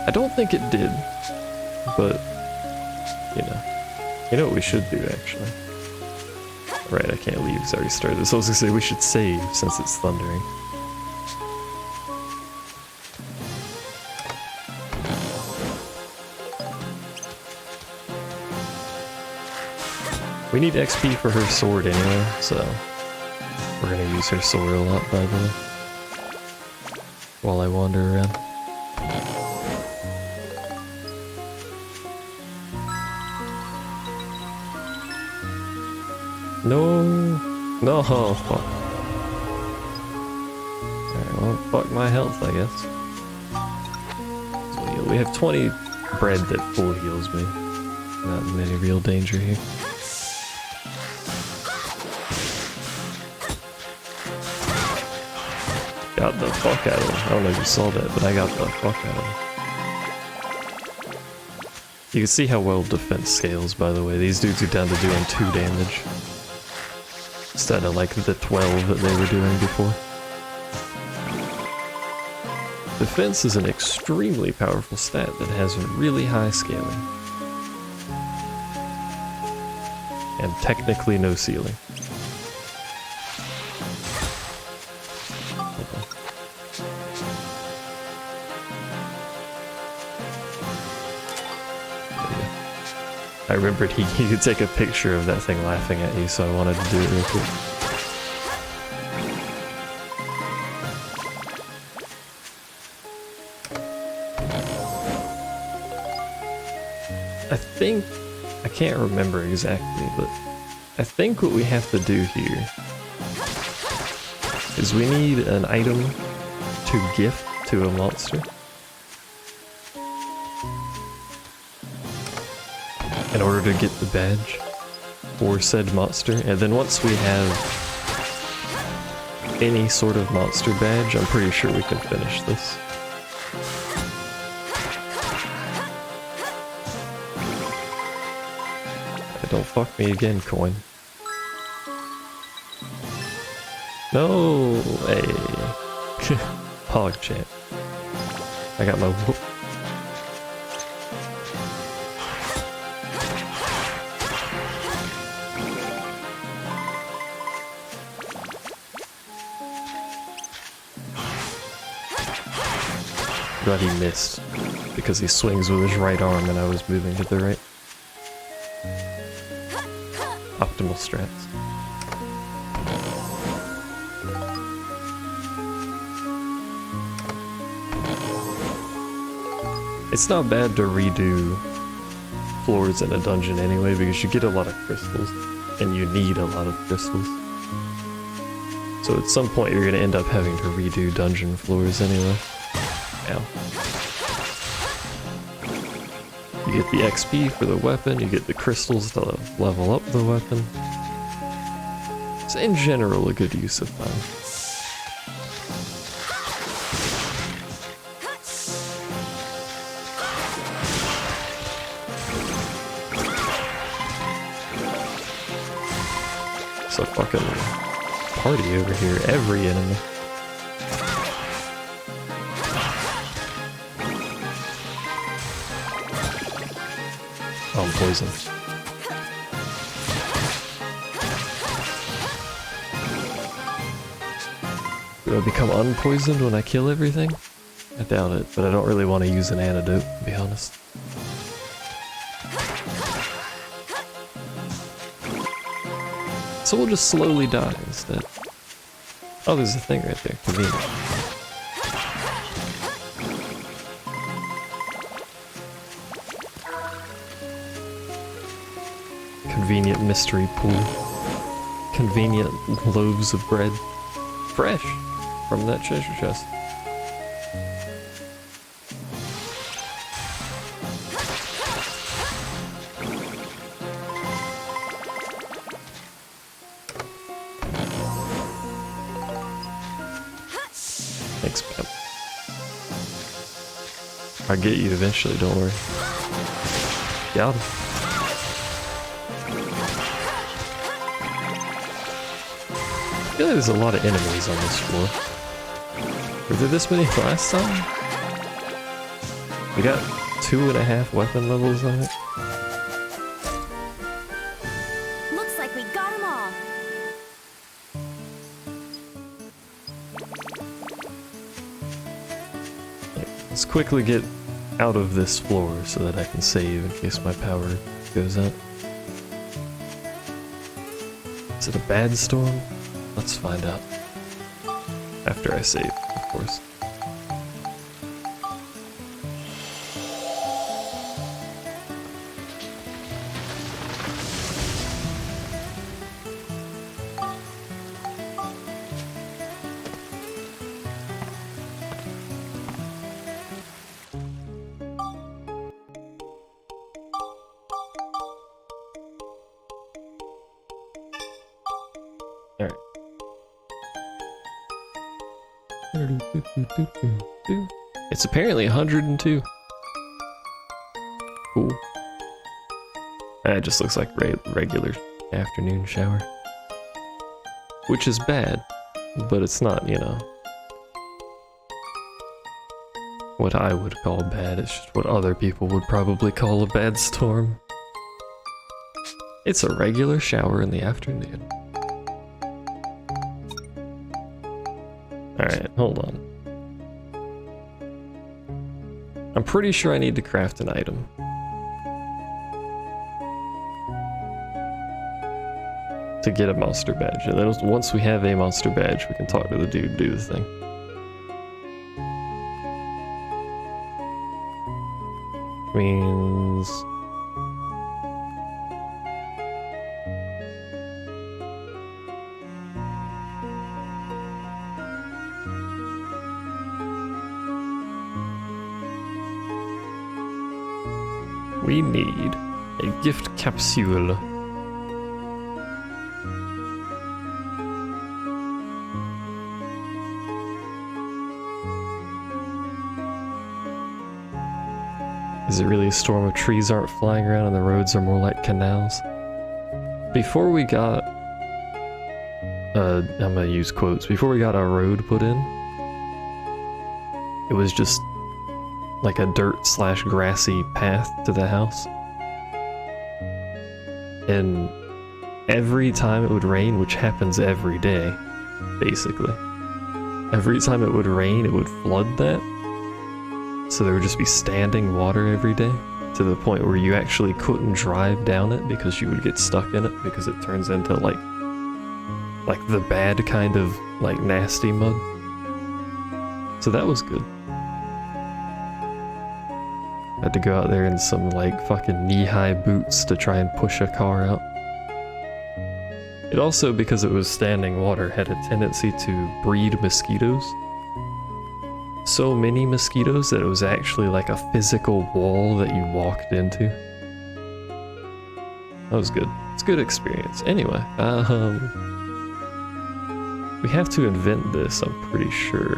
I don't think it did, but you know what we should do actually. Right, I can't leave because I already started this. I was gonna say we should save since it's thundering. We need XP for her sword anyway, so we're gonna use her sword a lot, by the way, while I wander around. No, no. Alright, well, fuck my health, I guess. So we have 20 bread that full heals me. Not in any real danger here. Got the fuck out of him. I don't know if you saw that, but I got the fuck out of him. You can see how well defense scales, by the way. These dudes are down to doing 2 damage. Instead of like the 12 that they were doing before. Defense is an extremely powerful stat that has really high scaling. And technically no ceiling. I remembered he could take a picture of that thing laughing at you, so I wanted to do it real quick. I can't remember exactly, but I think what we have to do here is we need an item to gift to a monster in order to get the badge for said monster, and then once we have any sort of monster badge, I'm pretty sure we can finish this. Don't fuck me again, coin. No, hey. Hog champ. I got my whoop. But he missed because he swings with his right arm and I was moving to the right. Optimal strats. It's not bad to redo floors in a dungeon anyway because you get a lot of crystals and you need a lot of crystals. So at some point you're going to end up having to redo dungeon floors anyway. Ow. You get the XP for the weapon, you get the crystals to level up the weapon. It's in general a good use of time. It's a fucking party over here, every enemy. Oh, I'm poisoned. Do I become unpoisoned when I kill everything? I doubt it, but I don't really want to use an antidote, to be honest. So we'll just slowly die instead. Oh, there's a thing right there. Convenient. Convenient mystery pool. Convenient loaves of bread. Fresh from that treasure chest. Thanks, man. I'll get you eventually, don't worry. Got him. I feel like there's a lot of enemies on this floor. Were there this many last time? We got 2.5 weapon levels on it. Looks like we got them all. Let's quickly get out of this floor so that I can save in case my power goes out. Is it a bad storm? Let's find out. After I save, of course. Alright. It's apparently 102. Cool. It just looks like regular afternoon shower. Which is bad, but it's not, you know, what I would call bad. It's just what other people would probably call a bad storm. It's a regular shower in the afternoon. Alright, hold on. I'm pretty sure I need to craft an item. To get a monster badge. And then once we have a monster badge, we can talk to the dude, do the thing. Means... we need a gift capsule. Is it really a storm if trees aren't flying around and the roads are more like canals? Before we got... I'm gonna use quotes. Before we got a road put in, it was just like a dirt/grassy path to the house. And every time it would rain, which happens every day, basically, every time it would rain, it would flood that. So there would just be standing water every day, to the point where you actually couldn't drive down it because you would get stuck in it because it turns into like the bad kind of like nasty mud. So that was good. Had to go out there in some like fucking knee-high boots to try and push a car out. It also, because it was standing water, had a tendency to breed mosquitoes. So many mosquitoes that it was actually like a physical wall that you walked into. That was good. It's a good experience. Anyway, we have to invent this, I'm pretty sure.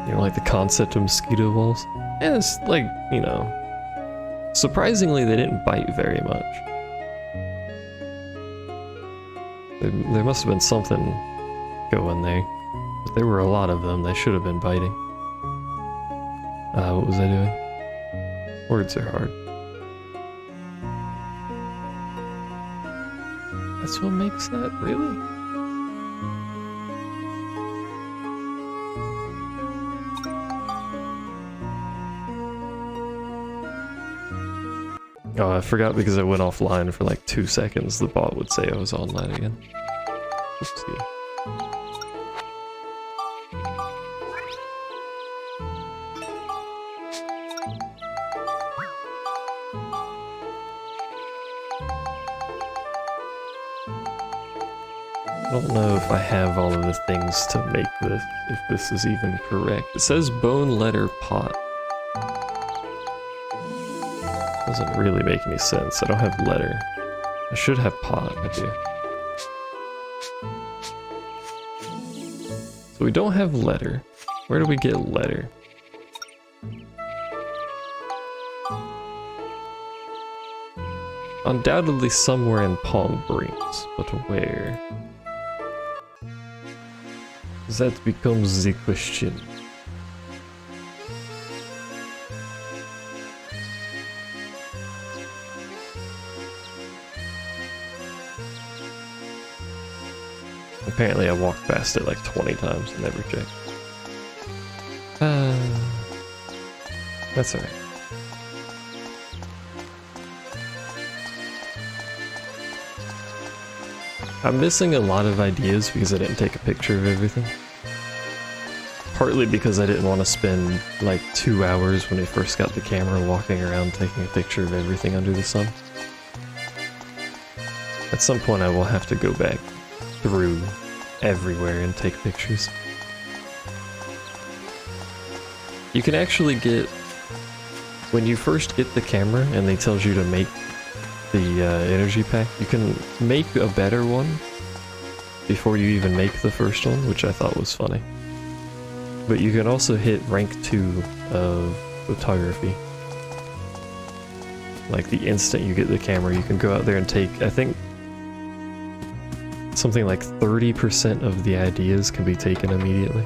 You know, like the concept of mosquito walls. And it's like, you know, surprisingly they didn't bite very much. There must have been something going there. But there were a lot of them, they should have been biting. What was I doing? Words are hard. That's what makes that, really? Oh, I forgot because I went offline for like 2 seconds, the bot would say I was online again. Oopsie. I don't know if I have all of the things to make this, if this is even correct. It says bone letter pot. Doesn't really make any sense. I don't have letter. I should have pot, I do. So we don't have letter. Where do we get letter? undoubtedly somewhere in Palm Springs, but where? That becomes the question. Apparently I walked past it like 20 times and never checked. That's alright. I'm missing a lot of ideas because I didn't take a picture of everything. Partly because I didn't want to spend like 2 hours when I first got the camera walking around taking a picture of everything under the sun. At some point I will have to go back through everywhere and take pictures. You can actually get, when you first get the camera and they tells you to make the energy pack, you can make a better one before you even make the first one, which I thought was funny. But you can also hit rank 2 of photography. Like the instant you get the camera, you can go out there and take, I think, something like 30% of the ideas can be taken immediately.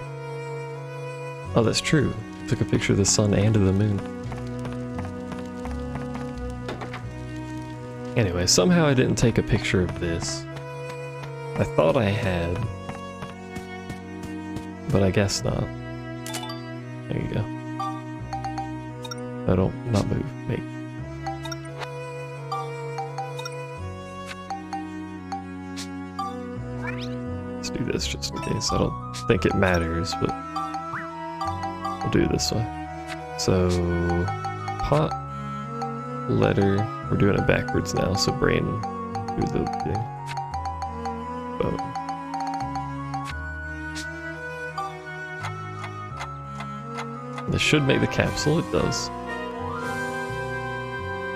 Oh, that's true. Took a picture of the sun and of the moon. Anyway, somehow I didn't take a picture of this. I thought I had, but I guess not. There you go. No, don't, not move, make. Let's do this just in case. I don't think it matters, but we'll do it this way. So, pot, letter, we're doing it backwards now, so brain, do the thing. Bone. This should make the capsule, it does.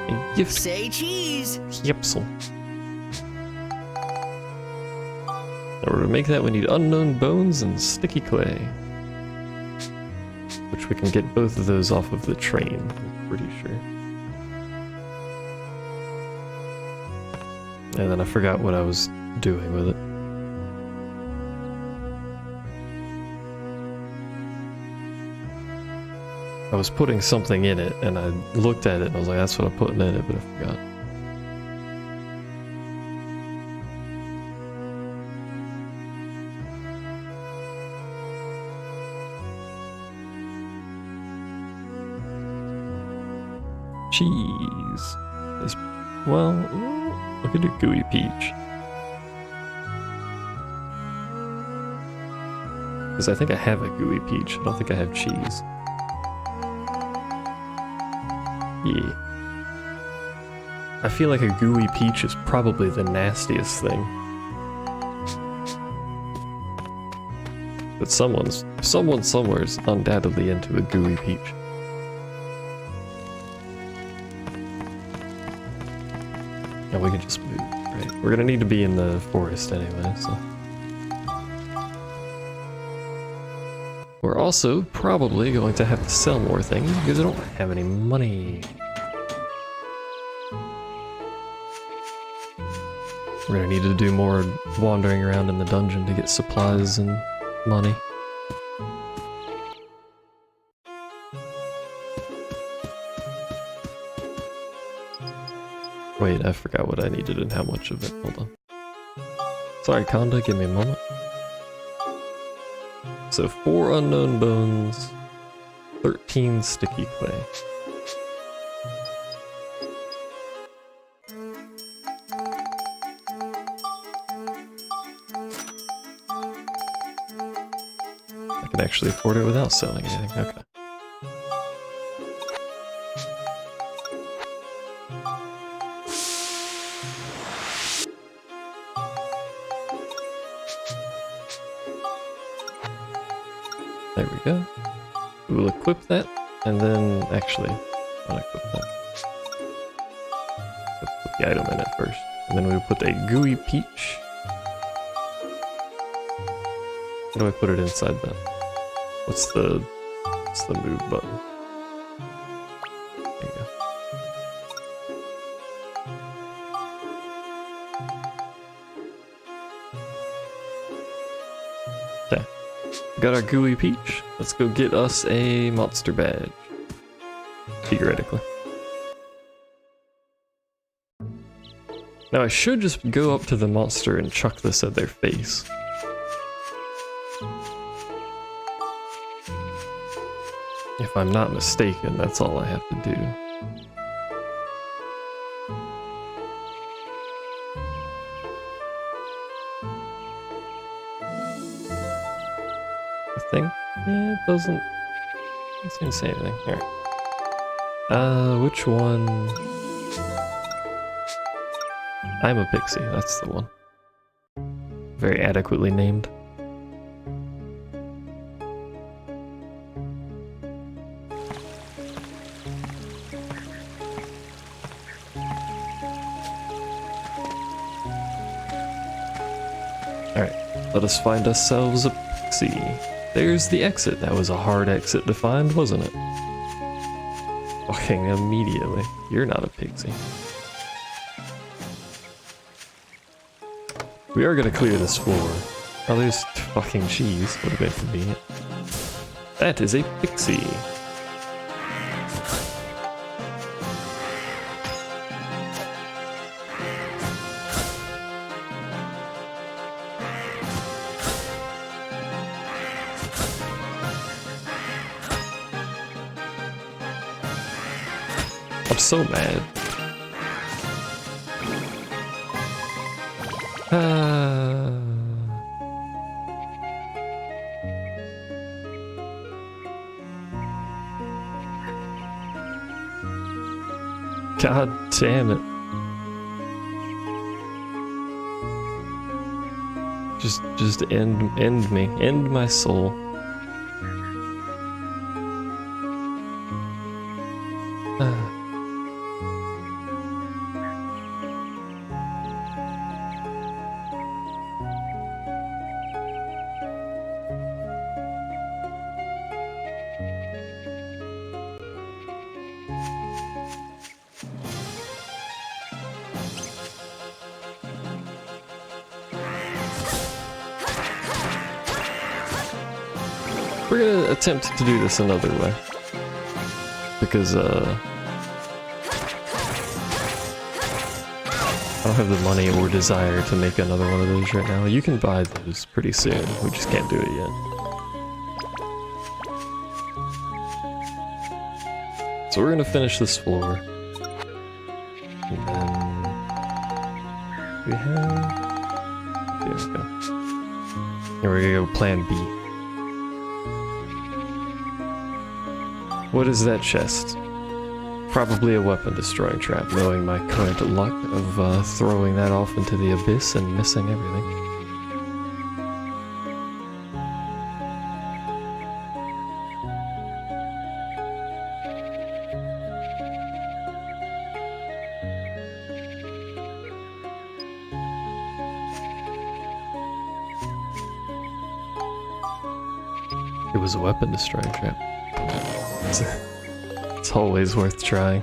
A gift Say cheese! capsule. In order to make that, we need unknown bones and sticky clay. Which we can get both of those off of the train, I'm pretty sure. And then I forgot what I was doing with it. I was putting something in it, and I looked at it and I was like, that's what I'm putting in it, but I forgot. Cheese. Well, I could do gooey peach. Because I think I have a gooey peach. I don't think I have cheese. Yeah. I feel like a gooey peach is probably the nastiest thing. But someone somewhere is undoubtedly into a gooey peach. And we can just move, right? We're gonna need to be in the forest anyway, so. We're also probably going to have to sell more things because I don't have any money. We're gonna need to do more wandering around in the dungeon to get supplies and money. Wait, I forgot what I needed and how much of it. Hold on. Sorry, Conda, give me a moment. So 4 unknown bones, 13 sticky clay. I can actually afford it without selling anything, okay. There we go. We will equip that, and then actually, I'll equip that. Let's put the item in it first, and then we will put a gooey peach. How do I put it inside that? What's the move button? There you go. Okay. We got our gooey peach. Let's go get us a monster badge. Theoretically. Now I should just go up to the monster and chuck this at their face. If I'm not mistaken, that's all I have to do. I think? Yeah, it doesn't seem to say anything. Alright. Which one? I'm a pixie, that's the one. Very adequately named. Alright, let us find ourselves a pixie. There's the exit. That was a hard exit to find, wasn't it? Fucking immediately. You're not a pixie. We are gonna clear this floor. Oh, there's fucking cheese. Would have been convenient. That is a pixie. I'm so mad. God damn it. Just end me. End my soul. We're gonna attempt to do this another way. Because, I don't have the money or desire to make another one of those right now. You can buy those pretty soon, we just can't do it yet. So we're gonna finish this floor. And then... we have... there we go. And we're gonna go plan B. What is that chest? Probably a weapon destroying trap, knowing my current luck of throwing that off into the abyss and missing everything. It was a weapon destroying trap. It's always worth trying.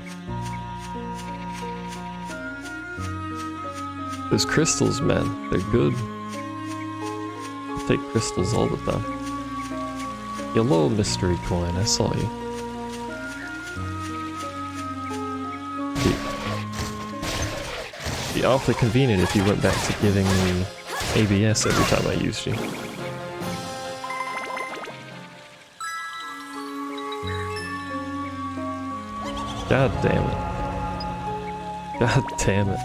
Those crystals, man, they're good. I take crystals all the time. Yellow mystery coin, I saw you. It'd be awfully convenient if you went back to giving me ABS every time I used you. God damn it. God damn it.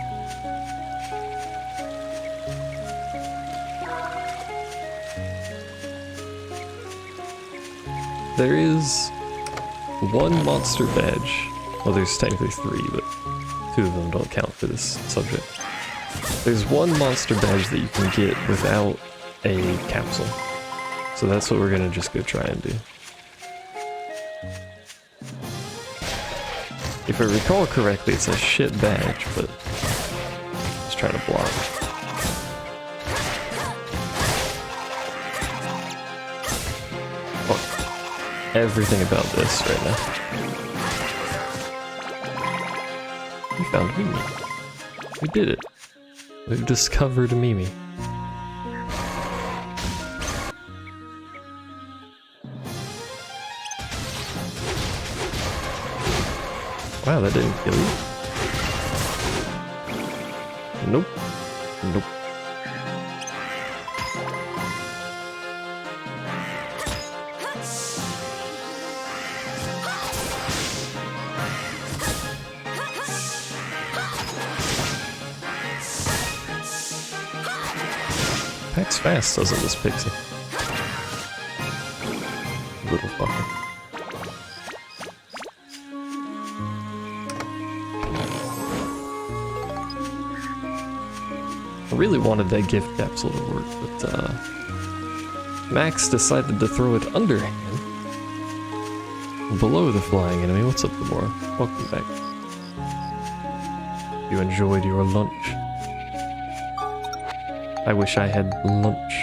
There is one monster badge. Well, there's technically three, but two of them don't count for this subject. There's one monster badge that you can get without a capsule. So that's what we're gonna just go try and do. If I recall correctly, it's a shit badge, but just trying to block. Fuck everything about this right now. We found Mimi. We did it. We've discovered Mimi. Wow, that didn't kill you. Nope. Nope. Packs fast, doesn't this pixie? Little fucker. I really wanted that gift capsule to work, but Max decided to throw it underhand below the flying enemy. What's up, Deborah? Welcome back. You enjoyed your lunch. I wish I had lunch.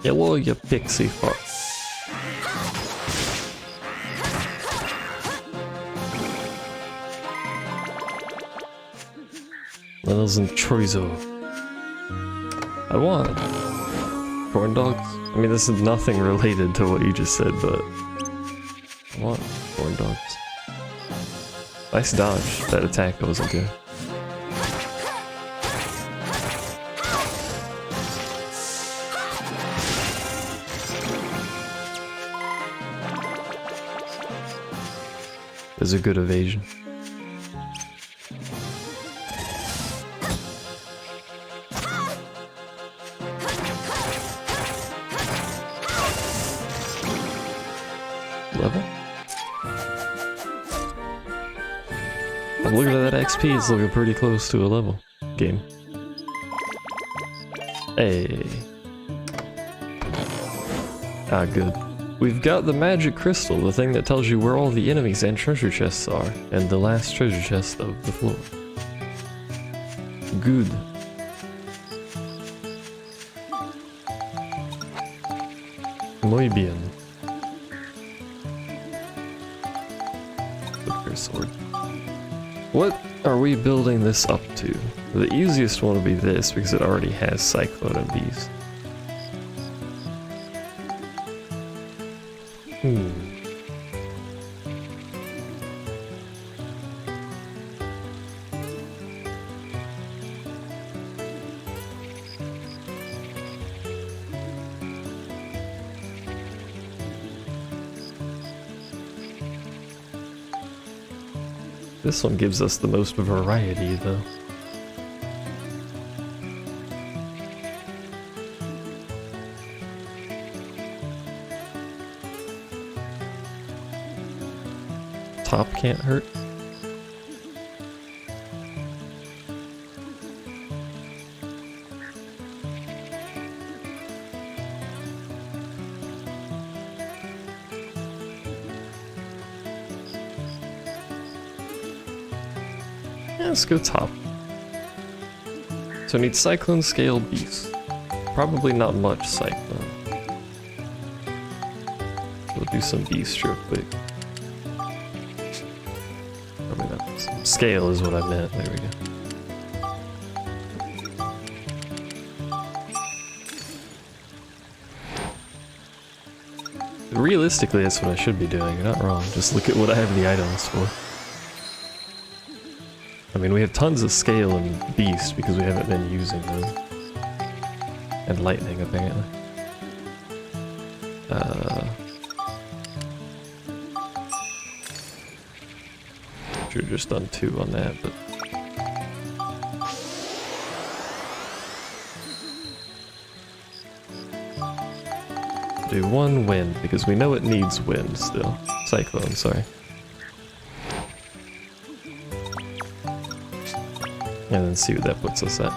Hello, you pixie fuck. Littles and chorizo. I want corn dogs. I mean, this is nothing related to what you just said, but I want corn dogs. Nice dodge. That attack wasn't good. Is a good evasion. Level? I'm looking at that XP, it's looking pretty close to a level. Game. Hey. Ah, good. We've got the magic crystal, the thing that tells you where all the enemies and treasure chests are, and the last treasure chest of the floor. Good. Muy bien. Look for a sword. What are we building this up to? The easiest one will be this, because it already has Cyclone and Beast. This one gives us the most variety, though. Top can't hurt. Yeah, let's go top. So I need Cyclone, Scale, Beast. Probably not much Cyclone. We'll do some Beast real quick. Probably not. Some Scale is what I meant. There we go. Realistically, that's what I should be doing. You're not wrong. Just look at what I have the items for. I mean, we have tons of Scale and Beast because we haven't been using them. And Lightning, apparently. Should have just done 2 on that, but... do 1 wind, because we know it needs wind still. Cyclone, sorry. And then see what that puts us at.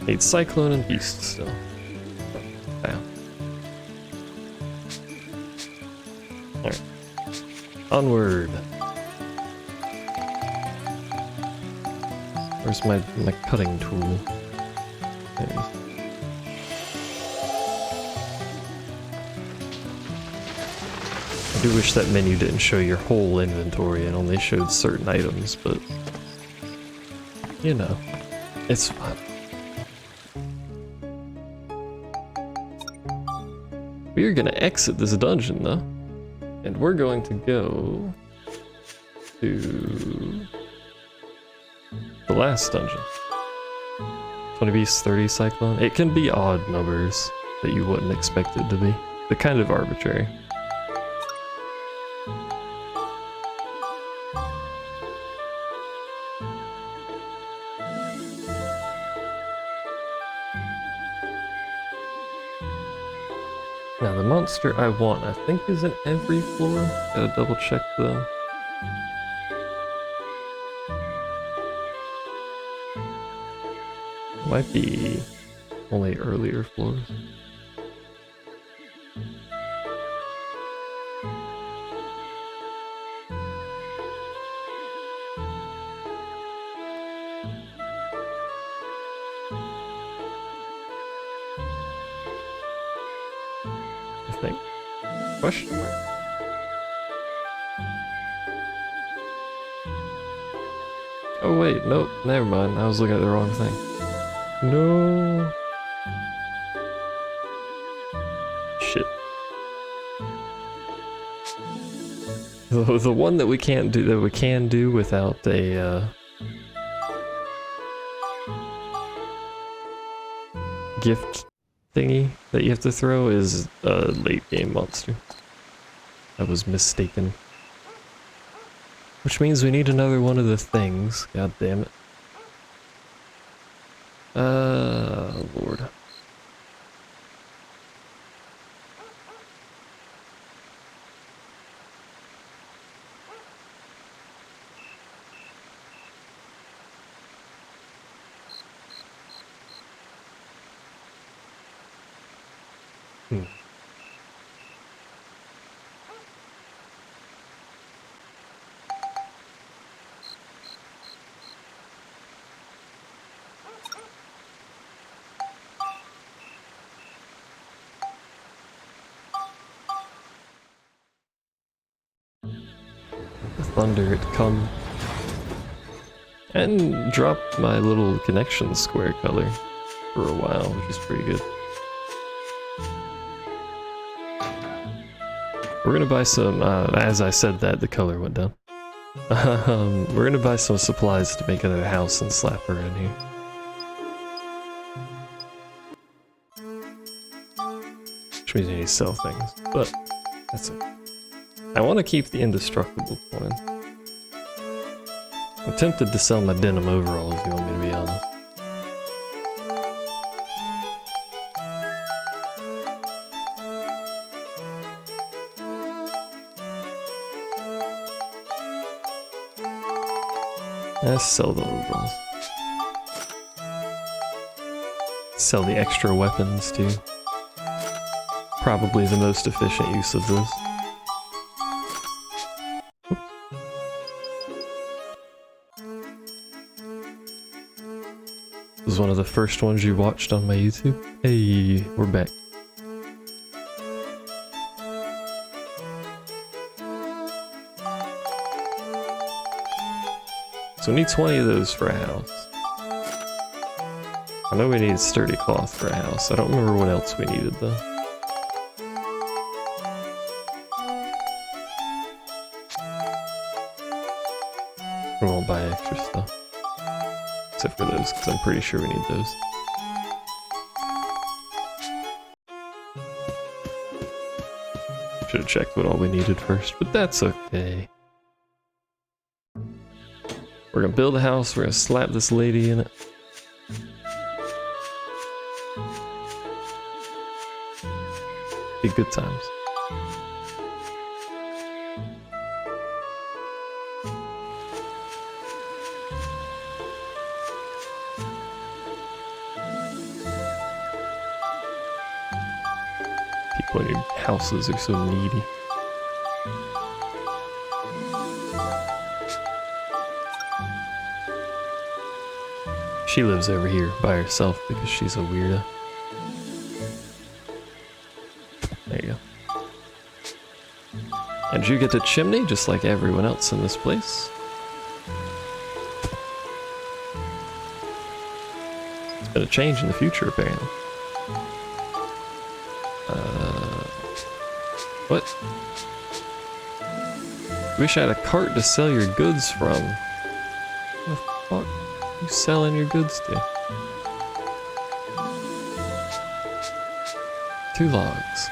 Need Cyclone and Beast still. Damn. Alright. Onward. Where's my cutting tool? There it is. I do wish that menu didn't show your whole inventory and only showed certain items, but you know, it's fun. We are gonna exit this dungeon though, and we're going to go to the last dungeon. 20 beasts, 30 cyclone. It can be odd numbers that you wouldn't expect it to be. They're kind of arbitrary. Now the monster I want, I think, is in every floor. Gotta double check though. Might be only earlier floors. I think. Question mark? Oh wait, nope, never mind. I was looking at the wrong thing. No. Shit. The one that we can't do, that we can do without a gift thingy that you have to throw is a late game monster. I was mistaken. Which means we need another one of the things. God damn it. Lord. The thunder had come and dropped my little connection square color for a while, which is pretty good. We're gonna buy some, as I said that, the color went down. We're gonna buy some supplies to make another house and slap her in here. Which means we need to sell things, but that's it. I want to keep the indestructible coin. I'm tempted to sell my denim overalls, if you want me to be honest. Let's sell the overalls. Sell the extra weapons too. Probably the most efficient use of this. This is one of the first ones you watched on my YouTube. Hey, we're back. So we need 20 of those for a house. I know we need sturdy cloth for a house. I don't remember what else we needed though. We won't buy extra stuff. Except for those, because I'm pretty sure we need those. Should have checked what all we needed first, but that's okay. We're gonna build a house, we're gonna slap this lady in it. Be good times. when your houses are so needy. She lives over here by herself because she's a weirdo. There you go. And you get a chimney just like everyone else in this place. It's been a change in the future apparently. What? Wish I had a cart to sell your goods from. What the fuck are you selling your goods to? 2 logs.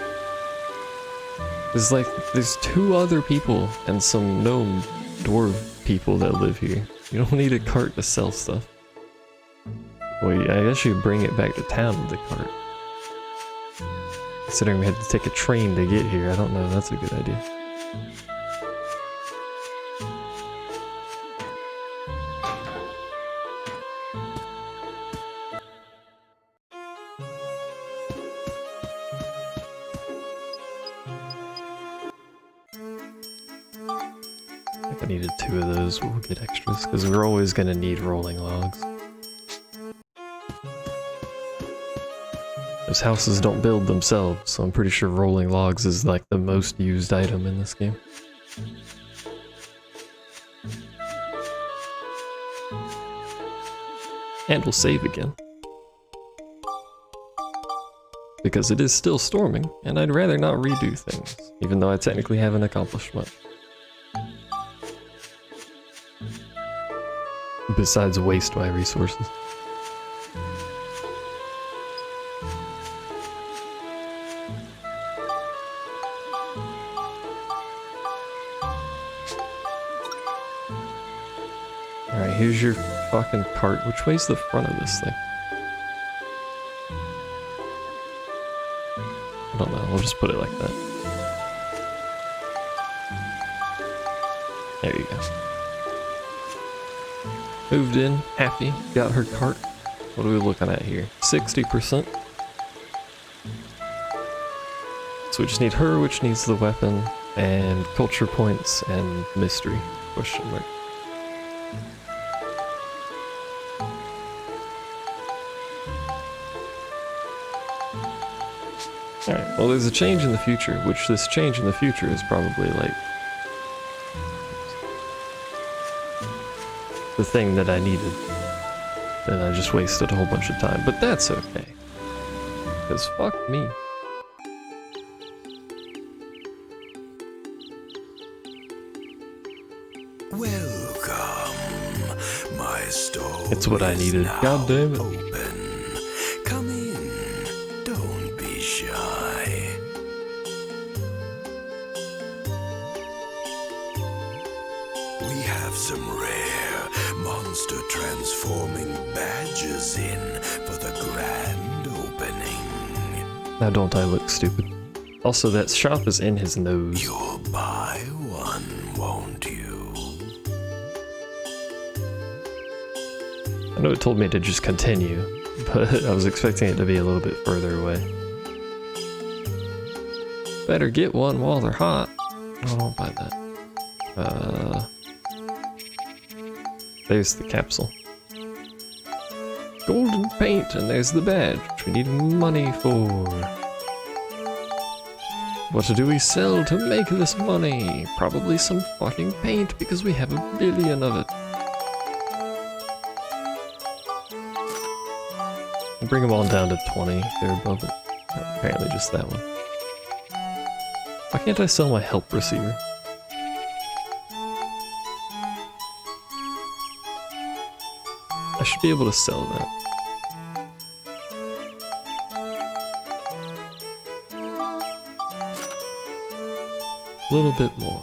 There's 2 other people and some gnome dwarf people that live here. You don't need a cart to sell stuff. Well, I guess you bring it back to town with the cart. Considering we had to take a train to get here, I don't know, that's a good idea. I think I needed 2 of those, we'll get extras, because we're always going to need rolling logs. Those houses don't build themselves, so I'm pretty sure rolling logs is like the most used item in this game. And we'll save again. Because it is still storming, and I'd rather not redo things, even though I technically haven't accomplished much. Besides waste my resources. Alright, here's your fucking cart. Which way's the front of this thing? I don't know, we'll just put it like that. There you go. Moved in, happy, got her cart. What are we looking at here? 60%. So we just need her, which needs the weapon, and culture points, and mystery, question mark. Alright, well there's a change in the future, which this change in the future is probably like the thing that I needed. And I just wasted a whole bunch of time, but that's okay. Because fuck me. Welcome, my store. It's what I needed. God damn it. Open. Come in. Don't be shy. We have some rare monster transforming badges in for the grand opening. Now don't I look stupid. Also, that shop is in his nose. You'll buy one, won't you? I know it told me to just continue, but I was expecting it to be a little bit further away. Better get one while they're hot. Oh, don't buy that. There's the capsule. Golden paint, and there's the badge, which we need money for. What do we sell to make this money? Probably some fucking paint, because we have 1 billion of it. Bring them all down to 20 if they're above it. Apparently just that one. Why can't I sell my help receiver? I should be able to sell that. A little bit more.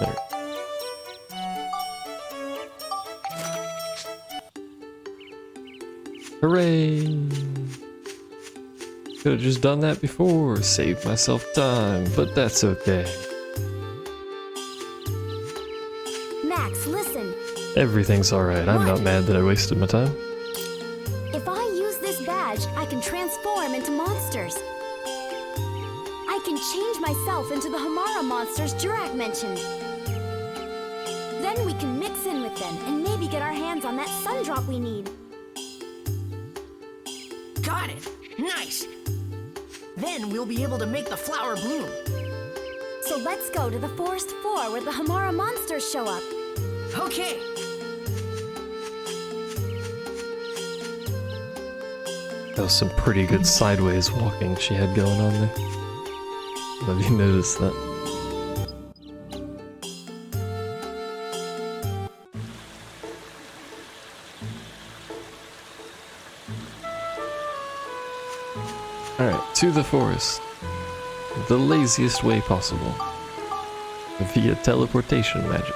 There. Hooray! Could have just done that before, saved myself time, but that's okay. Max, listen. Everything's alright. I'm not mad that I wasted my time. If I use this badge, I can transform into monsters. I can change myself into the Hamara monsters Jurak mentioned. Then we can mix in with them and maybe get our hands on that sun drop we need. Got it! Nice! Then we'll be able to make the flower bloom. So let's go to the forest floor where the Hamara monsters show up. Okay! That was some pretty good sideways walking she had going on there. Have you noticed that? Alright, to the forest. The laziest way possible. Via teleportation magic.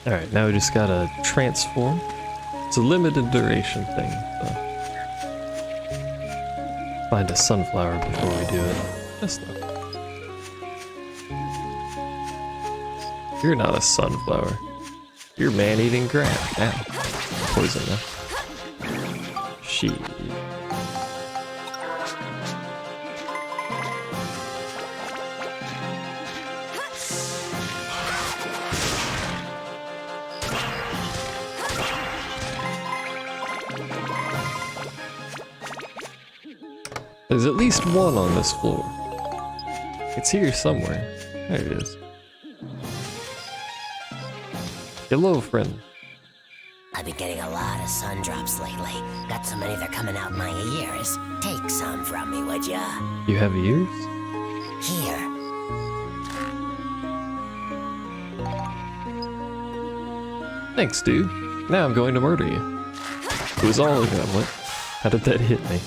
Alright, now we just gotta transform. It's a limited duration thing, so. Find a sunflower before we do it. That's not. You're not a sunflower. You're man-eating grass. Ow. Poison now. Shit. There's at least one on this floor. It's here somewhere. There it is. Hello, friend. I've been getting a lot of sun drops lately. Got so many they're coming out my ears. Take some from me, would ya? You have ears? Here. Thanks, dude. Now I'm going to murder you. It was all a what? How did that hit me?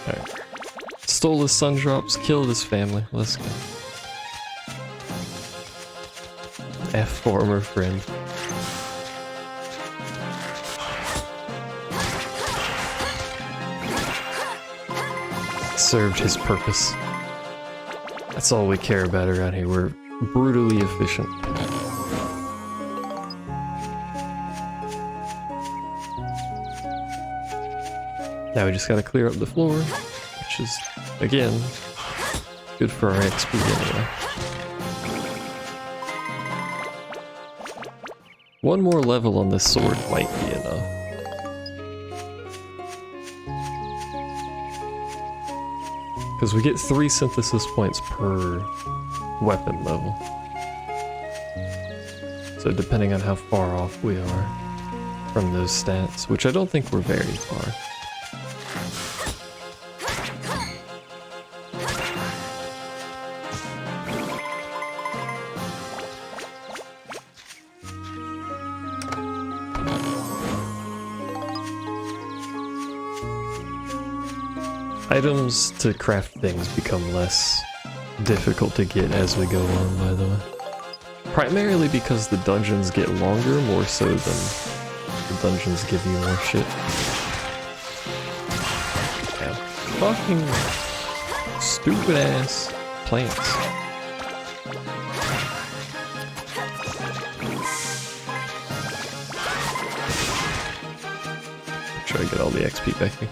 Alright. Stole his sun drops, killed his family. Let's go. Former friend. Served his purpose. That's all we care about around here. We're brutally efficient. Now we just gotta clear up the floor, which is, again, good for our XP anyway. One more level on this sword might be enough. Because we get 3 synthesis points per weapon level. So depending on how far off we are from those stats, which I don't think we're very far. Items to craft things become less difficult to get as we go on, by the way. Primarily because the dungeons get longer, more so than the dungeons give you more shit. Yeah. Fucking stupid ass plants. Try to get all the XP back here.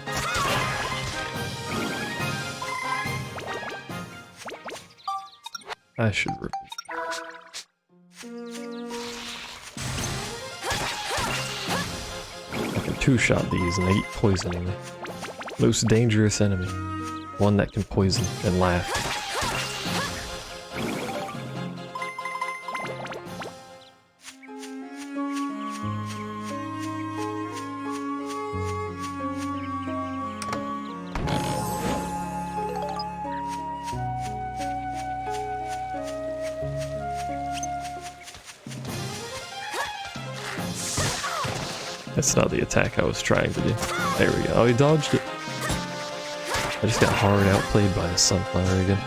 I should repeat. I can two-shot these and they eat poison in me. Most dangerous enemy. One that can poison and laugh. That's not the attack I was trying to do. There we go. Oh, he dodged it. I just got hard outplayed by a sunflower again.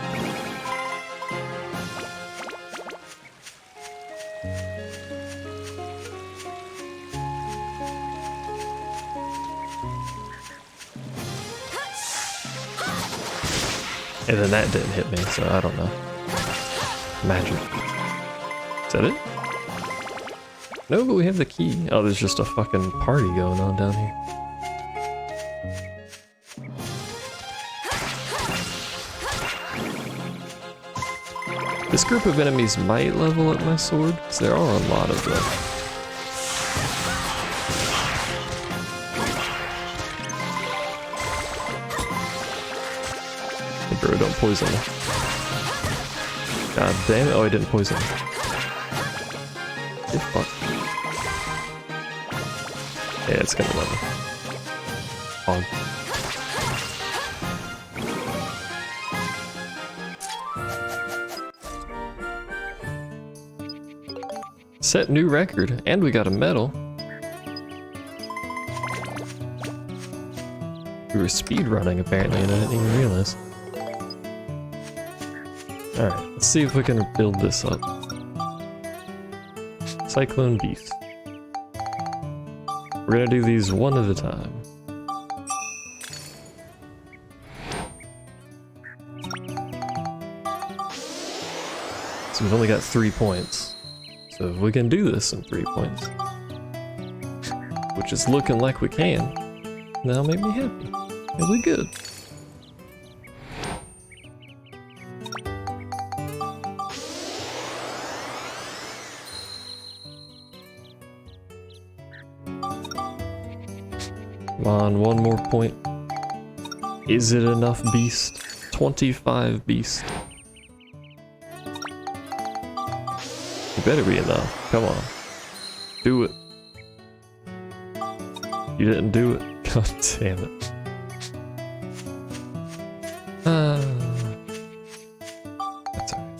And then that didn't hit me, so I don't know. Magic. Is that it? No, but we have the key. Oh, there's just a fucking party going on down here. This group of enemies might level up my sword, because there are a lot of them. Hey bro, don't poison me. God damn it. Oh, I didn't poison me. Oh, fuck. Yeah, it's gonna level. On. Set new record, and we got a medal. We were speed running apparently, and I didn't even realize. Alright, let's see if we can build this up. Cyclone Beast. We're gonna do these one at a time. So we've only got 3 points. So if we can do this in 3 points, which is looking like we can, that'll make me happy. It'll be good. Come on, one more point. Is it enough, beast? 25 beast. You better be enough. Come on. Do it. You didn't do it. God damn it. That's alright.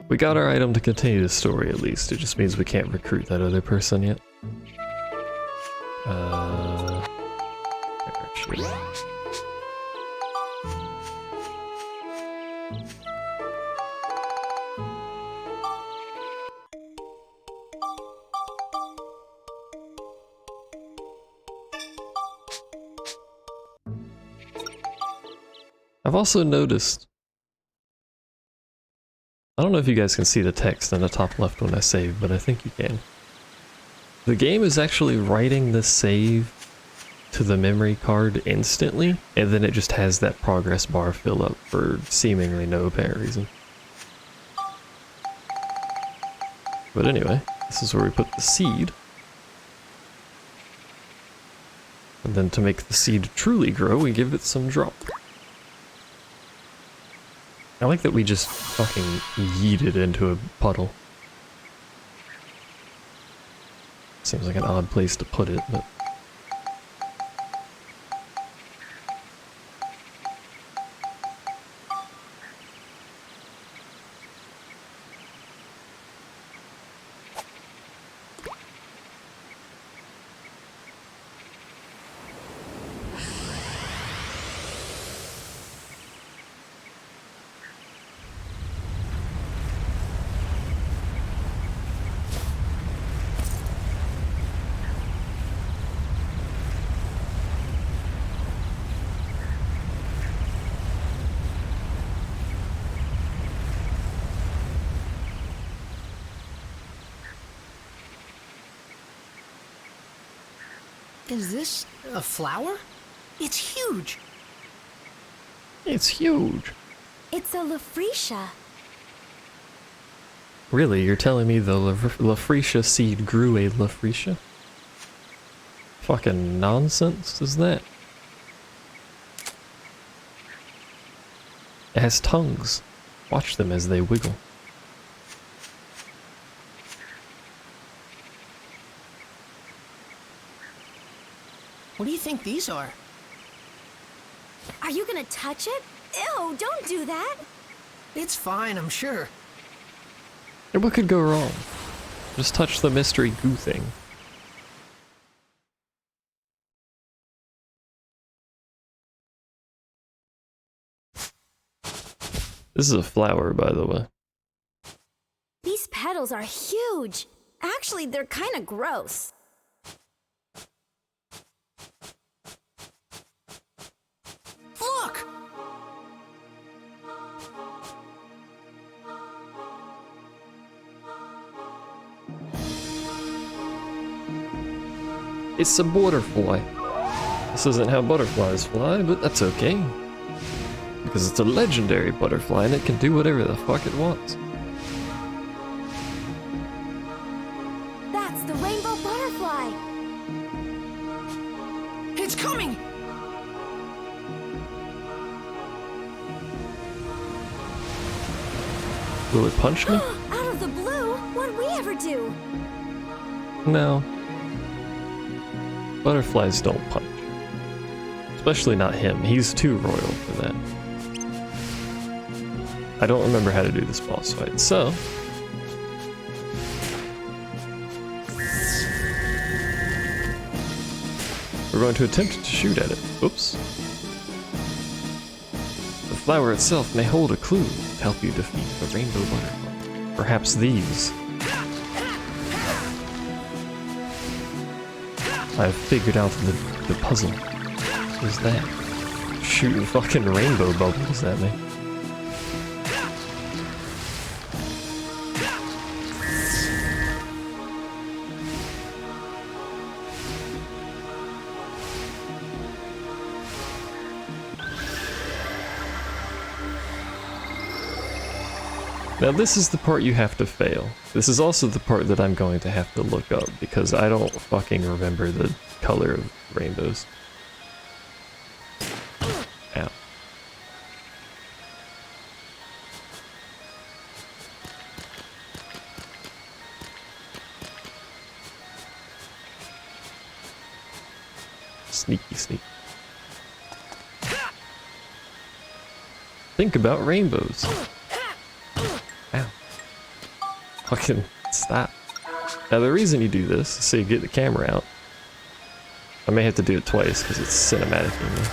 We got our item to continue the story at least. It just means we can't recruit that other person yet. Actually. I've also noticed, I don't know if you guys can see the text in the top left when I save, but I think you can. The game is actually writing the save to the memory card instantly, and then it just has that progress bar fill up for seemingly no apparent reason. But anyway, this is where we put the seed. And then to make the seed truly grow, we give it some drop. I like that we just fucking yeet it into a puddle. Seems like an odd place to put it, but... Is this a flower? It's huge. It's huge. It's a Lafretia. Really? You're telling me the Lafretia seed grew a Lafretia? Fucking nonsense is that? It has tongues. Watch them as they wiggle. What do you think these are? Are you gonna touch it? Ew, don't do that. It's fine, I'm sure. And what could go wrong? Just touch the mystery goo thing. This is a flower, by the way. These petals are huge. Actually, they're kind of gross. It's a butterfly. This isn't how butterflies fly, but that's okay. Because it's a legendary butterfly and it can do whatever the fuck it wants. That's the rainbow butterfly. It's coming! Will it punch me? Out of the blue? What'd we ever do? No. Butterflies don't punch. Especially not him. He's too royal for that. I don't remember how to do this boss fight, so... we're going to attempt to shoot at it. Oops. The flower itself may hold a clue to help you defeat the rainbow butterfly. Perhaps these. I've figured out the puzzle. What is that? Shooting fucking rainbow bubbles at me. Now this is the part you have to fail. This is also the part that I'm going to have to look up because I don't fucking remember the color of rainbows. Ow. Sneaky sneak. Think about rainbows. Ow. Fucking stop. Now the reason you do this is so you get the camera out. I may have to do it twice because it's cinematic in there.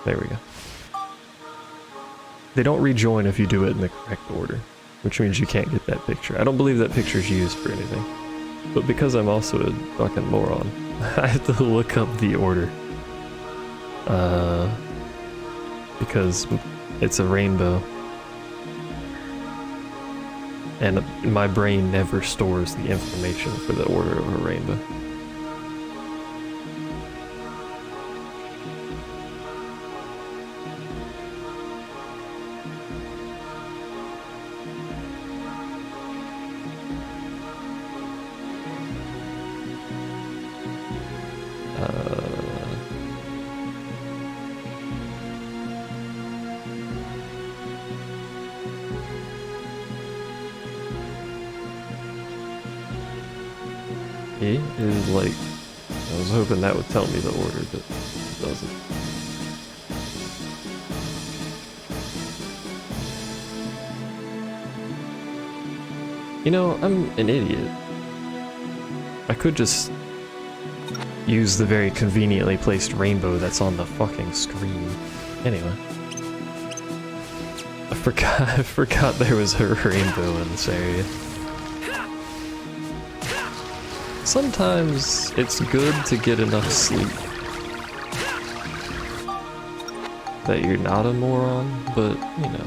There we go. They don't rejoin if you do it in the correct order, which means you can't get that picture. I don't believe that picture's used for anything. But because I'm also a fucking moron, I have to look up the order. Because it's a rainbow. And my brain never stores the information for the order of a rainbow. It is like, I was hoping that would tell me the order, but it doesn't. You know, I'm an idiot. I could just use the very conveniently placed rainbow that's on the fucking screen. Anyway. I forgot there was a rainbow in this area. Sometimes it's good to get enough sleep that you're not a moron, but you know.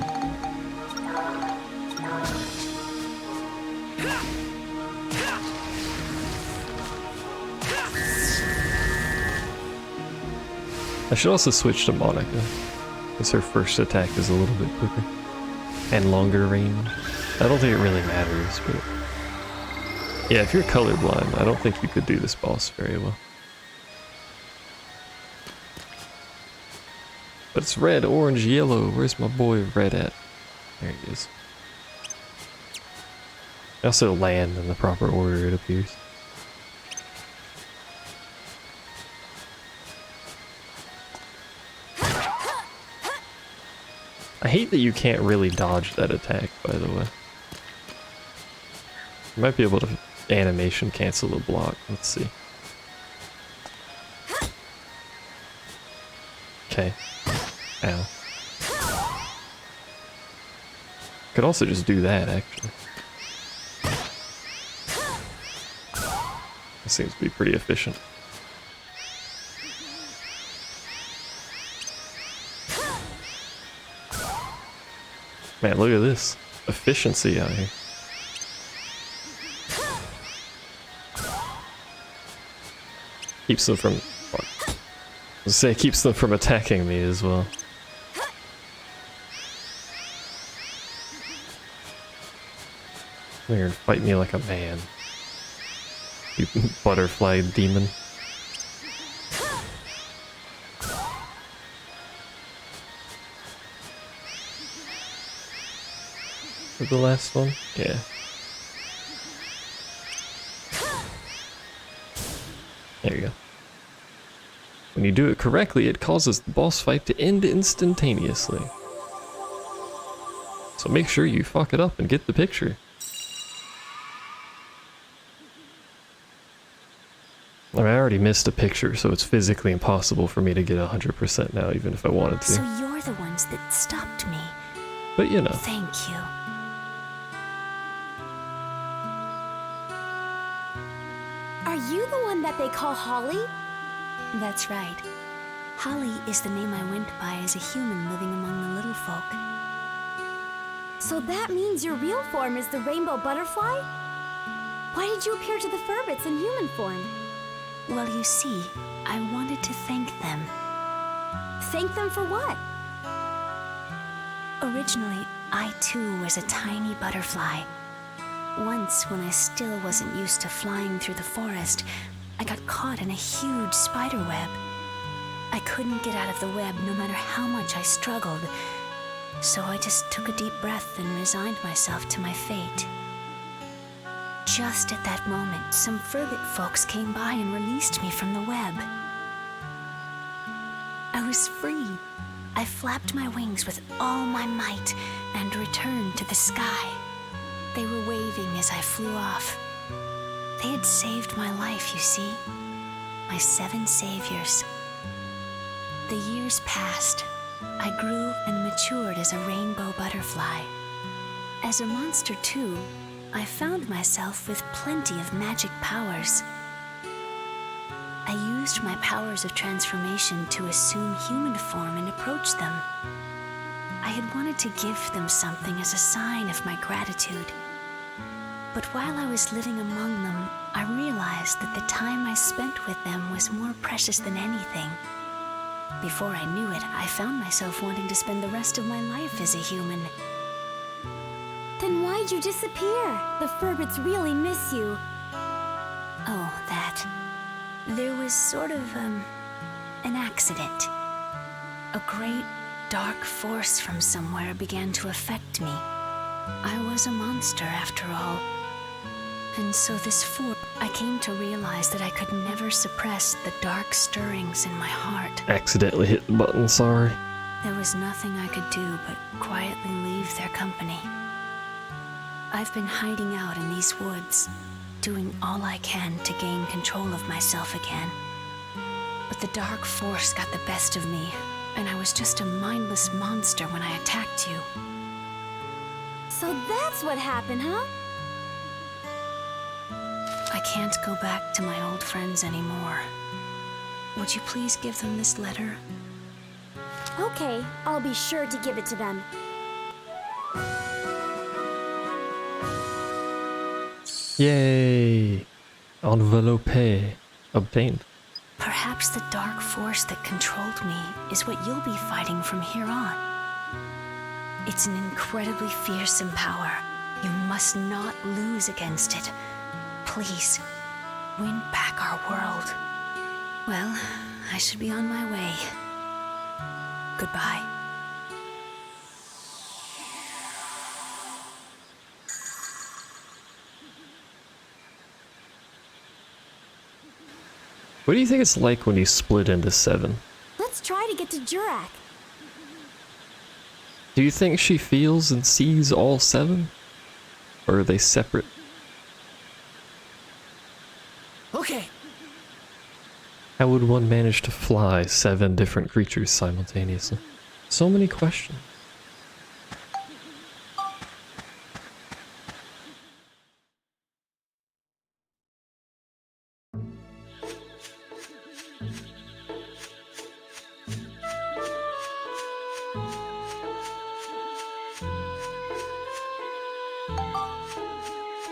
I should also switch to Monica, because her first attack is a little bit quicker and longer range. I don't think it really matters, but yeah, if you're colorblind, I don't think you could do this boss very well. But it's red, orange, yellow. Where's my boy Red at? There he is. I also land in the proper order, it appears. I hate that you can't really dodge that attack, by the way. You might be able to animation cancel the block. Let's see. Okay. Ow. Could also just do that, actually. That seems to be pretty efficient. Man, look at this. Efficiency out here. Keeps them from... Fuck. I was gonna say, keeps them from attacking me as well. Come here and fight me like a man. You butterfly demon. For the last one? Yeah. There you go. When you do it correctly, it causes the boss fight to end instantaneously. So make sure you fuck it up and get the picture. I mean, I already missed a picture, so it's physically impossible for me to get 100% now, even if I wanted to. So you're the ones that stopped me. But you know. Thank you. Are you the one that they call Holly? That's right. Holly is the name I went by as a human living among the little folk. So that means your real form is the rainbow butterfly? Why did you appear to the Furbits in human form? Well, you see, I wanted to thank them. Thank them for what? Originally, I too was a tiny butterfly. Once, when I still wasn't used to flying through the forest, I got caught in a huge spider web. I couldn't get out of the web no matter how much I struggled, so I just took a deep breath and resigned myself to my fate. Just at that moment, some Furbit folks came by and released me from the web. I was free. I flapped my wings with all my might and returned to the sky. They were waving as I flew off. They had saved my life, you see. My 7 saviors. The years passed. I grew and matured as a rainbow butterfly. As a monster, too, I found myself with plenty of magic powers. I used my powers of transformation to assume human form and approach them. I had wanted to give them something as a sign of my gratitude. But while I was living among them, I realized that the time I spent with them was more precious than anything. Before I knew it, I found myself wanting to spend the rest of my life as a human. Then why'd you disappear? The Furbits really miss you. Oh, that. There was sort of, an accident. A great, dark force from somewhere began to affect me. I was a monster, after all. And so I came to realize that I could never suppress the dark stirrings in my heart. Accidentally hit the button, sorry. There was nothing I could do but quietly leave their company. I've been hiding out in these woods, doing all I can to gain control of myself again. But the dark force got the best of me, and I was just a mindless monster when I attacked you. So that's what happened, huh? I can't go back to my old friends anymore. Would you please give them this letter? Okay, I'll be sure to give it to them. Yay! Envelope obtained. Perhaps the dark force that controlled me is what you'll be fighting from here on. It's an incredibly fearsome power. You must not lose against it. Please, win back our world. Well, I should be on my way. Goodbye. What do you think it's like when you split into 7? Let's try to get to Jurak. Do you think she feels and sees all 7? Or are they separate? Okay. How would one manage to fly 7 different creatures simultaneously? So many questions.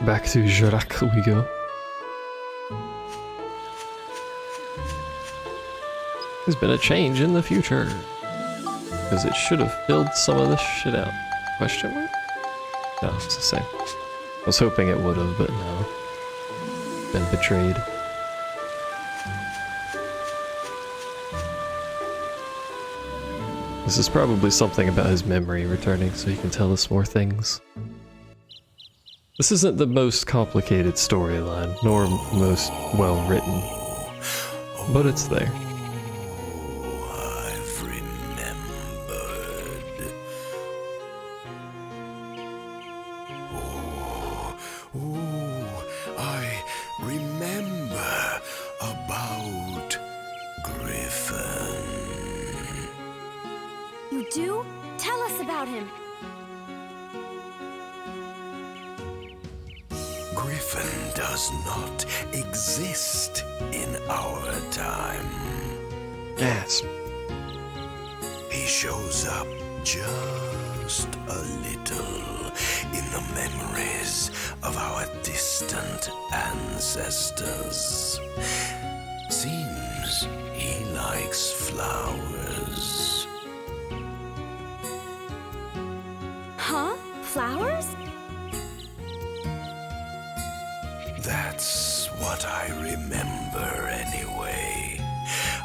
Back to Jurak we go. There's been a change in the future. Because it should have filled some of this shit out. Question mark? No, it's the same. I was hoping it would have, but no. Been betrayed. This is probably something about his memory returning so he can tell us more things. This isn't the most complicated storyline, nor most well written, but it's there. I've remembered. I remember about Griffin. You do? Tell us about him. Griffin does not exist in our time. Yes. He shows up just a little in the memories of our distant ancestors. Seems he likes flowers. Huh? Flowers? That's what I remember anyway.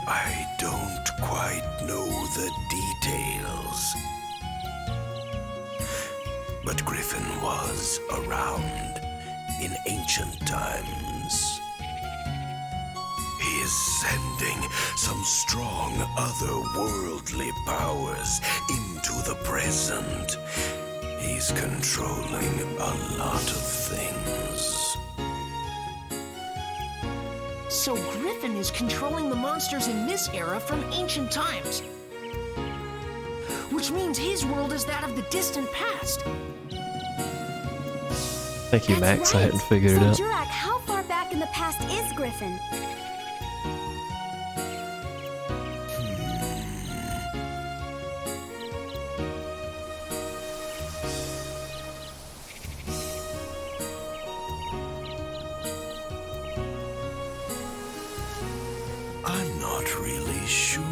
I don't quite know the details. But Griffin was around in ancient times. He is sending some strong otherworldly powers into the present. He's controlling a lot of things. So Griffin is controlling the monsters in this era from ancient times. Which means his world is that of the distant past. Thank you, That's Max. right. I hadn't figured so it out. Jurak, how far back in the past is Griffin? I'm not really sure.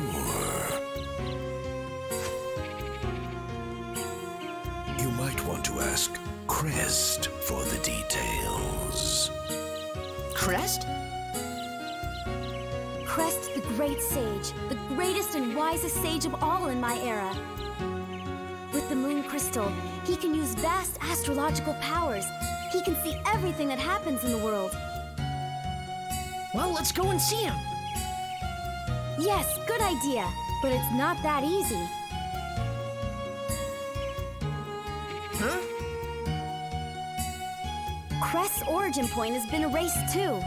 You might want to ask Crest for the details. Crest? Crest, the great sage, the greatest and wisest sage of all in my era. With the moon crystal, he can use vast astrological powers. He can see everything that happens in the world. Well, let's go and see him. Yes, good idea, but it's not that easy. Huh? Crest's origin point has been erased too.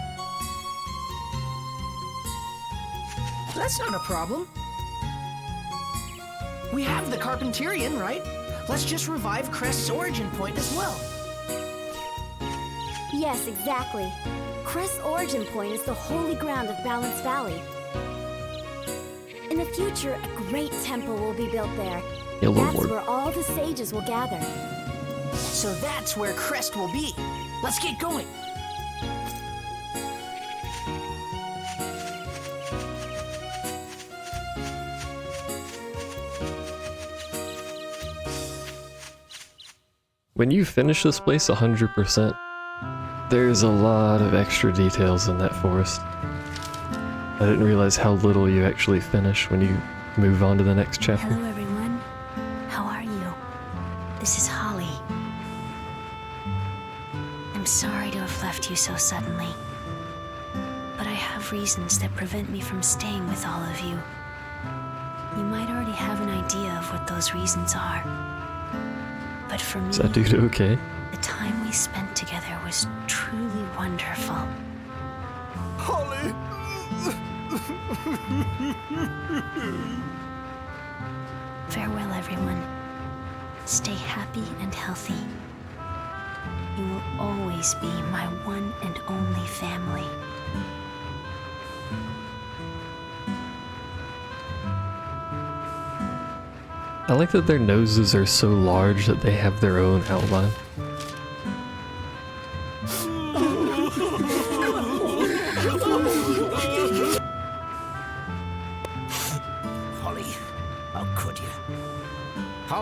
That's not a problem. We have the Carpenterian, right? Let's just revive Crest's origin point as well. Yes, exactly. Crest's origin point is the holy ground of Balance Valley. In the future, a great temple will be built there. Yellow That's Lord. where all the sages will gather. So that's where Crest will be. Let's get going. When you finish this place 100%, there's a lot of extra details in that forest. I didn't realize how little you actually finish when you move on to the next chapter. Hello, everyone. How are you? This is Holly. I'm sorry to have left you so suddenly, but I have reasons that prevent me from staying with all of you. You might already have an idea of what those reasons are, but for me, Is that dude okay? the time we spent together was truly wonderful. Holly! Farewell, everyone. Stay happy and healthy. You will always be my one and only family. I like that their noses are so large that they have their own outline.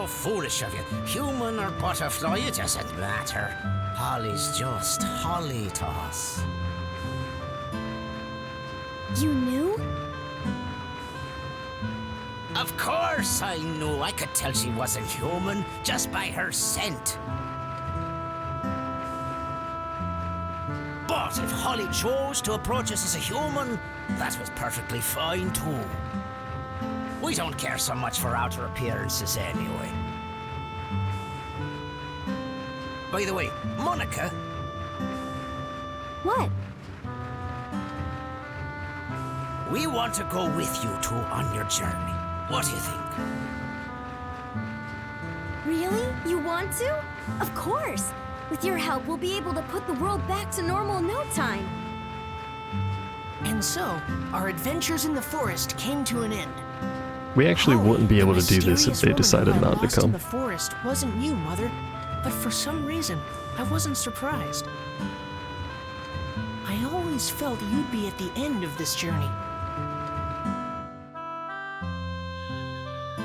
How foolish of you. Human or butterfly, it doesn't matter. Holly's just Holly to us. You knew? Of course I knew. I could tell she wasn't human just by her scent. But if Holly chose to approach us as a human, that was perfectly fine too. We don't care so much for outer appearances anyway. By the way, Monica, What? we want to go with you two on your journey. What do you think? Really? You want to? Of course! With your help, we'll be able to put the world back to normal in no time. And so, our adventures in the forest came to an end. We actually Holly, wouldn't be able the to do this if mysterious they woman decided who got not to lost in come. the forest wasn't you, Mother, but for some reason, I wasn't surprised. I always felt you'd be at the end of this journey.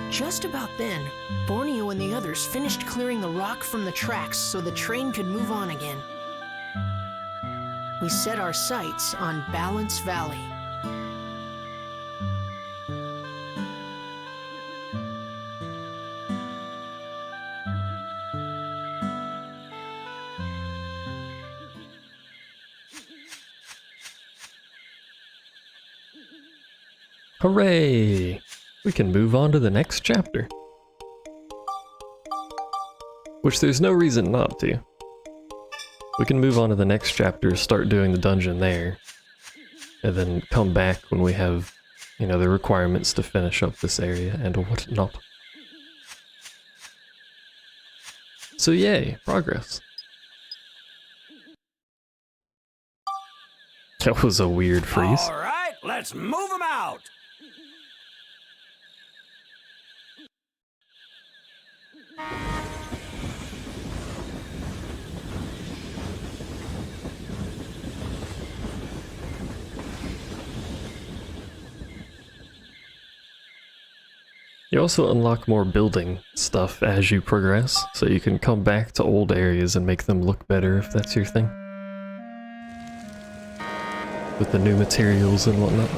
Just about then, Borneo and the others finished clearing the rock from the tracks so the train could move on again. We set our sights on Balance Valley. Hooray! We can move on to the next chapter. Which there's no reason not to. We can move on to the next chapter, start doing the dungeon there, and then come back when we have, you know, the requirements to finish up this area and whatnot. So yay, progress. That was a weird freeze. All right, let's move them out. You also unlock more building stuff as you progress, so you can come back to old areas and make them look better if that's your thing. With the new materials and whatnot.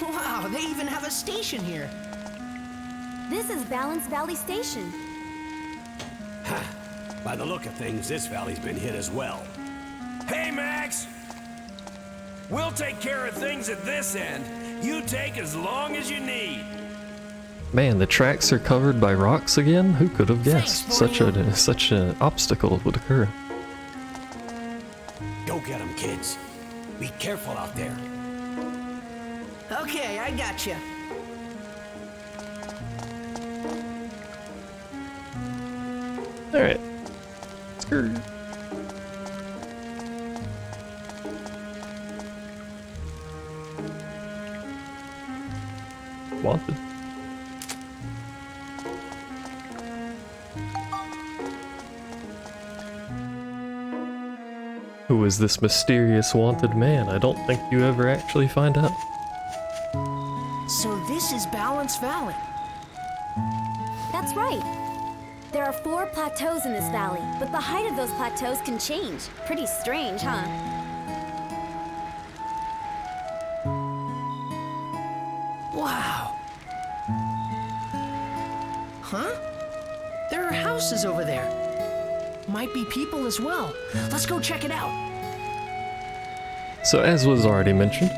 Wow, they even have a station here. This is Balance Valley Station. By the look of things, this valley's been hit as well. Hey, Max! We'll take care of things at this end. You take as long as you need. Man, the tracks are covered by rocks again? Who could have guessed such an obstacle would occur? Go get them, kids. Be careful out there. Okay, I gotcha. Alright. Skirt. Wanted. Who is this mysterious wanted man? I don't think you ever actually find out. So this is Balance Valley. That's right. There are 4 plateaus in this valley, but the height of those plateaus can change. Pretty strange, huh? Wow. Huh? There are houses over there. Might be people as well. Let's go check it out. So as was already mentioned,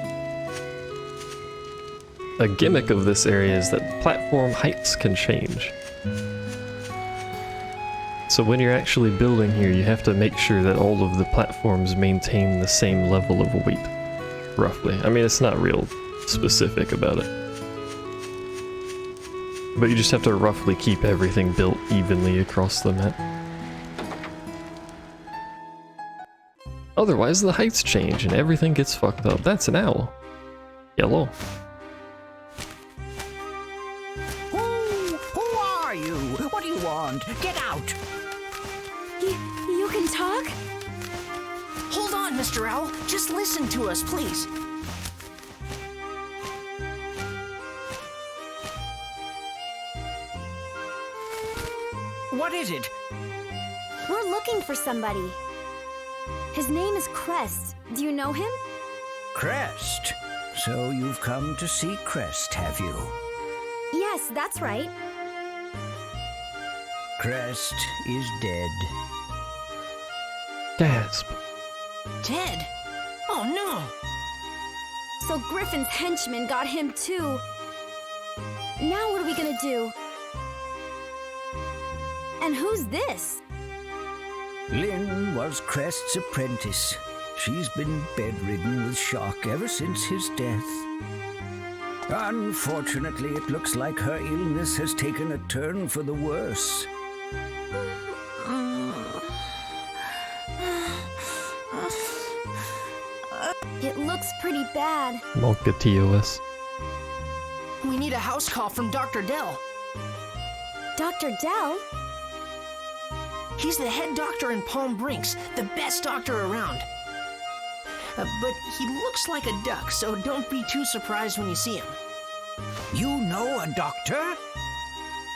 a gimmick of this area is that platform heights can change. So when you're actually building here, you have to make sure that all of the platforms maintain the same level of weight, roughly. I mean, it's not real specific about it. But you just have to roughly keep everything built evenly across the map. Otherwise, the heights change and everything gets fucked up. That's an owl. Yellow. Who are you? What do you want? Get out! You can talk? Hold on, Mr. Owl. Just listen to us, please. What is it? We're looking for somebody. His name is Crest. Do you know him? Crest. So you've come to see Crest, have you? Yes, that's right. Crest is dead. Gasp. Dead? Oh no! So Griffin's henchmen got him too. Now what are we gonna do? And who's this? Lynn was Crest's apprentice. She's been bedridden with shock ever since his death. Unfortunately, it looks like her illness has taken a turn for the worse. It looks pretty bad. Malka TOS. We need a house call from Dr. Dell. Dr. Dell? He's the head doctor in Palm Brinks, the best doctor around. But he looks like a duck, so don't be too surprised when you see him. You know a doctor?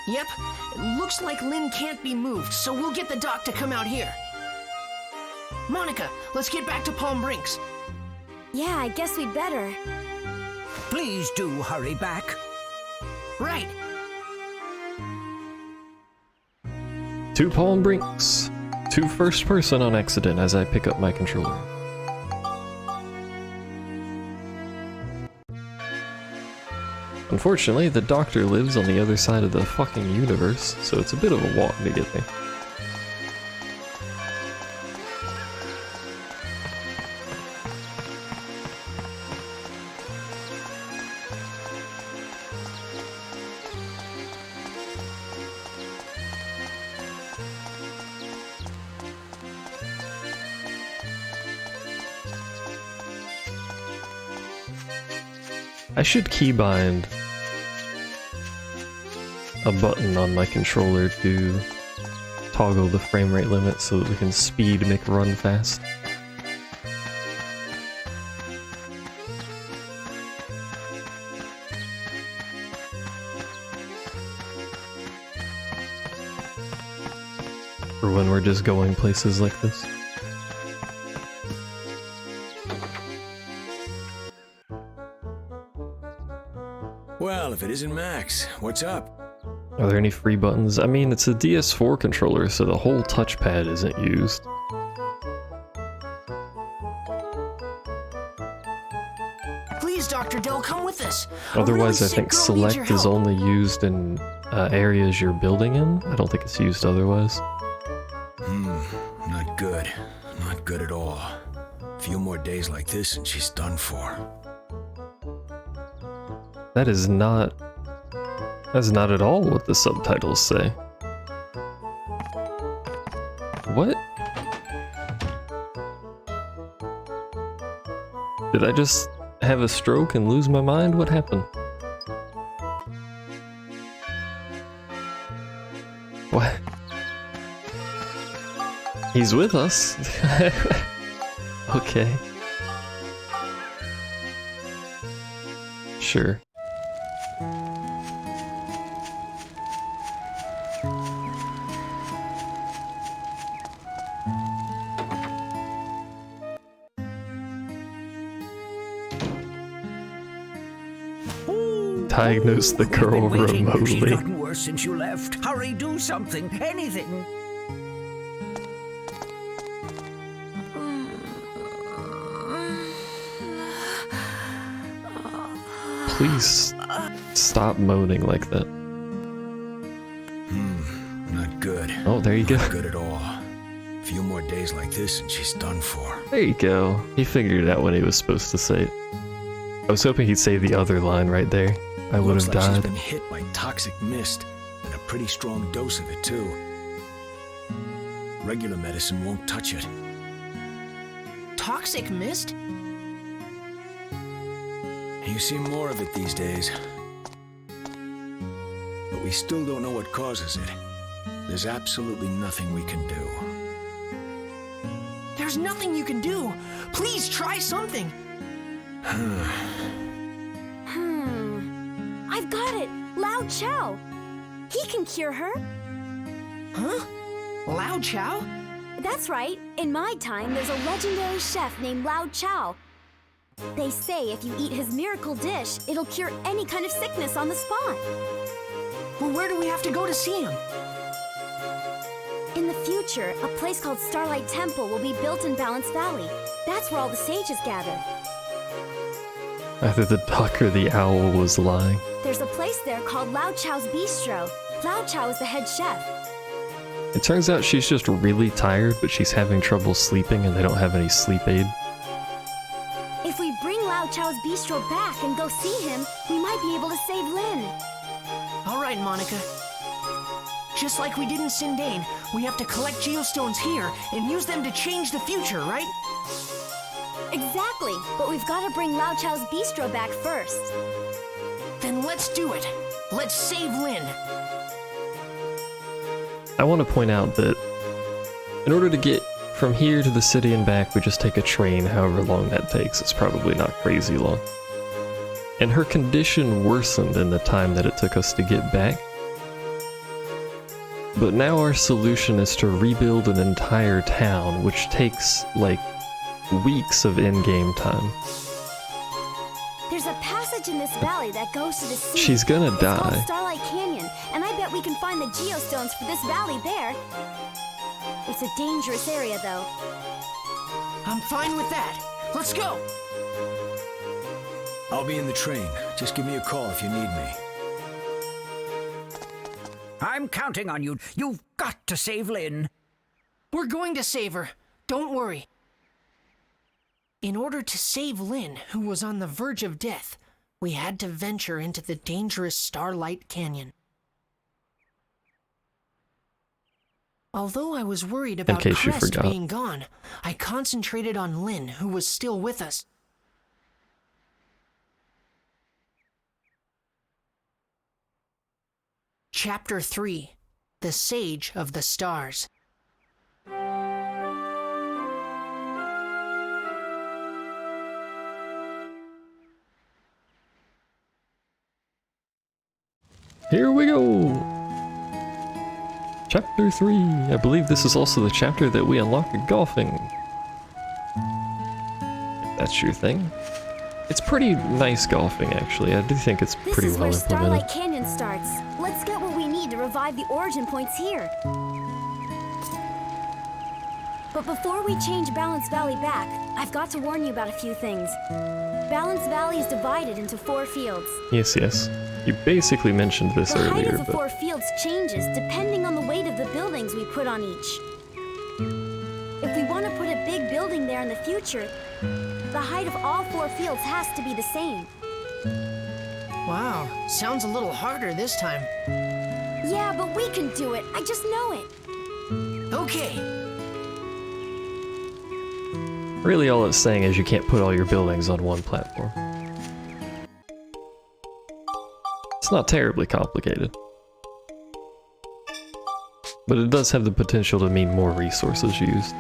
Yep, it looks like Lynn can't be moved, so we'll get the doc to come out here. Monica, let's get back to Palm Brinks. Yeah, I guess we'd better. Please do hurry back. Right. To Palm Brinks. To first person on accident as I pick up my controller. Unfortunately, the doctor lives on the other side of the fucking universe, so it's a bit of a walk to get there. I should keybind a button on my controller to toggle the frame rate limit so that we can speed make a run fast. For when we're just going places like this. Well, if it isn't Max, what's up? Are there any free buttons? I mean, it's a DS4 controller, so the whole touchpad isn't used. Please, Dr. Dell, come with us. Otherwise, A I really think sick girl needs your select is help. only used in areas you're building in. I don't think it's used otherwise. Not good. Not good at all. A few more days like this and she's done for. That's not at all what the subtitles say. What? Did I just have a stroke and lose my mind? What happened? What? He's with us? Okay. Sure. Diagnose the girl We've been waiting. She's remotely. gotten worse since you left. Hurry, do something. Anything. Please stop moaning like that. Not good. Oh, there you go. Not good at all. A few more days like this and she's done for. There you go. He figured it out when he was supposed to say it. I was hoping he'd say the other line right there. I would Looks have like she's died. been hit by toxic mist, and a pretty strong dose of it too. Regular medicine won't touch it. Toxic mist? You see more of it these days. But we still don't know what causes it. There's absolutely nothing we can do. There's nothing you can do. Please try something. I've got it! Lao Chow! He can cure her! Huh? Lao Chow? That's right. In my time, there's a legendary chef named Lao Chow. They say if you eat his miracle dish, it'll cure any kind of sickness on the spot. Well, where do we have to go to see him? In the future, a place called Starlight Temple will be built in Balance Valley. That's where all the sages gather. Either the duck or the owl was lying. There's a place there called Lao Chow's Bistro. Lao Chow is the head chef. It turns out she's just really tired, but she's having trouble sleeping and they don't have any sleep aid. If we bring Lao Chow's Bistro back and go see him, we might be able to save Lin. All right, Monica. Just like we did in Sindane, we have to collect geostones here and use them to change the future, right? Exactly, but we've got to bring Lao Chow's Bistro back first. Then let's do it. Let's save Lin. I want to point out that in order to get from here to the city and back, we just take a train, however long that takes. It's probably not crazy long. And her condition worsened in the time that it took us to get back. But now our solution is to rebuild an entire town, which takes, like, weeks of in-game time. There's a passage in this valley that goes to the sea. She's gonna It's die. called Starlight Canyon, and I bet we can find the geostones for this valley there. It's a dangerous area, though. I'm fine with that. Let's go. I'll be in the train. Just give me a call if you need me. I'm counting on you. You've got to save Lynn. We're going to save her. Don't worry. In order to save Lin, who was on the verge of death, we had to venture into the dangerous Starlight Canyon. Although I was worried about case you Crest forgot. being gone, I concentrated on Lin, who was still with us. Chapter 3: The Sage of the Stars. Here we go! Chapter 3. I believe this is also the chapter that we unlock golfing. If that's your thing. It's pretty nice golfing, actually. I do think it's This pretty is well where implemented. Starlight Canyon starts. Let's get what we need to revive the origin points here. But before we change Balance Valley back, I've got to warn you about a few things. Balance Valley is divided into 4 fields. Yes, yes. You basically mentioned this The height earlier, of the but 4 fields changes depending on the weight of the buildings we put on each. If we want to put a big building there in the future, the height of all 4 fields has to be the same. Wow, sounds a little harder this time. Yeah, but we can do it. I just know it. Okay, really all it's saying is you can't put all your buildings on one platform. It's not terribly complicated. But it does have the potential to mean more resources used.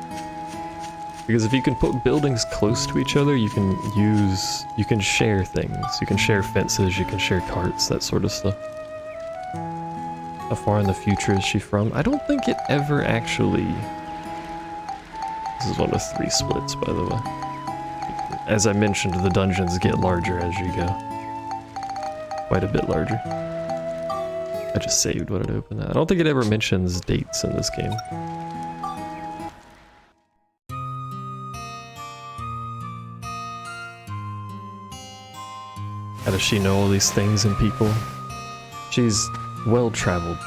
Because if you can put buildings close to each other, you can share things. You can share fences, you can share carts, that sort of stuff. How far in the future is she from? I don't think it ever actually... This is one of 3 splits, by the way. As I mentioned, the dungeons get larger as you go. Quite a bit larger. I just saved what it opened at. I don't think it ever mentions dates in this game. How does she know all these things and people? She's well-traveled.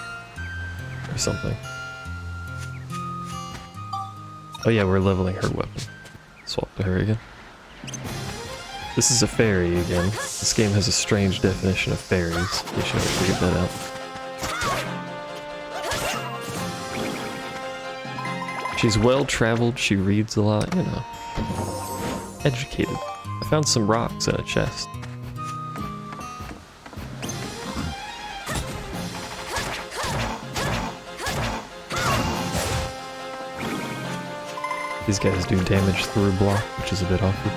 Or something. Oh yeah, we're leveling her weapon. Swap to her again. This is a fairy again. This game has a strange definition of fairies. We should figure that out. She's well-traveled, she reads a lot, you know. Educated. I found some rocks in a chest. These guys do damage through a block, which is a bit awkward.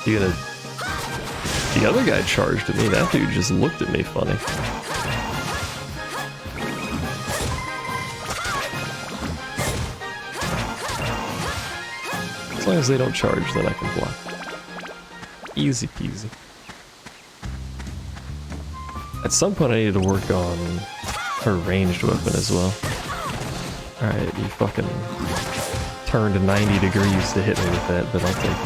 You gonna... The other guy charged at me. That dude just looked at me funny. As long as they don't charge, then I can block. Easy peasy. At some point I need to work on her ranged weapon as well. Alright, you fucking turned 90 degrees to hit me with that, but I'll take it.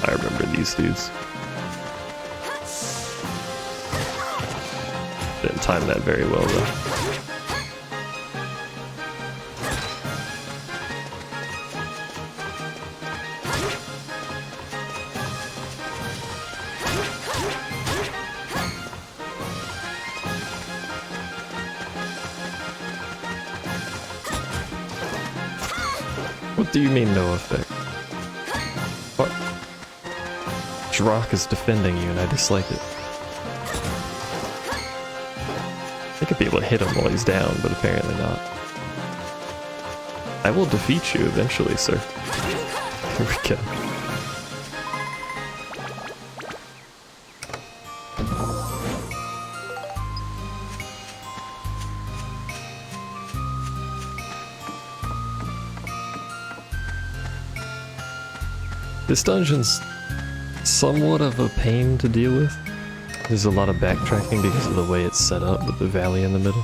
I remember these dudes. Didn't time that very well though. What do you mean no effect? What? Drock is defending you and I dislike it. I could be able to hit him while he's down, but apparently not. I will defeat you eventually, sir. Here we go. This dungeon's somewhat of a pain to deal with. There's a lot of backtracking because of the way it's set up with the valley in the middle.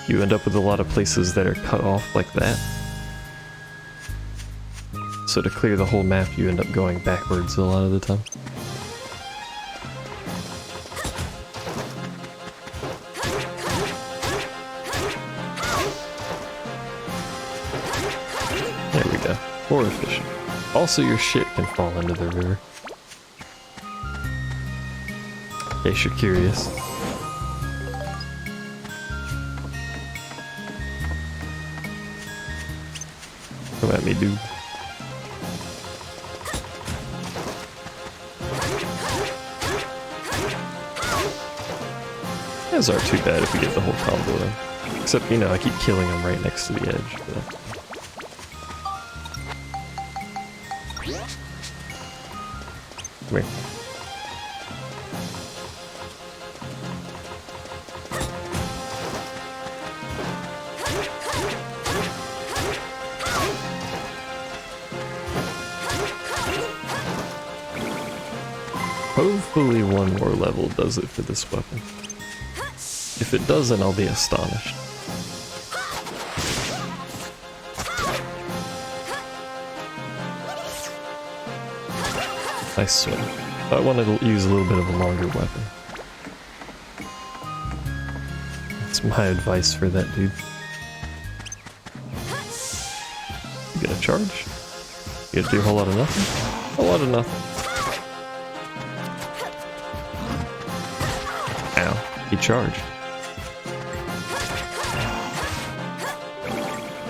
You end up with a lot of places that are cut off like that. So to clear the whole map, you end up going backwards a lot of the time. There we go. More efficient. Also, your shit can fall into the river. In case you're curious. Come at me, dude. Those aren't too bad if we get the whole combo in. Except, you know, I keep killing them right next to the edge. But... Come here. Hopefully one more level does it for this weapon. If it doesn't, I'll be astonished. Nice swing. I wanted to use a little bit of a longer weapon. That's my advice for that dude. You gonna charge? You gonna do a whole lot of nothing? A lot of nothing. Ow, he charged.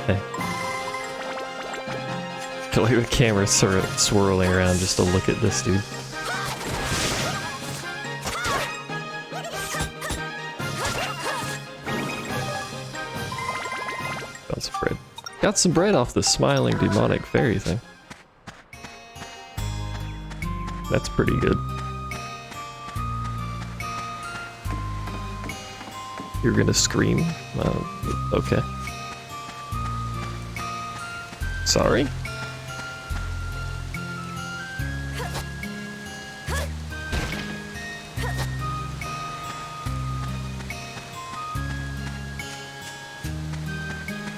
Hey. I feel like the camera's swirling around just to look at this dude. Got some bread. Got some bread off the smiling demonic fairy thing. That's pretty good. You're gonna scream? Okay. Sorry?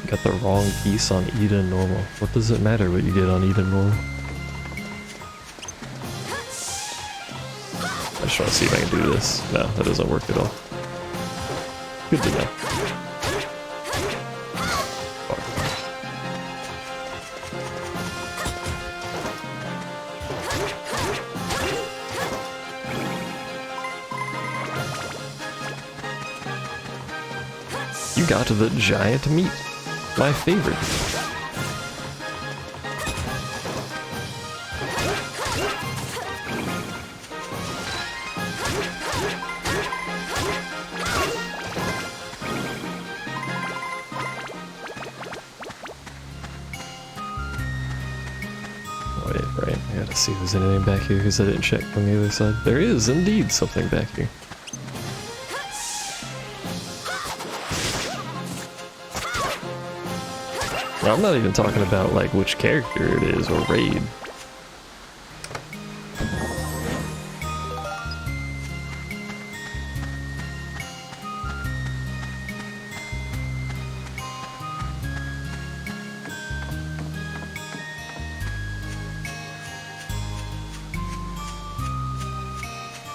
Got the wrong piece on Eden normal. What does it matter what you get on Eden normal? I just want to see if I can do this. No, that doesn't work at all. Good to know. Fuck. You got to the giant meat. My favorite. Wait, right. I gotta see if there's anything back here because I didn't check from the other side. There is indeed something back here. Now, I'm not even talking about like which character it is or raid.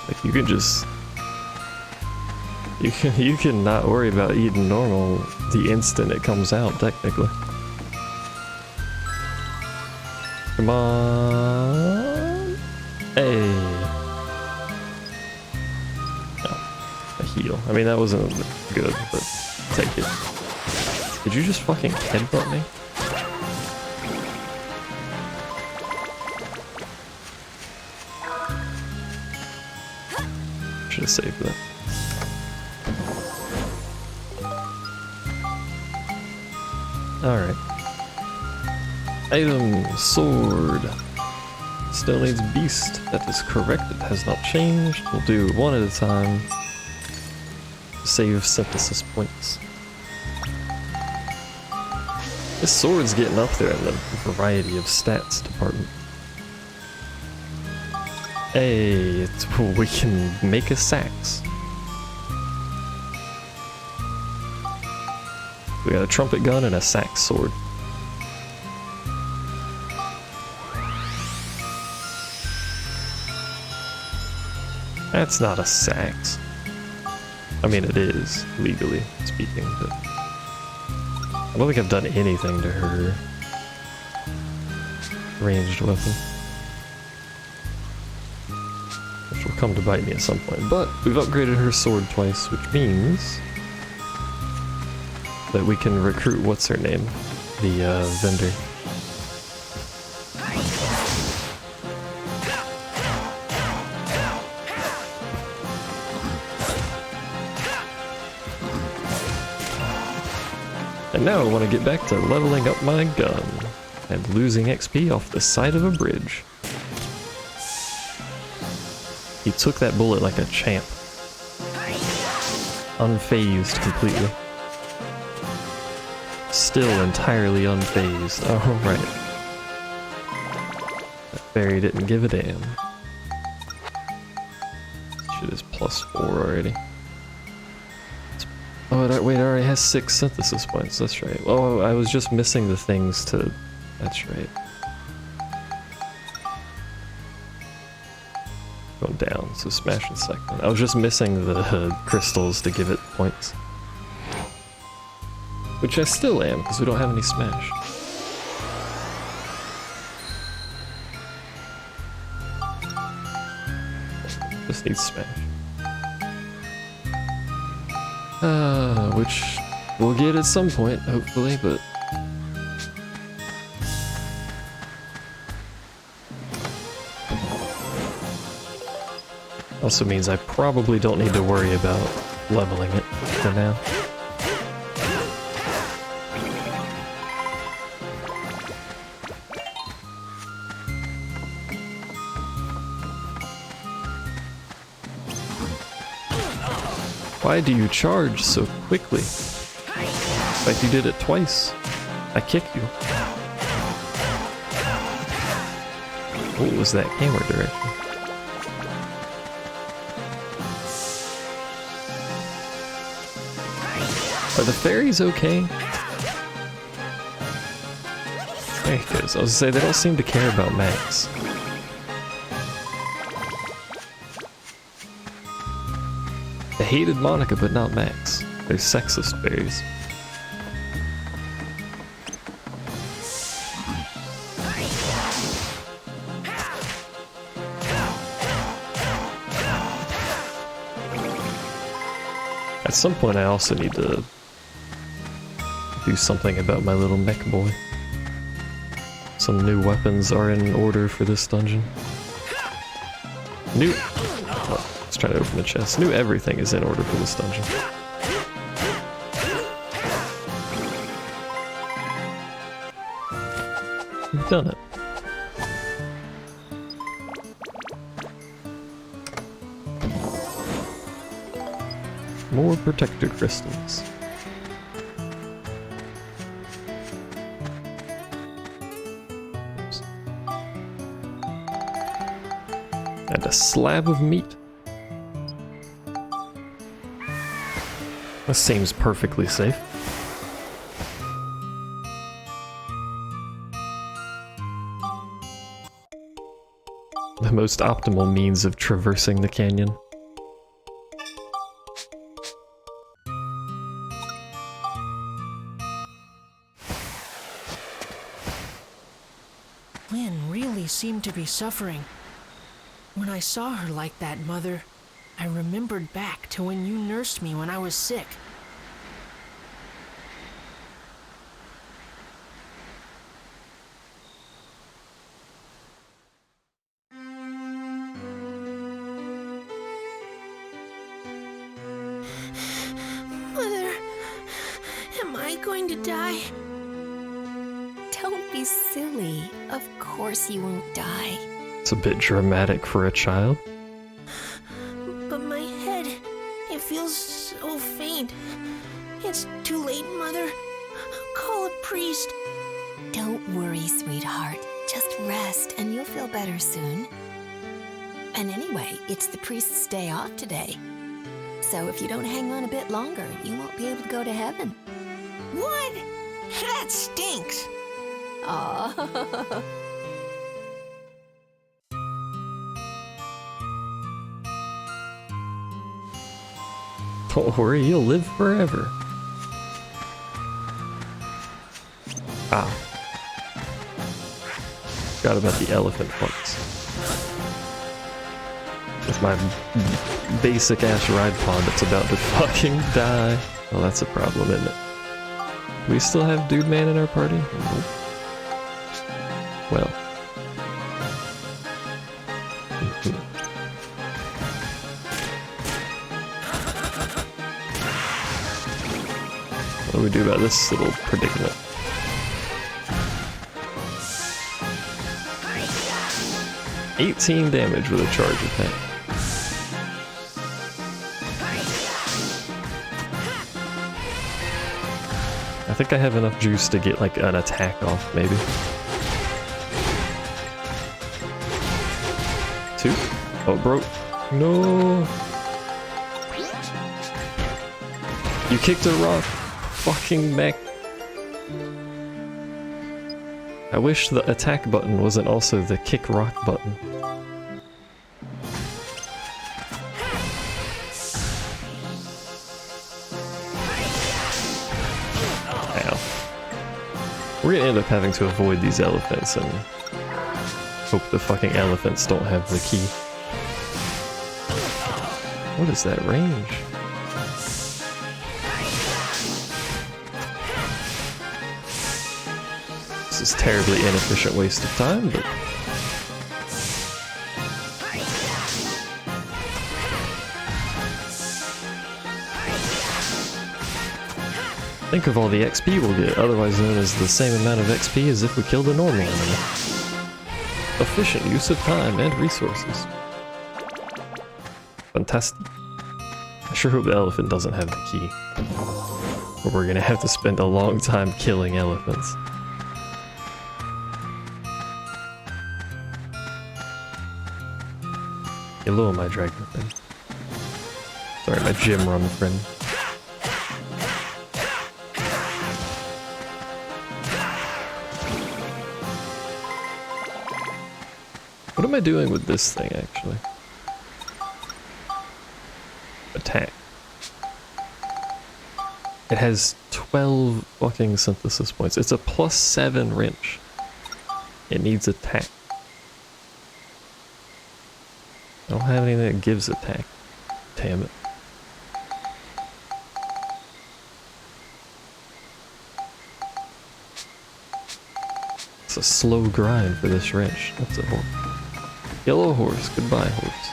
Like you can just you can not worry about eating normal the instant it comes out technically. Come on. Hey. Oh, a heal. I mean, that wasn't good, but take it. Did you just fucking headbutt me? Should have saved that. Alright. Item, sword. Still needs beast. That is correct, it has not changed. We'll do one at a time. Save synthesis points. This sword's getting up there in the variety of stats department. Hey, we can make a sax. We got a trumpet gun and a sax sword. That's not a sax. I mean, it is, legally speaking, but I don't think I've done anything to her ranged weapon. Which will come to bite me at some point. But we've upgraded her sword twice, which means that we can recruit what's her name? The vendor. And now I want to get back to leveling up my gun and losing XP off the side of a bridge. He took that bullet like a champ. Unfazed completely. Still entirely unfazed. Oh, right. That fairy didn't give a damn. Shit is +4 already. Oh, wait, it already has 6 synthesis points, that's right. Oh, I was just missing the things to... That's right. Going down, so smash and Cyclone. I was just missing the crystals to give it points. Which I still am, because we don't have any smash. Just needs smash. Which we'll get at some point, hopefully, but... Also means I probably don't need to worry about leveling it for now. Why do you charge so quickly? Like you did it twice. I kick you. What was that camera direction? Are the fairies okay? There he goes. I was gonna say, they don't seem to care about Max. They hated Monica, but not Max. They're sexist fairies. At some point I also need to do something about my little mech boy. Some new weapons are in order for this dungeon. Let's try to open the chest. New everything is in order for this dungeon. We've done it. More protector crystals. Oops. And a slab of meat. This seems perfectly safe. The most optimal means of traversing the canyon. Lynn really seemed to be suffering. When I saw her like that, Mother, I remembered back to when you nursed me when I was sick. Mother, am I going to die? Don't be silly. Of course you won't die. It's a bit dramatic for a child. But my head, it feels so faint. It's too late, Mother. Call a priest. Don't worry, sweetheart. Just rest and you'll feel better soon. And anyway, it's the priest's day off today. So if you don't hang on a bit longer, you won't be able to go to heaven. What? That stinks. Aw. Don't worry, you'll live forever. Ah. Forgot about the elephant parts. With my basic ass ride pod that's about to fucking die. Well, that's a problem, isn't it? Do we still have Dude Man in our party? Nope. Well. What do we do about this little predicament? $18 damage with a charge attack. I think I have enough juice to get like an attack off, maybe. 2? Oh, it broke. No. You kicked a rock. Fucking back. I wish the attack button wasn't also the kick rock button. Ow. We're gonna end up having to avoid these elephants and hope the fucking elephants don't have the key. What is that range? This is terribly inefficient waste of time, but... Think of all the XP we'll get, otherwise known as the same amount of XP as if we killed a normal enemy. Efficient use of time and resources. Fantastic. I sure hope the elephant doesn't have the key. Or we're gonna have to spend a long time killing elephants. Hello, my dragon friend. Sorry, my gym run friend. What am I doing with this thing, actually? Attack. It has 12 fucking synthesis points. It's a +7 wrench. It needs attack. I don't have anything that gives attack. Damn it. It's a slow grind for this wrench. That's a horse. Yellow horse. Goodbye, horse.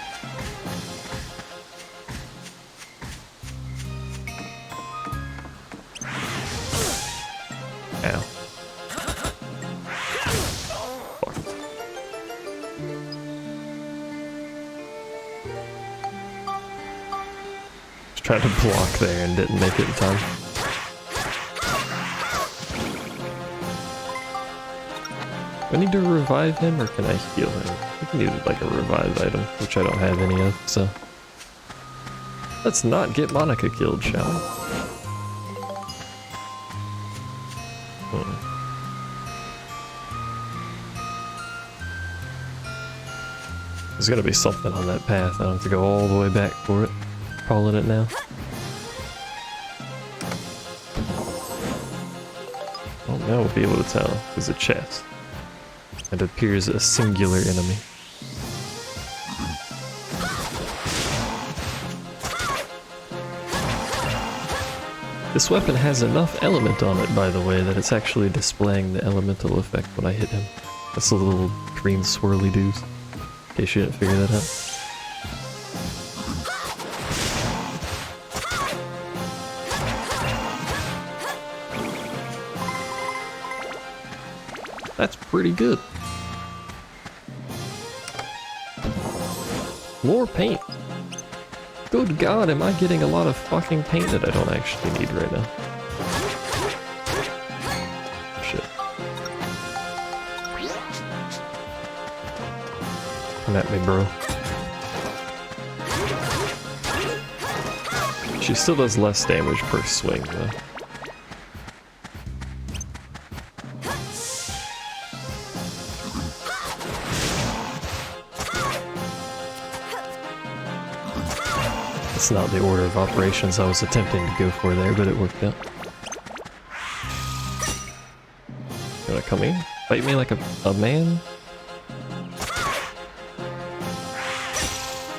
Ow. Fuck. Tried to block there and didn't make it in time. Do I need to revive him or can I heal him? I think I needed like a revive item, which I don't have any of, so. Let's not get Monica killed, shall we? There's gotta be something on that path. I don't have to go all the way back for it. Calling it now. Oh, now we'll be able to tell. There's a chest. It appears a singular enemy. This weapon has enough element on it, by the way, that it's actually displaying the elemental effect when I hit him. That's the little green swirly dudes. In case you didn't figure that out. That's pretty good. More paint. Good God, am I getting a lot of fucking paint that I don't actually need right now? Shit. Come at me, bro. She still does less damage per swing, though. It's not the order of operations I was attempting to go for there, but it worked out. You wanna come in? Fight me like a man?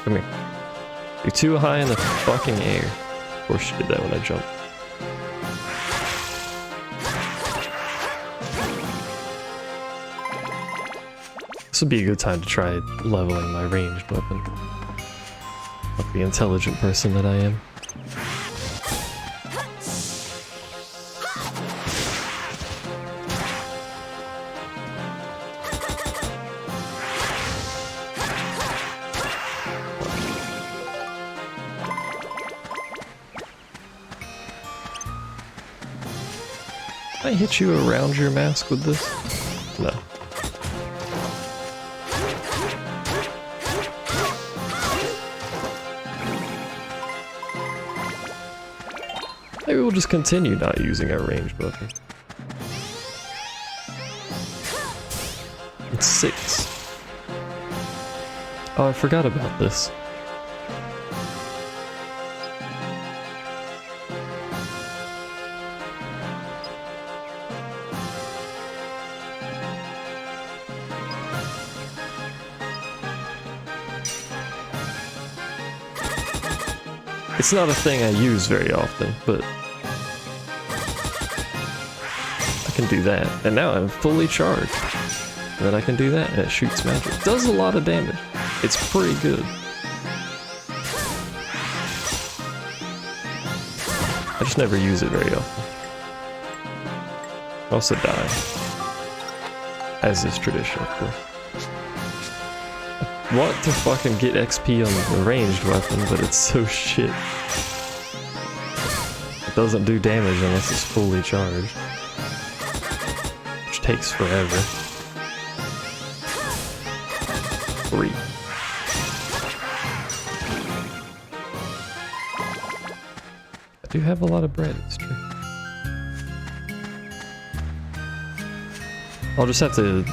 Come here. You're too high in the fucking air. Of course you did that when I jumped. This would be a good time to try leveling my ranged weapon. Like the intelligent person that I am. Can I hit you around your mask with this? No. Maybe we'll just continue not using our ranged weapon. It's 6. Oh, I forgot about this. It's not a thing I use very often, but I can do that. And now I'm fully charged. And then I can do that, and it shoots magic. It does a lot of damage. It's pretty good. I just never use it very often. I also die. As is tradition, of course. I want to fucking get XP on the ranged weapon, but it's so shit. It doesn't do damage unless it's fully charged. Which takes forever. 3. I do have a lot of bread, it's true. I'll just have to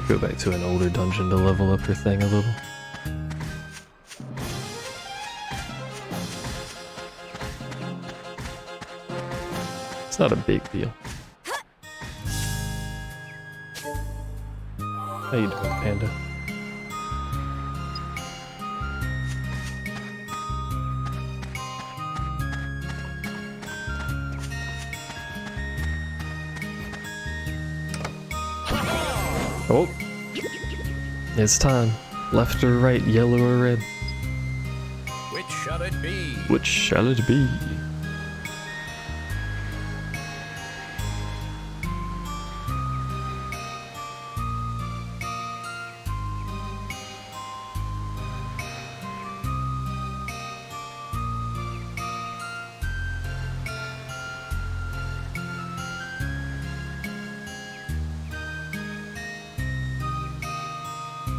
go back to an older dungeon to level up your thing a little. It's not a big deal. How you doing, Panda? Oh, it's time. Left or right, yellow or red? Which shall it be? Which shall it be?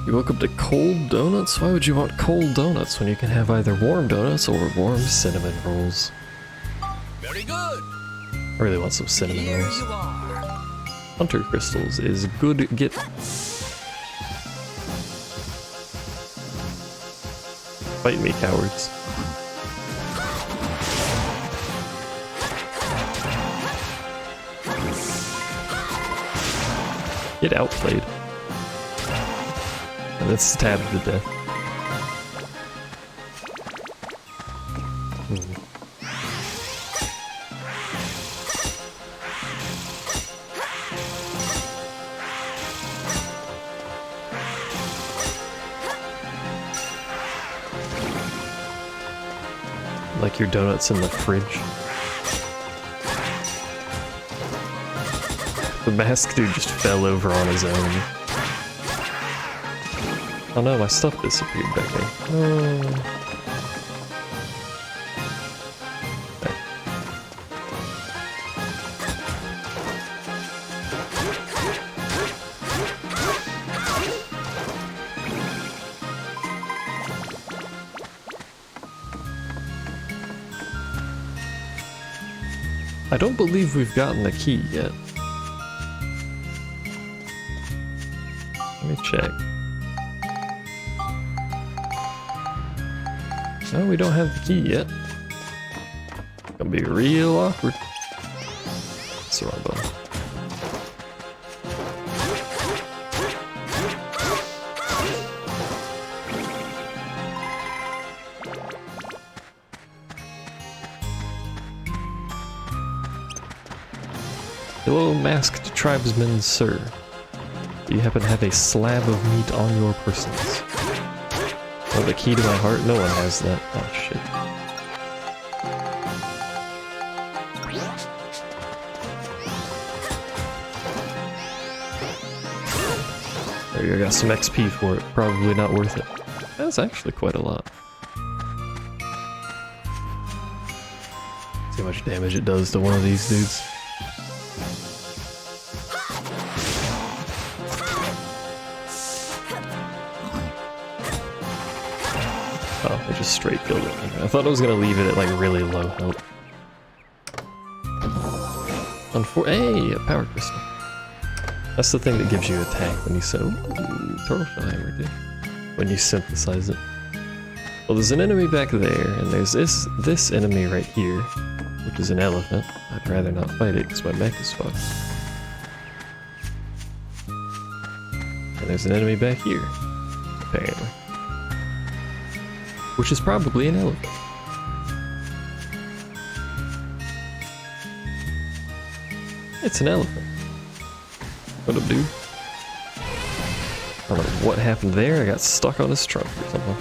You woke up to cold donuts? Why would you want cold donuts when you can have either warm donuts or warm cinnamon rolls? Very good. I really want some cinnamon Here rolls. you are. Hunter crystals is good get. Fight me, cowards. Get outplayed. And then stabbed to death. Like your donuts in the fridge. The mask dude just fell over on his own. Oh no, my stuff disappeared back there. Oh. Okay. I don't believe we've gotten the key yet. Let me check. No, we don't have the key yet. Gonna be real awkward. That's the wrong button. Hello, masked tribesman, sir. Do you happen to have a slab of meat on your persons? Oh, the key to my heart? No one has that. Oh, shit. There you go, got some XP for it. Probably not worth it. That's actually quite a lot. See how much damage it does to one of these dudes. Oh, I just straight killed it. I thought I was gonna leave it at like really low health. Hey, a power crystal. That's the thing that gives you attack when you say, ooh, turtle shell hammer, dude. When you synthesize it. Well, there's an enemy back there, and there's this enemy right here, which is an elephant. I'd rather not fight it because my mech is fucked. And there's an enemy back here, apparently. Which is probably an elephant. It's an elephant. What up, dude? I don't know what happened there. I got stuck on his trunk or something.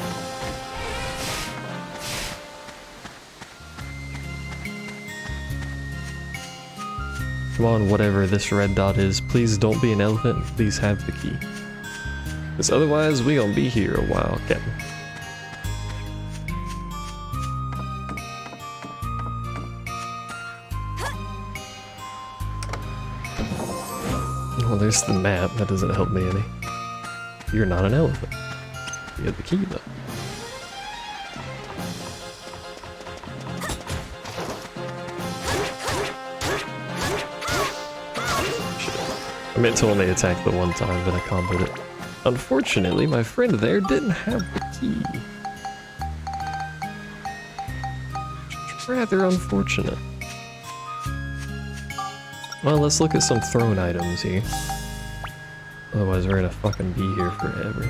Come on, whatever this red dot is, please don't be an elephant and please have the key. Because otherwise, we gonna be here a while, Captain. Well, there's the map. That doesn't help me any. You're not an elephant. You have the key, though. Shit. I meant to only attack the one time, but I comboed it. Unfortunately, my friend there didn't have the key. Which is rather unfortunate. Well, let's look at some thrown items here. Otherwise, we're gonna fucking be here forever.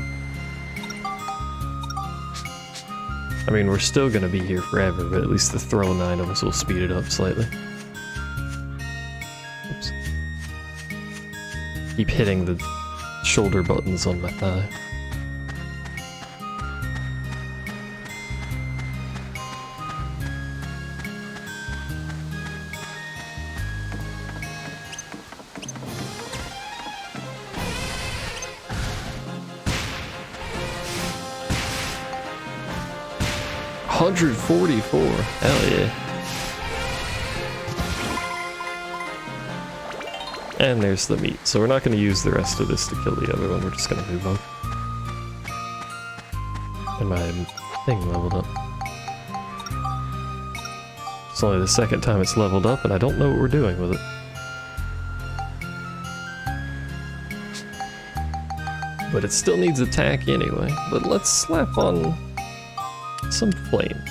I mean, we're still gonna be here forever, but at least the thrown items will speed it up slightly. Oops. Keep hitting the shoulder buttons on my thigh. $144. Hell yeah. And there's the meat. So we're not going to use the rest of this to kill the other one. We're just going to move on. And my thing leveled up. It's only the second time it's leveled up, and I don't know what we're doing with it. But it still needs attack anyway. But let's slap on some flame.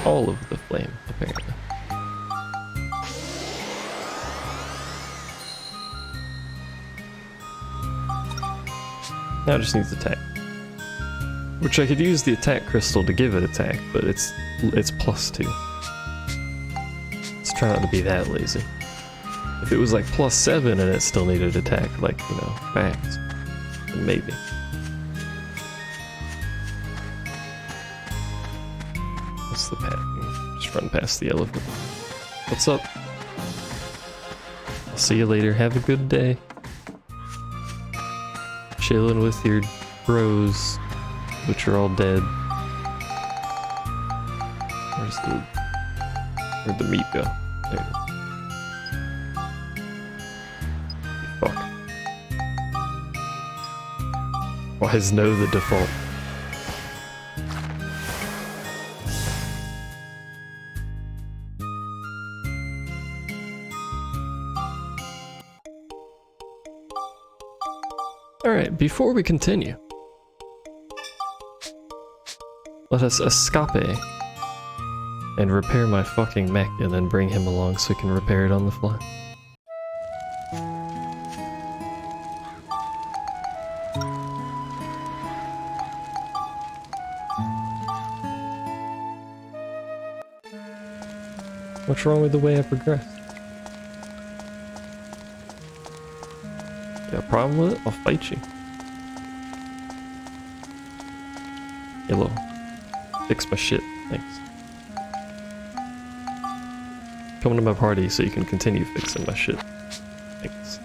All of the flame, apparently. Now it just needs attack. Which I could use the attack crystal to give it attack, but it's +2. Let's try not to be that lazy. If it was like +7 and it still needed attack, like, you know, max, then maybe. What's the path? Just run past the elephant. What's up? I'll see you later. Have a good day. Chilling with your bros, which are all dead. Where'd the meat go? There it is. Fuck. Why is no the default? Alright, before we continue, let us escape and repair my fucking mech and then bring him along so we can repair it on the fly. What's wrong with the way I progressed? Got a problem with it? I'll fight you. Hello. Fix my shit. Thanks. Come to my party so you can continue fixing my shit. Thanks.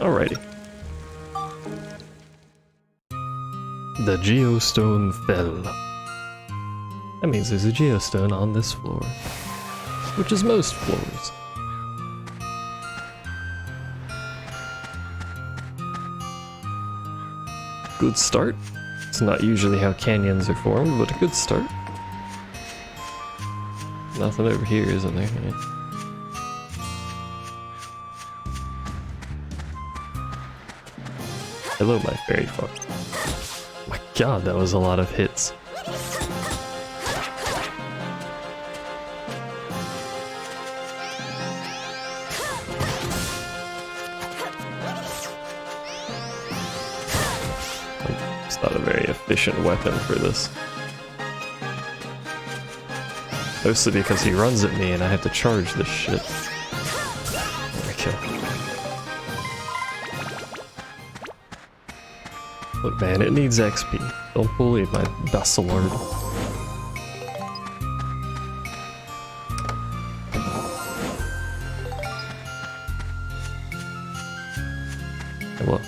Alrighty. The geostone fell. That means there's a geostone on this floor, which is most floors. Good start. It's not usually how canyons are formed, but a good start. Nothing over here, isn't there? Yeah. Hello, my fairy fuck. My god, that was a lot of hits. It's not a very efficient weapon for this. Mostly because he runs at me and I have to charge this shit. Okay. Look man, it needs XP. Don't bully my Bassalard. Hello.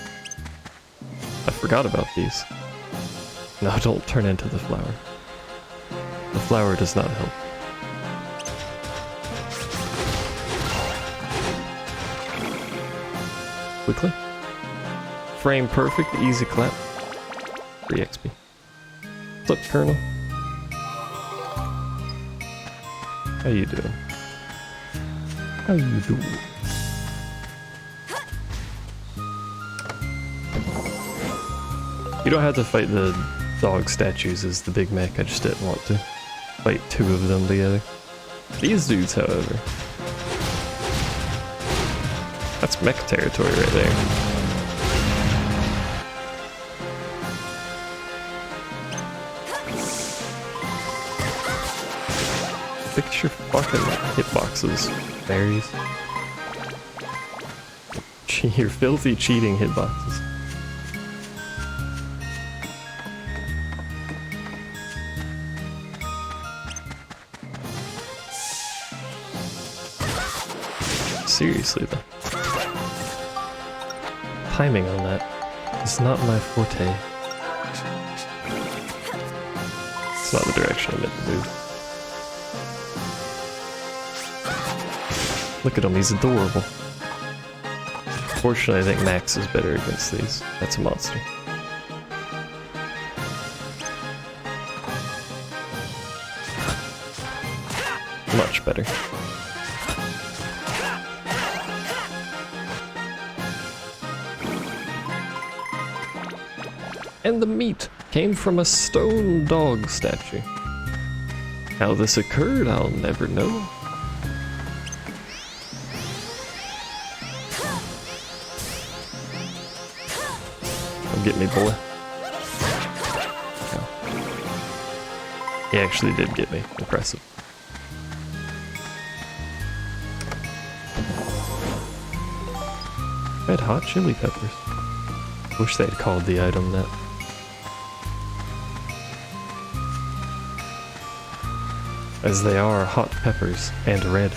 I forgot about these. No, don't turn into the flower. The flower does not help. Quickly. Frame perfect, easy clap. Free XP. What's up, Colonel? How you doing? How you doing? You don't have to fight the dog statues as the big mech, I just didn't want to fight two of them together. These dudes, however. That's mech territory right there. Fix your fucking hitboxes, fairies. Your filthy cheating hitboxes. Seriously though. Timing on that is not my forte. It's not the direction I meant to move. Look at him, he's adorable. Fortunately, I think Max is better against these. That's a monster. Much better. And the meat came from a stone dog statue. How this occurred, I'll never know. Come get me, boy. Oh. He actually did get me. Impressive. Red hot chili peppers. Wish they'd called the item that. As they are hot peppers and red.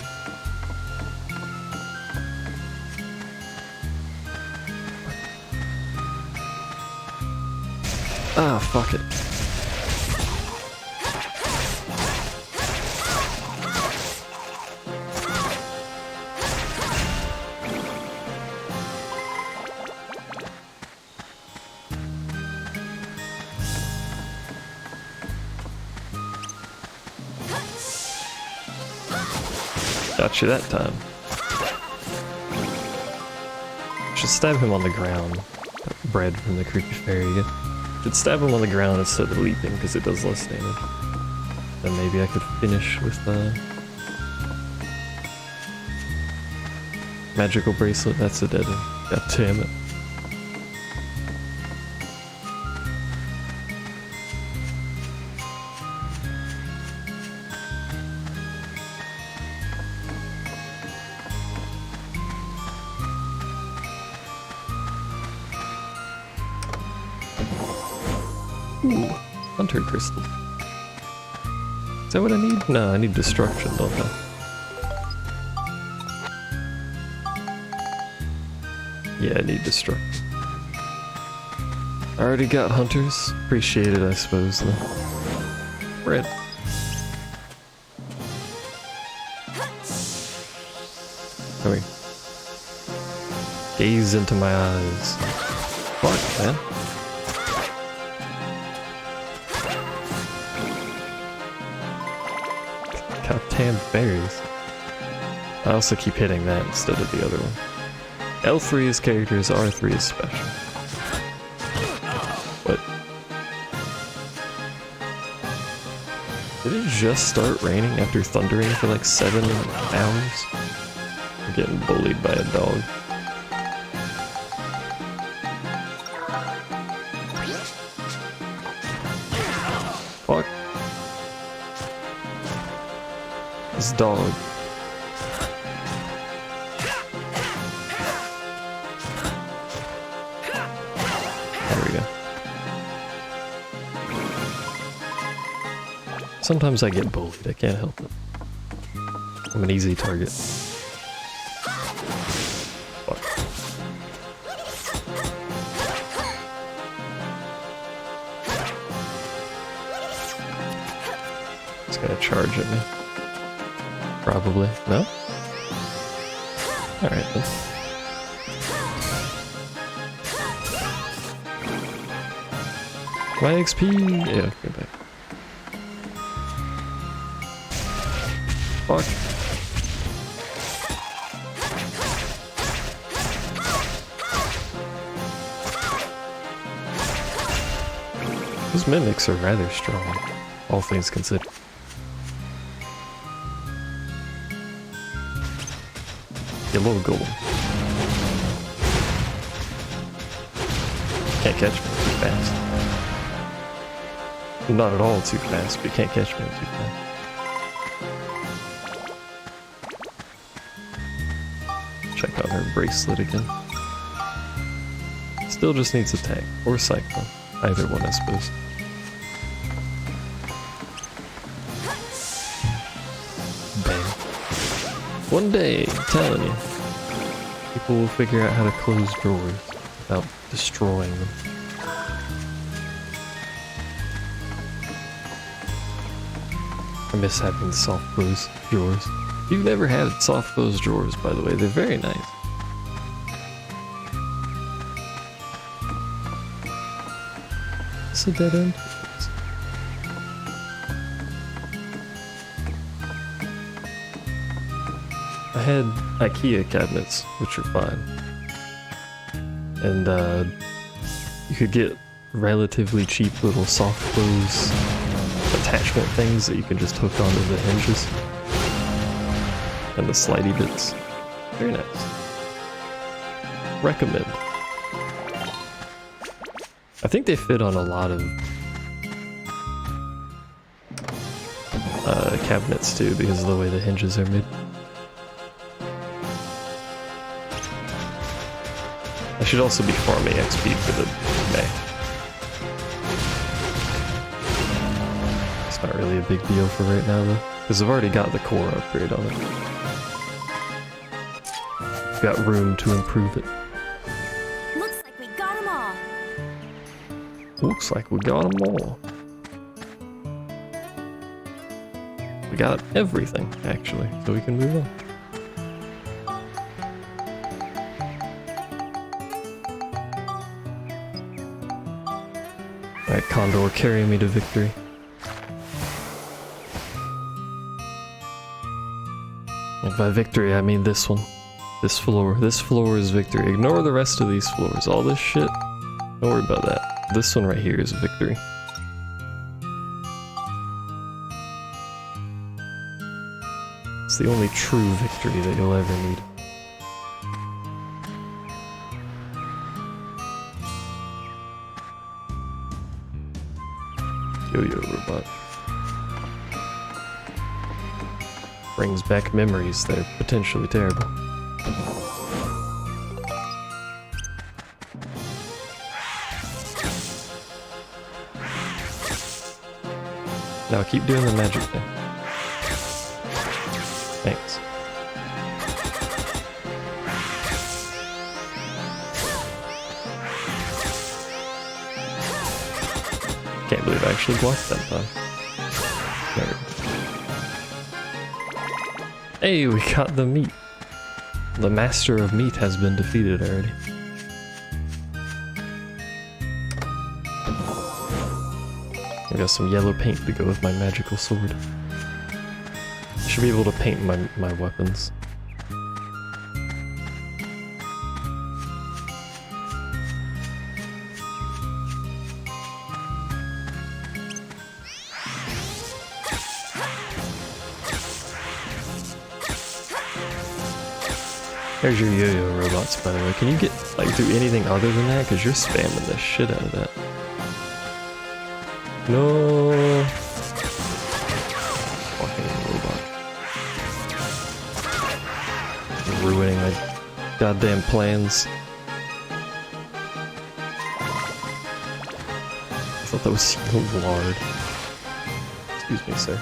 Ah, fuck it. Got you that time. Should stab him on the ground. Bread from the creepy fairy again. Should stab him on the ground instead of leaping because it does less damage. Then maybe I could finish with the magical bracelet. That's a dead end. God damn it. Ooh, hunter crystal. Is that what I need? No, I need destruction, don't I? Yeah, I need destruction. I already got hunters. Appreciate it, I suppose, though. Red. Come here. Gaze into my eyes. Fuck, man. Goddamn berries. I also keep hitting that instead of the other one. L3 is characters, R3 is special. What? Did it just start raining after thundering for like 7 hours? I'm getting bullied by a dog. Fuck. This dog. There we go. Sometimes I get bullied, I can't help it. I'm an easy target. Fuck. It's gonna charge at me. Probably. No? Alright then. My XP! Yeah, go back. Fuck. Those mimics are rather strong, all things considered. Yellow golem. Can't catch me too fast. Not at all too fast, but you can't catch me too fast. Check out her bracelet again. Still just needs attack, or Cyclone. Either one, I suppose. Bang. One day, I'm telling you, people will figure out how to close drawers without destroying them. I miss having the soft close drawers. You've never had soft closed drawers, by the way. They're very nice. Is it a dead end? I had IKEA cabinets, which are fine. And you could get relatively cheap little soft close attachment things that you can just hook onto the hinges. And the slidey bits. Very nice. Recommend. I think they fit on a lot of cabinets too, because of the way the hinges are made. I should also be farming XP for the May. It's not really a big deal for right now though, because I've already got the core upgrade on it. Got room to improve it. Looks like we got them all. Looks like we got them all. We got everything, actually, so we can move on. Alright, Condor, carry me to victory. And by victory, I mean this one. This floor. This floor is victory. Ignore the rest of these floors. All this shit, don't worry about that. This one right here is victory. It's the only true victory that you'll ever need. Yo-yo robot. Brings back memories that are potentially terrible. Now keep doing the magic thing. Thanks. Can't believe I actually blocked that time. There we go. Hey, we got the meat. The master of meat has been defeated already. I got some yellow paint to go with my magical sword. I should be able to paint my weapons. There's your yo-yo robots, by the way. Can you get, like, do anything other than that? Because you're spamming the shit out of that. No. Fucking robot. Ruining my goddamn plans. I thought that was so lard. Excuse me, sir.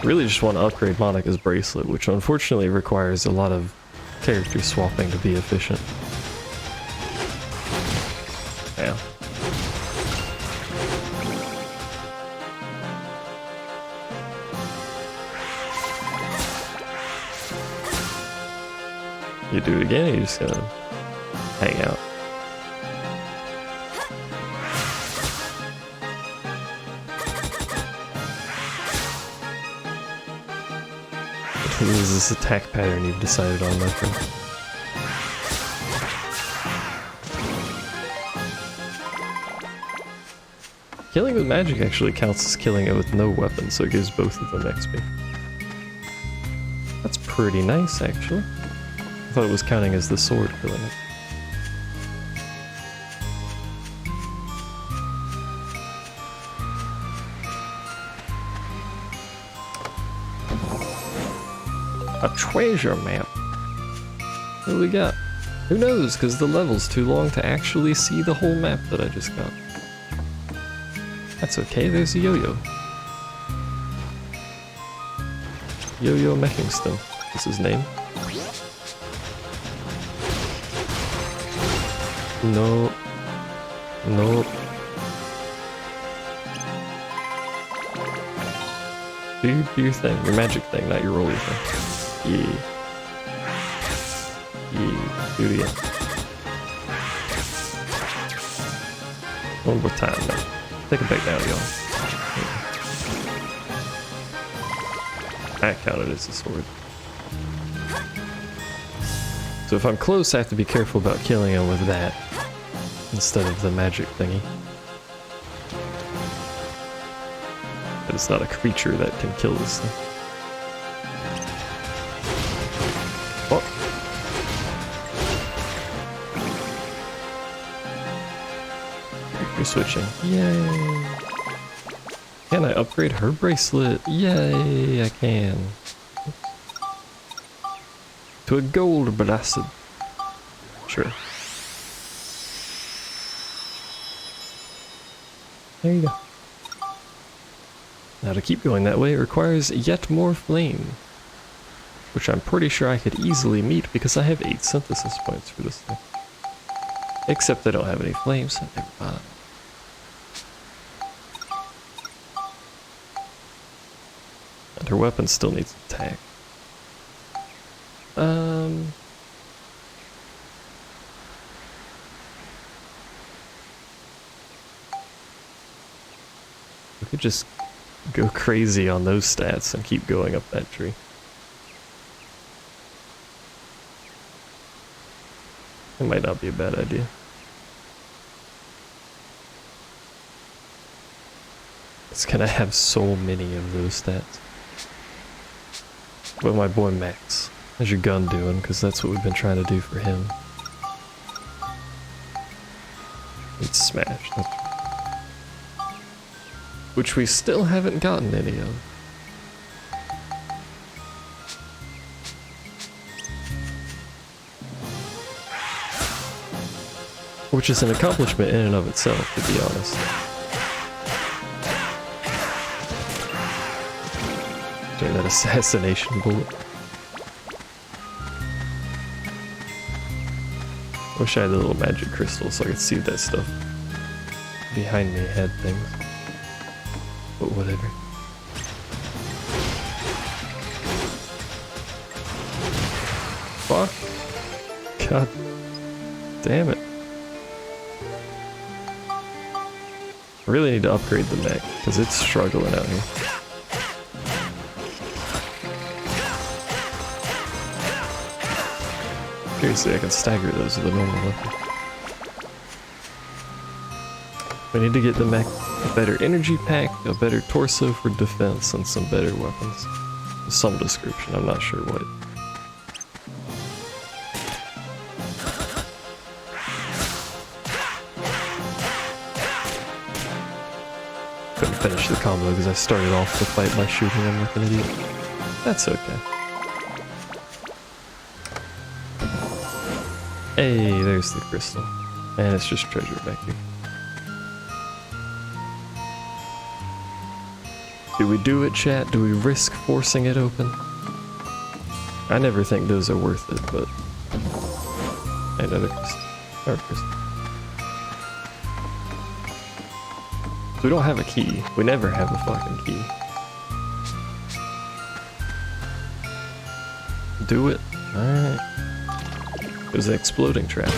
Really just want to upgrade Monica's bracelet, which unfortunately requires a lot of character swapping to be efficient. Yeah. You do it again, or you just gonna hang out? What is this attack pattern you've decided on, my friend? Killing with magic actually counts as killing it with no weapon, so it gives both of them XP. That's pretty nice, actually. I thought it was counting as the sword killing it. A treasure map. What do we got? Who knows, because the level's too long to actually see the whole map that I just got. That's okay, there's a yo-yo. Yo-yo Mechingston is his name. No. No. Do your thing, your magic thing, not your roly thing. Yeah. Yeah, do it again. One more time now. Take it back down, y'all. That counted as a sword. So if I'm close, I have to be careful about killing him with that instead of the magic thingy. But it's not a creature that can kill this thing. Oh. You're switching. Yay! Can I upgrade her bracelet? Yay, I can. To a gold bracelet. Sure. There you go. Now to keep going that way, it requires yet more flame. Which I'm pretty sure I could easily meet because I have 8 synthesis points for this thing. Except I don't have any flame, so never mind. And her weapon still needs attack. We could just go crazy on those stats and keep going up that tree. It might not be a bad idea. It's gonna have so many of those stats. But my boy Max, how's your gun doing? Because that's what we've been trying to do for him. It's smashed. That's which we still haven't gotten any of. Which is an accomplishment in and of itself, to be honest. During that assassination bullet. Wish I had a little magic crystal so I could see that stuff. Behind me had things. But whatever. Fuck. God damn it. I really need to upgrade the mech, because it's struggling out here. Seriously, I can stagger those with a normal weapon. We need to get the mech a better energy pack, a better torso for defense, and some better weapons. Some description, I'm not sure what. Couldn't finish the combo because I started off the fight by shooting him like an idiot. That's okay. Hey, there's the crystal. And it's just treasure back here. Do we do it, chat? Do we risk forcing it open? I never think those are worth it, but... Another crystal. Or crystal. We don't have a key. We never have a fucking key. Do it. Alright. It was an exploding trap.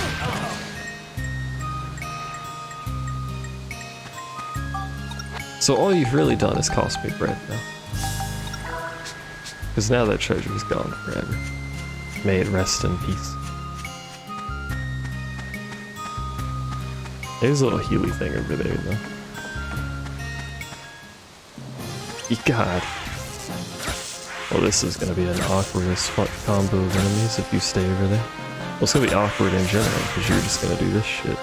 So all you've really done is cost me bread now. Because now that treasure is gone forever. May it rest in peace. There's a little Healy thing over there though. God. Well, this is gonna be an awkward as fuck combo of enemies if you stay over there. Well, it's gonna be awkward in general because you're just gonna do this shit.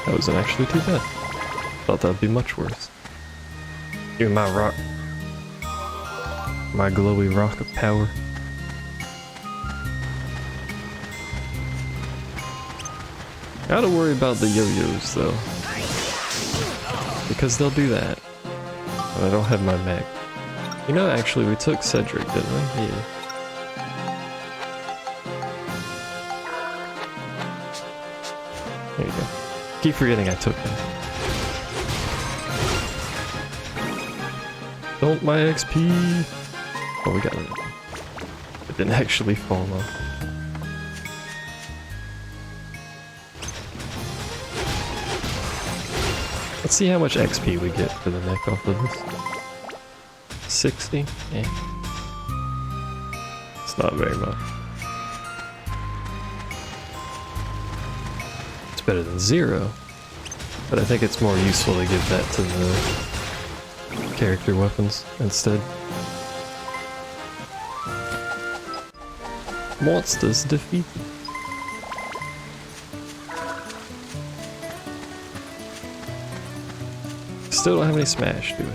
That wasn't actually too bad. Thought that'd be much worse. Give me my rock. My glowy rock of power. Gotta worry about the yo-yos though. Because they'll do that. But I don't have my mech. You know, actually we took Cedric, didn't we? Yeah. There you go. Keep forgetting I took them. Don't my XP! Oh, we got it. It didn't actually fall off. Let's see how much XP we get for the neck off of this. 60? Eh. It's not very much. It's better than 0. But I think it's more useful to give that to the character weapons instead. Monsters defeated. Still don't have any smash, do we?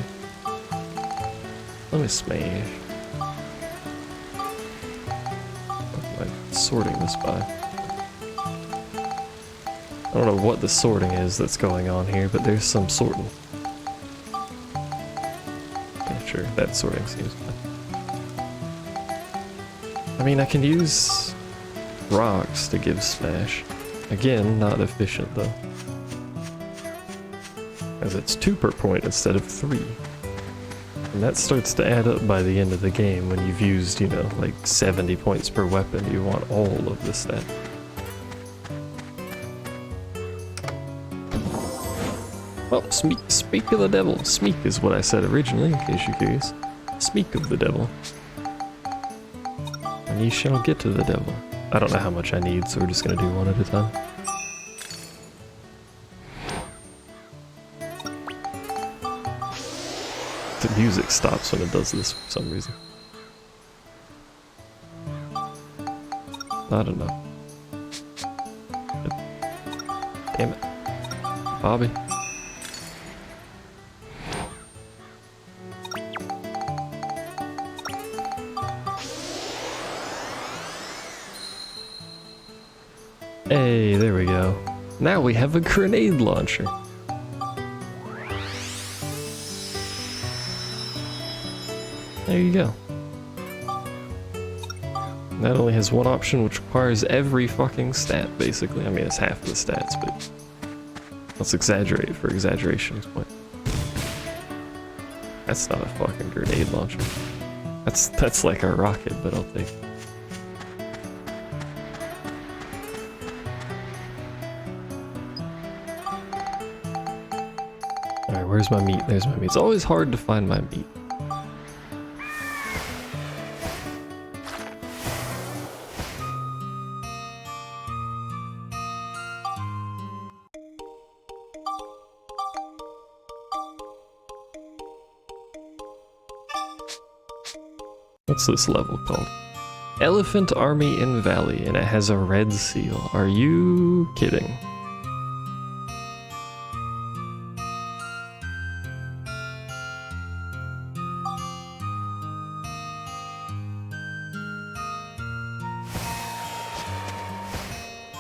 Let me smash. What am I sorting this by? I don't know what the sorting is that's going on here, but there's some sorting. Yeah, sure, that sorting seems fine. I mean, I can use rocks to give smash. Again, not efficient though. As it's 2 per point instead of 3. And that starts to add up by the end of the game when you've used, you know, like 70 points per weapon. You want all of the stat. Well, speak of the devil. Smeek is what I said originally, in case you're curious. Speak of the devil. And ye shall get to the devil. I don't know how much I need, so we're just gonna do one at a time. The music stops when it does this for some reason. Not enough. Damn it. Bobby. Hey, there we go. Now we have a grenade launcher. There you go. That only has one option, which requires every fucking stat, basically. I mean, it's half the stats, but let's exaggerate for exaggeration's point. That's not a fucking grenade launcher. That's like a rocket, but I'll take it. Alright, where's my meat? There's my meat. It's always hard to find my meat. What's this level called? Elephant Army in Valley, and it has a red seal. Are you kidding?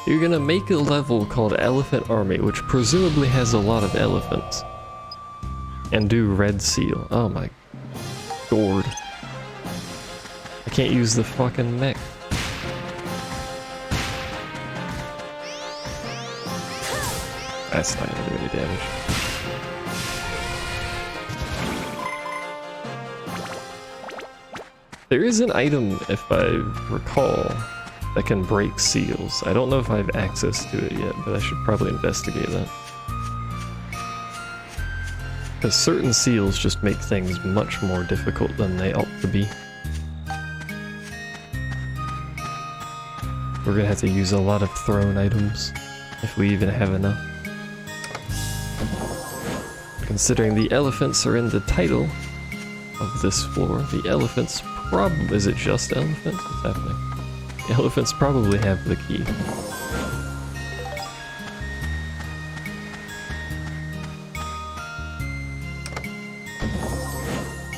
You're gonna make a level called Elephant Army, which presumably has a lot of elephants, and do red seal. Oh my god. I can't use the fucking mech. That's not gonna do any damage. There is an item, if I recall, that can break seals. I don't know if I have access to it yet, but I should probably investigate that. Because certain seals just make things much more difficult than they ought to be. We're gonna have to use a lot of thrown items, if we even have enough. Considering the elephants are in the title of this floor, the elephants probably... Is it just elephants? What's happening? The elephants probably have the key.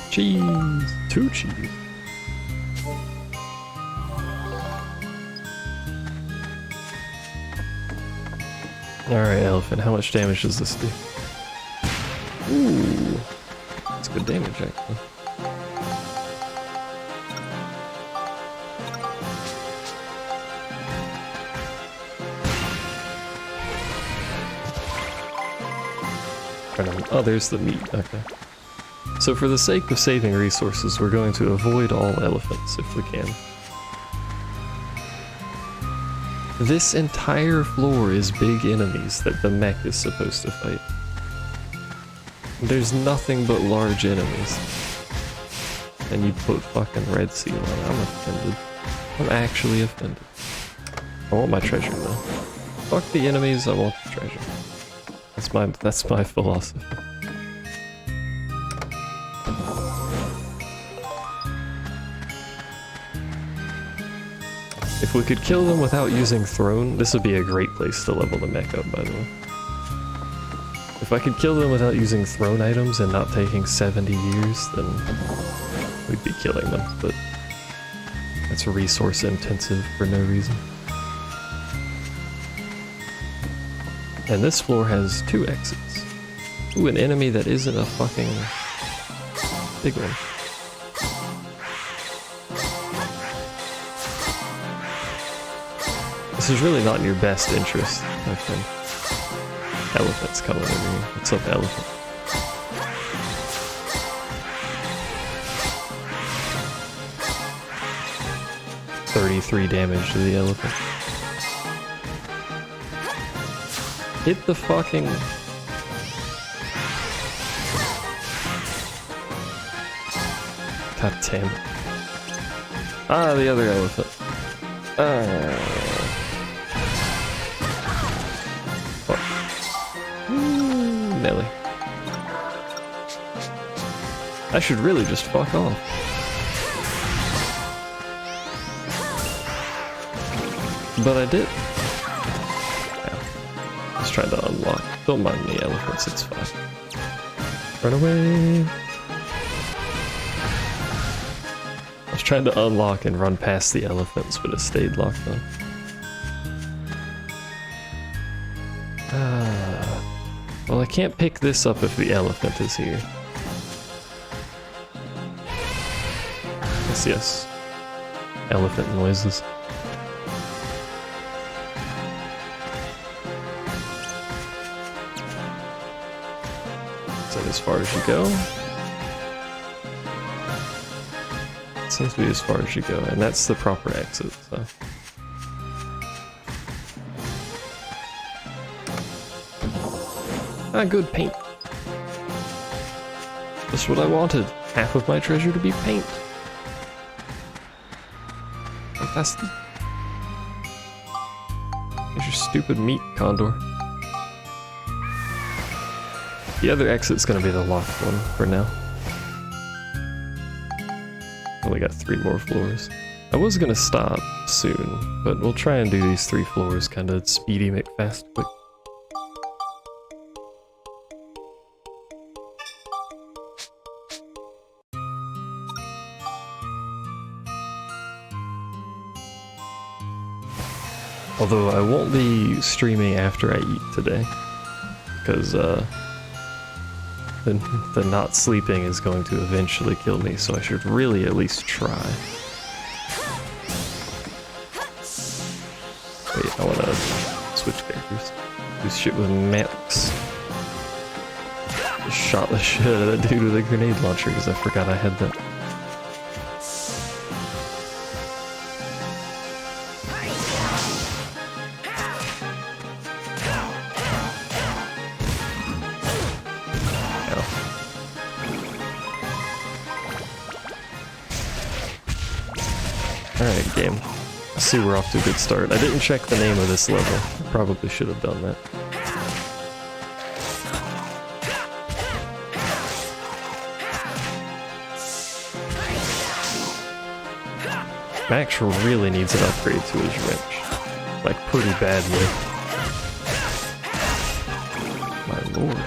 Cheese! 2 cheese. Alright, elephant, how much damage does this do? Ooh, that's good damage, actually. trying to... Oh, there's the meat. Okay. So for the sake of saving resources, we're going to avoid all elephants if we can. This entire floor is big enemies that the mech is supposed to fight. There's nothing but large enemies. And you put fucking red seal on it. I'm offended. I'm actually offended. I want my treasure though. Fuck the enemies, I want the treasure. That's my philosophy. If we could kill them without using throne, this would be a great place to level the mech up, by the way. If I could kill them without using throne items and not taking 70 years, then we'd be killing them, but that's resource intensive for no reason. And this floor has 2 exits. Ooh, an enemy that isn't a fucking big one. This is really not in your best interest, my friend. Elephant's coming over here. What's up, elephant? $33 damage to the elephant. Hit the fucking... God damn it. Ah, the other elephant. Nelly. I should really just fuck off. But I did. Yeah. Just trying to unlock. Don't mind me, elephants, it's fine. Run away! I was trying to unlock and run past the elephants, but it stayed locked on. Well, I can't pick this up if the elephant is here. Yes. Elephant noises. Is that as far as you go? It seems to be as far as you go, and that's the proper exit, so... Ah, good, paint. That's what I wanted. Half of my treasure to be paint. Fantastic. There's your stupid meat, Condor. The other exit's gonna be the locked one for now. Only got 3 more floors. I was gonna stop soon, but we'll try and do these 3 floors kinda speedy McFast quick. Although I won't be streaming after I eat today, because the not sleeping is going to eventually kill me, so I should really at least try. Wait, I want to switch characters. Do shit with Max. Just shot the shit out of that dude with a grenade launcher because I forgot I had that. Alright, game. I see we're off to a good start. I didn't check the name of this level. I probably should have done that. Max really needs an upgrade to his wrench. Like, pretty badly. My lord.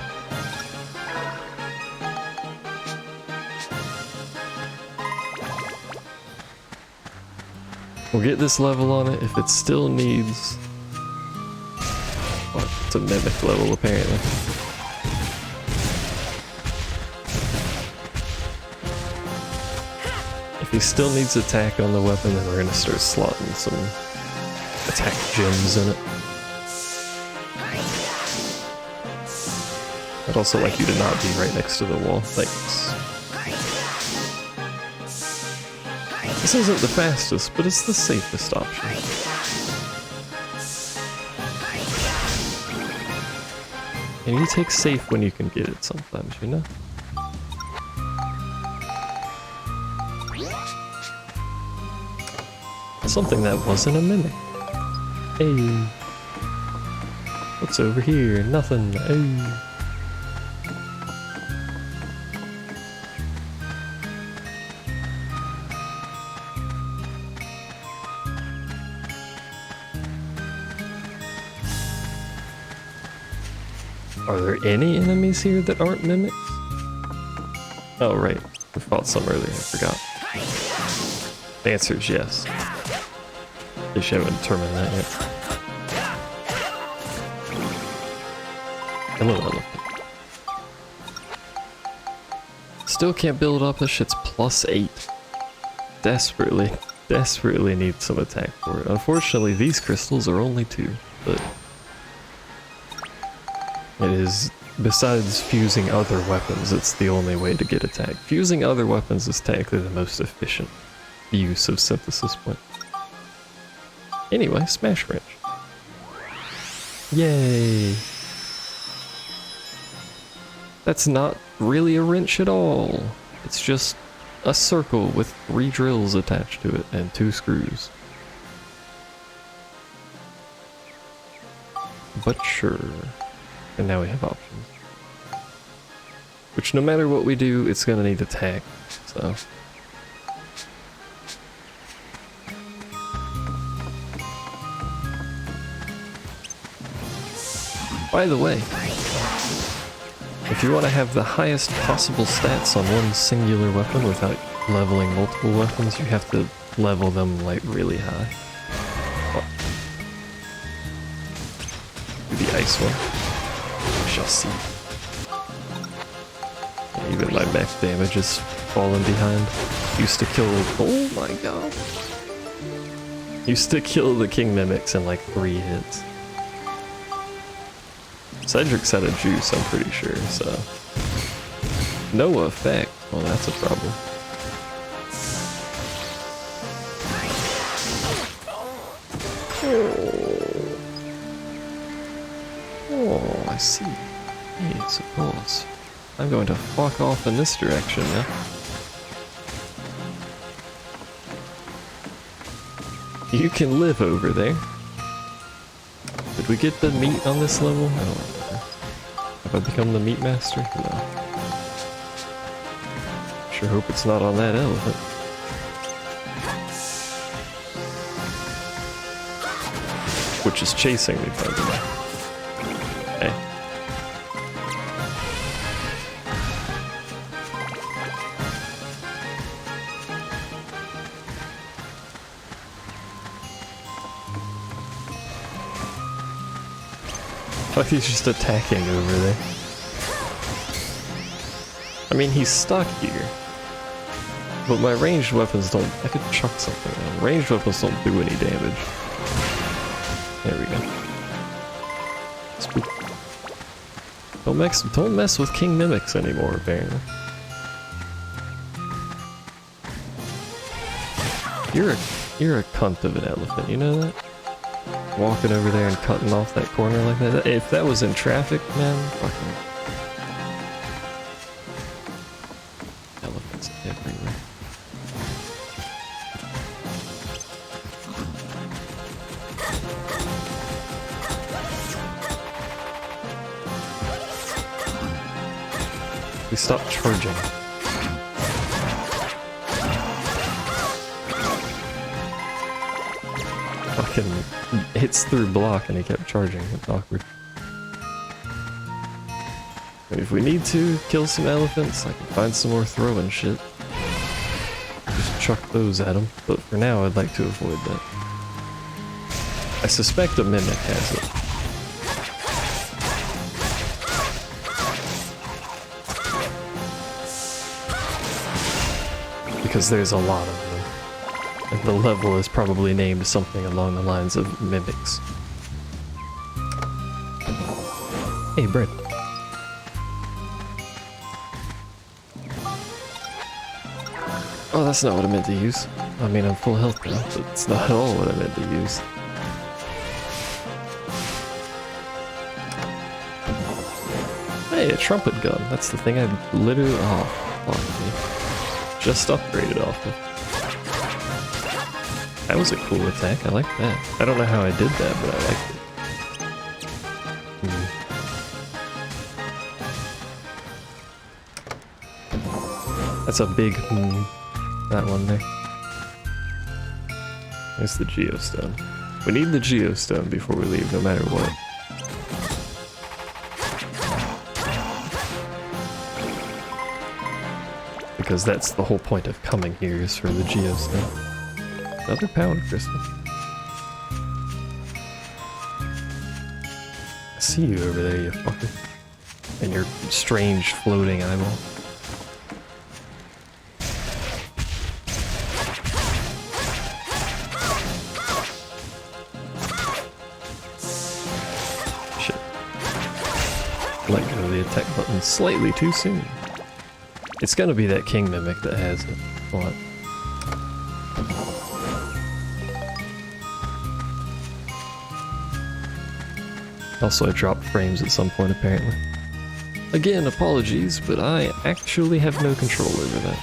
We'll get this level on it if it still needs... What? It's a mimic level, apparently. If he still needs attack on the weapon, then we're gonna start slotting some attack gems in it. I'd also like you to not be right next to the wall. Thanks. This isn't the fastest, but it's the safest option. And you take safe when you can get it sometimes, you know? Something that wasn't a mimic. Hey. What's over here? Nothing. Hey. Are there any enemies here that aren't mimics? Oh, right. We fought some earlier, I forgot. The answer is yes. At least you haven't determined that yet. Hello, elephant. Still can't build up, this shit's +8. Desperately need some attack for it. Unfortunately, these crystals are only 2, but it is, besides fusing other weapons, it's the only way to get attack. Fusing other weapons is technically the most efficient use of synthesis point. Anyway, Smash Wrench. Yay! That's not really a wrench at all. It's just a circle with 3 drills attached to it and 2 screws. But sure. And now we have options. Which no matter what we do, it's gonna need attack, so. By the way, if you want to have the highest possible stats on one singular weapon without leveling multiple weapons, you have to level them like really high. Oh. Do the ice one. We shall see. Yeah, even my max damage is falling behind. Used to kill. Oh my god. Used to kill the king mimics in like 3 hits. Cedric's had a juice, I'm pretty sure, so. No effect. Well, that's a problem. Oh, I see. Yes, of course. I'm going to fuck off in this direction now. You can live over there. Did we get the meat on this level? I don't remember. Have I become the meat master? No. Sure hope it's not on that elephant. Which is chasing me, by the way. Hey. Like he's just attacking over there. I mean, he's stuck here. But my ranged weapons don't... I could chuck something at him. Ranged weapons don't do any damage. There we go. Spook. Don't mess with King Mimics anymore, apparently. You're a cunt of an elephant, you know that? Walking over there and cutting off that corner like that. If that was in traffic, man, fucking elephants everywhere. We stopped charging. Fucking hits through block and he kept charging. It's awkward. And if we need to kill some elephants, I can find some more throwing shit. Just chuck those at them. But for now, I'd like to avoid that. I suspect a mimic has it. Because there's a lot of them. And the level is probably named something along the lines of mimics. Hey, bread. Oh, that's not what I meant to use. I mean, I'm full health now, but it's not at all what I meant to use. Hey, a trumpet gun. That's the thing I literally... Oh, fuck me. Just upgraded off of. That was a cool attack. I like that. I don't know how I did that, but I liked it. That's a big that one there. There's the geostone. We need the geostone before we leave, no matter what. Because that's the whole point of coming here, is for the geostone. Another pound crystal. I see you over there, you fucker. And your strange floating eyeball. Shit. Let go of the attack button slightly too soon. It's gonna be that king mimic that has it. What? Also, I dropped frames at some point, apparently. Again, apologies, but I actually have no control over that.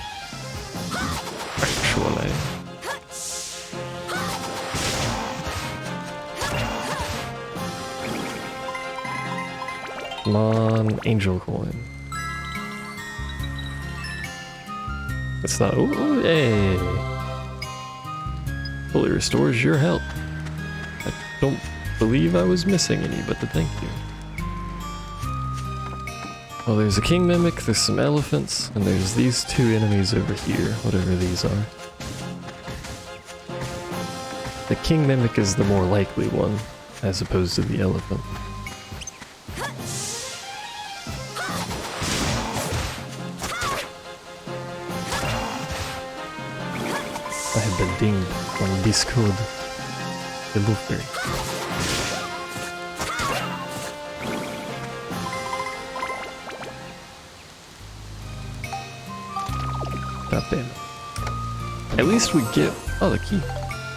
Actually. Come on, angel coin. It's not. Oh, hey! Fully restores your health. I don't believe I was missing any, but thank you. Well, there's a king mimic, there's some elephants, and there's these two enemies over here, whatever these are. The king mimic is the more likely one, as opposed to the elephant. I have been dinged on Discord. Hello, fairy. God damn it. At least we get... Oh, the key.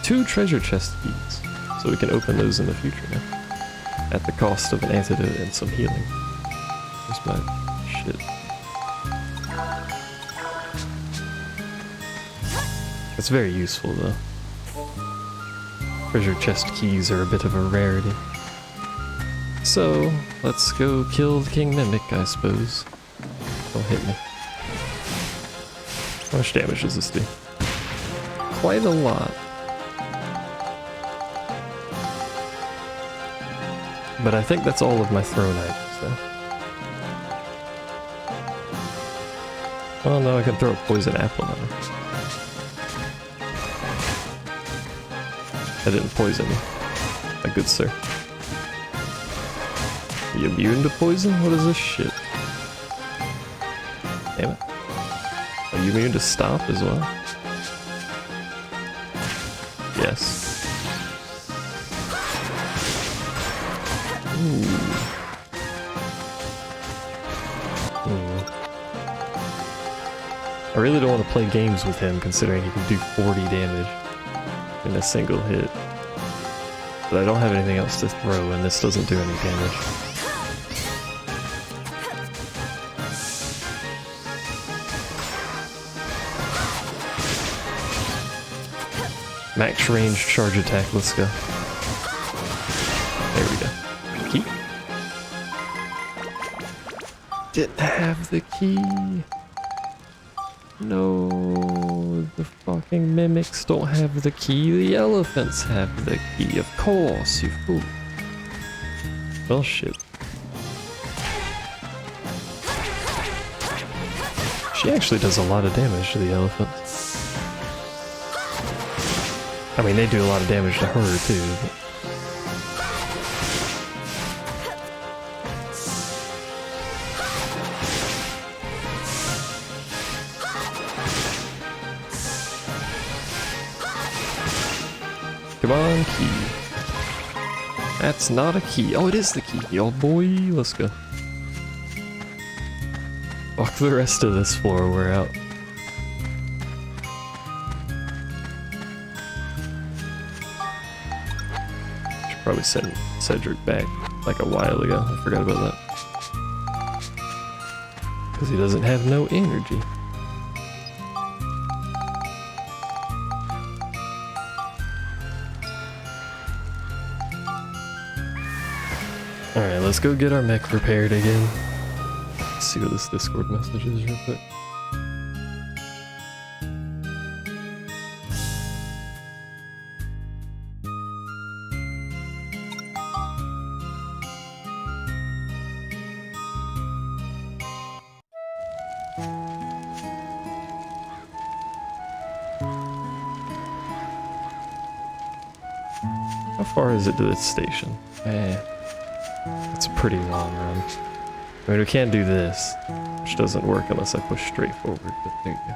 2 treasure chest keys. So we can open those in the future now. At the cost of an antidote and some healing. Where's my shit? It's very useful though. Treasure chest keys are a bit of a rarity. So, let's go kill the king mimic, I suppose. Don't hit me. How much damage does this do? Quite a lot. But I think that's all of my throne items though. Well, now I can throw a poison apple at him. I didn't poison you, my good sir. Are you immune to poison? What is this shit? Damn it. Are you immune to stomp as well? Yes. Ooh. I really don't want to play games with him, considering he can do 40 damage in a single hit. But I don't have anything else to throw, and this doesn't do any damage. Max range charge attack, let's go. There we go. Key. Didn't have the key. No, the fucking mimics don't have the key. The elephants have the key. Of course, you fool. Well, shit. She actually does a lot of damage to the elephants. I mean, they do a lot of damage to her, too. But... Come on, key. That's not a key. Oh, it is the key. Oh boy, let's go. Fuck the rest of this floor, we're out. Probably sent Cedric back like a while ago. I forgot about that. Because he doesn't have no energy. Alright, let's go get our mech repaired again. Let's see what this Discord message is real quick. How far is it to this station? It's a pretty long run. I mean, we can't do this, which doesn't work unless I push straight forward, but there you go.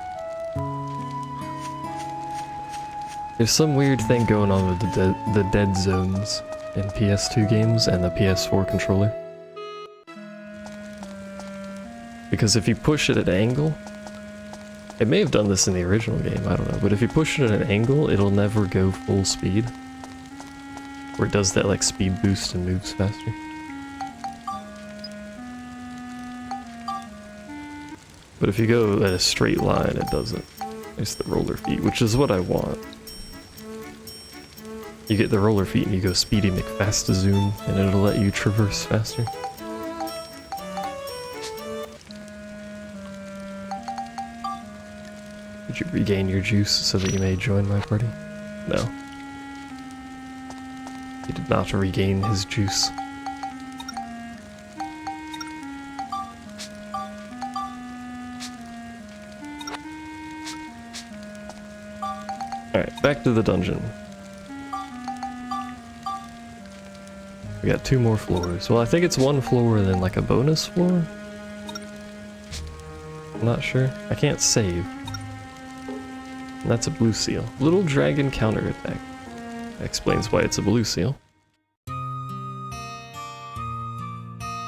There's some weird thing going on with the dead zones in PS2 games and the PS4 controller. Because if you push it at an angle, it may have done this in the original game, I don't know, but if you push it at an angle, it'll never go full speed. Where it does that like speed boost and moves faster. But if you go at a straight line, it doesn't. It's the roller feet, which is what I want. You get the roller feet and you go Speedy McFast zoom, and it'll let you traverse faster. Did you regain your juice so that you may join my party? No. He did not regain his juice. Alright, back to the dungeon. We got 2 more floors. Well, I think it's 1 floor and then like a bonus floor? I'm not sure. I can't save. And that's a blue seal. Little dragon counterattack. That explains why it's a blue seal.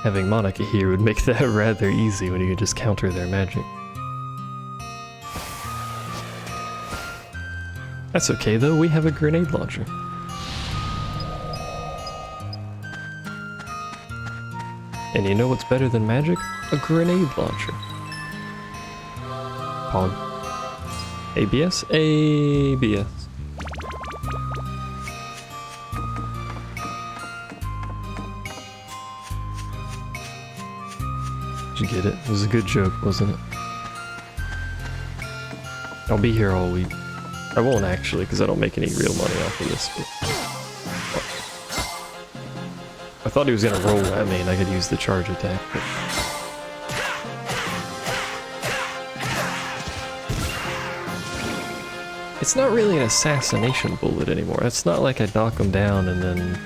Having Monica here would make that rather easy when you can just counter their magic. That's okay though, we have a grenade launcher. And you know what's better than magic? A grenade launcher. Pog. ABS? ABS. Did you get it? It was a good joke, wasn't it? I'll be here all week. I won't actually, because I don't make any real money off of this, but... I thought he was gonna roll at me and I could use the charge attack, but... It's not really an assassination bullet anymore. It's not like I knock them down and then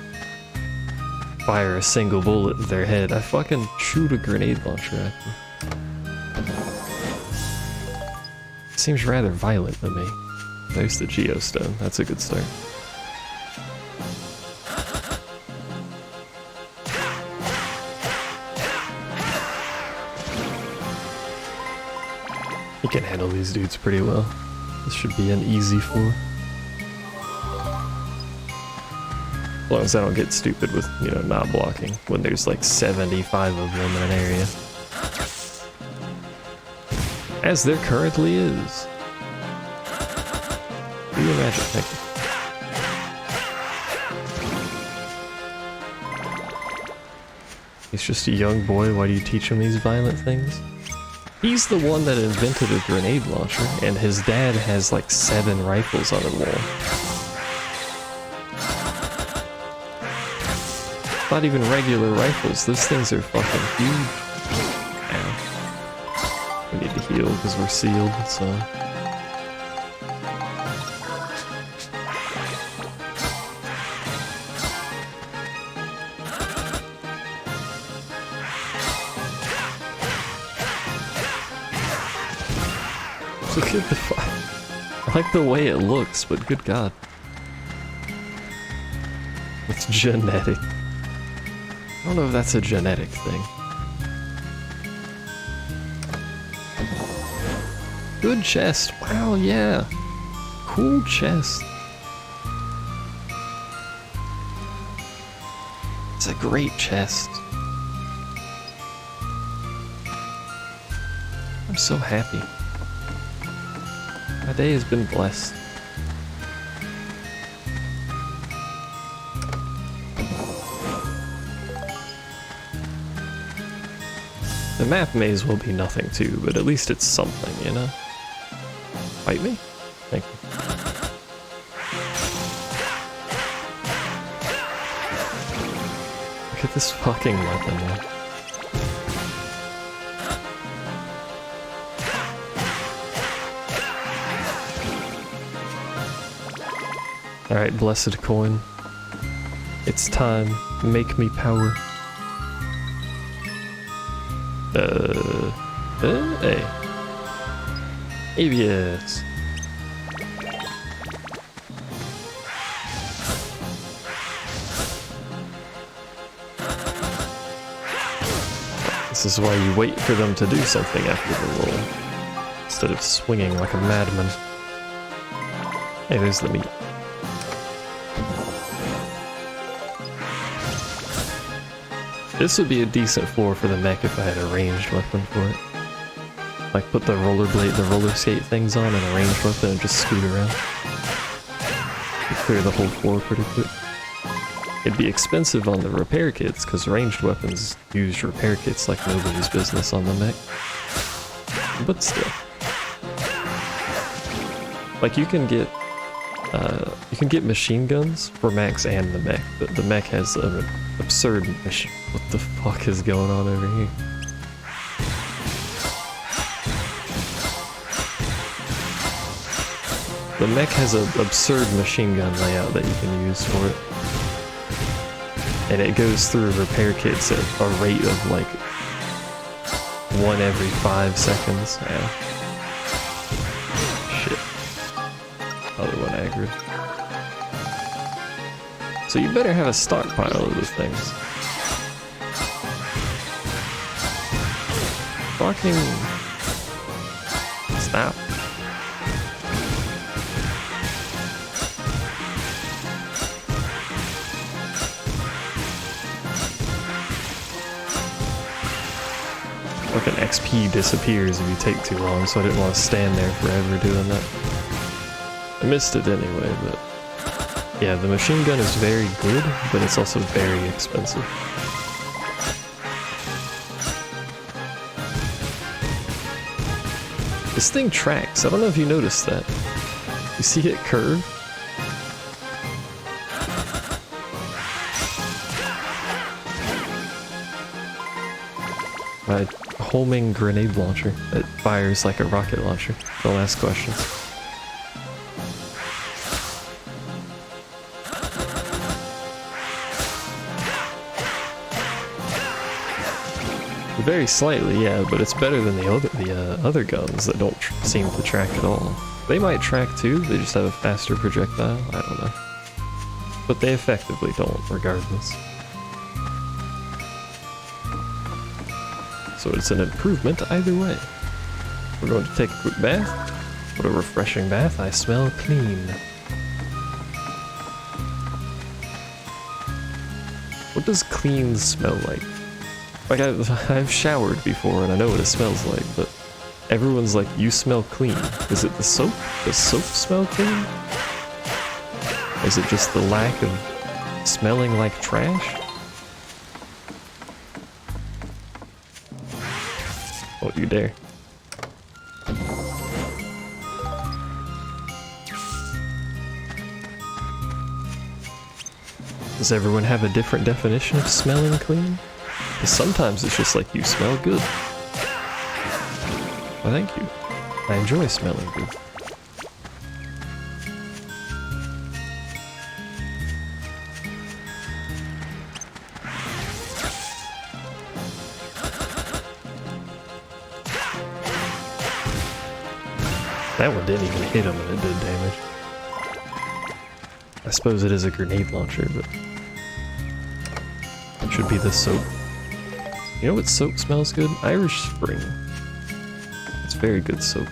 fire a single bullet in their head. I fucking shoot a grenade launcher at them. Seems rather violent to me. There's the geostone. That's a good start. You can handle these dudes pretty well. This should be an easy floor. As long as I don't get stupid with, you know, not blocking when there's like 75 of them in an area. As there currently is. Do your magic, thank you. He's just a young boy, why do you teach him these violent things? He's the one that invented a grenade launcher, and his dad has like 7 rifles on the wall. Not even regular rifles, those things are fucking huge. Ow. We need to heal because we're sealed, so... Look at the I like the way it looks, but good god. It's genetic. I don't know if that's a genetic thing. Good chest. Wow, yeah. Cool chest. It's a great chest. I'm so happy. My day has been blessed. The map may as well be nothing too, but at least it's something, you know? Fight me? Thank you. Look at this fucking weapon, man. Alright, blessed coin. It's time. Make me power. Hey. Avius. This is why you wait for them to do something after the roll, instead of swinging like a madman. Hey, there's the meat. This would be a decent floor for the mech if I had a ranged weapon for it. Like put the roller skate things on and a ranged weapon and just scoot around. You clear the whole floor pretty quick. It'd be expensive on the repair kits because ranged weapons use repair kits like nobody's business on the mech. But still. Like you can get machine guns for mechs and the mech, but the mech has an absurd machine. What the fuck is going on over here? The mech has an absurd machine gun layout that you can use for it. And it goes through repair kits at a rate of like 1 every 5 seconds. Yeah. Shit. Other one aggroed. So you better have a stockpile of those things. Fucking stop. Fucking XP disappears if you take too long, so I didn't want to stand there forever doing that. I missed it anyway, but yeah, the machine gun is very good, but it's also very expensive. This thing tracks. I don't know if you noticed that. You see it curve? My homing grenade launcher that fires like a rocket launcher. Don't ask questions. Very slightly, yeah, but it's better than the other guns that don't seem to track at all. They might track too, they just have a faster projectile, I don't know. But they effectively don't, regardless. So it's an improvement either way. We're going to take a quick bath. What a refreshing bath, I smell clean. What does clean smell like? Like, I've showered before and I know what it smells like, but everyone's like, you smell clean. Is it the soap? Does soap smell clean? Is it just the lack of smelling like trash? Don't you dare. Does everyone have a different definition of smelling clean? Because sometimes it's just like, you smell good. Well, thank you. I enjoy smelling good. That one didn't even hit him and it did damage. I suppose it is a grenade launcher, but it should be the soap. You know what soap smells good? Irish Spring. It's very good soap.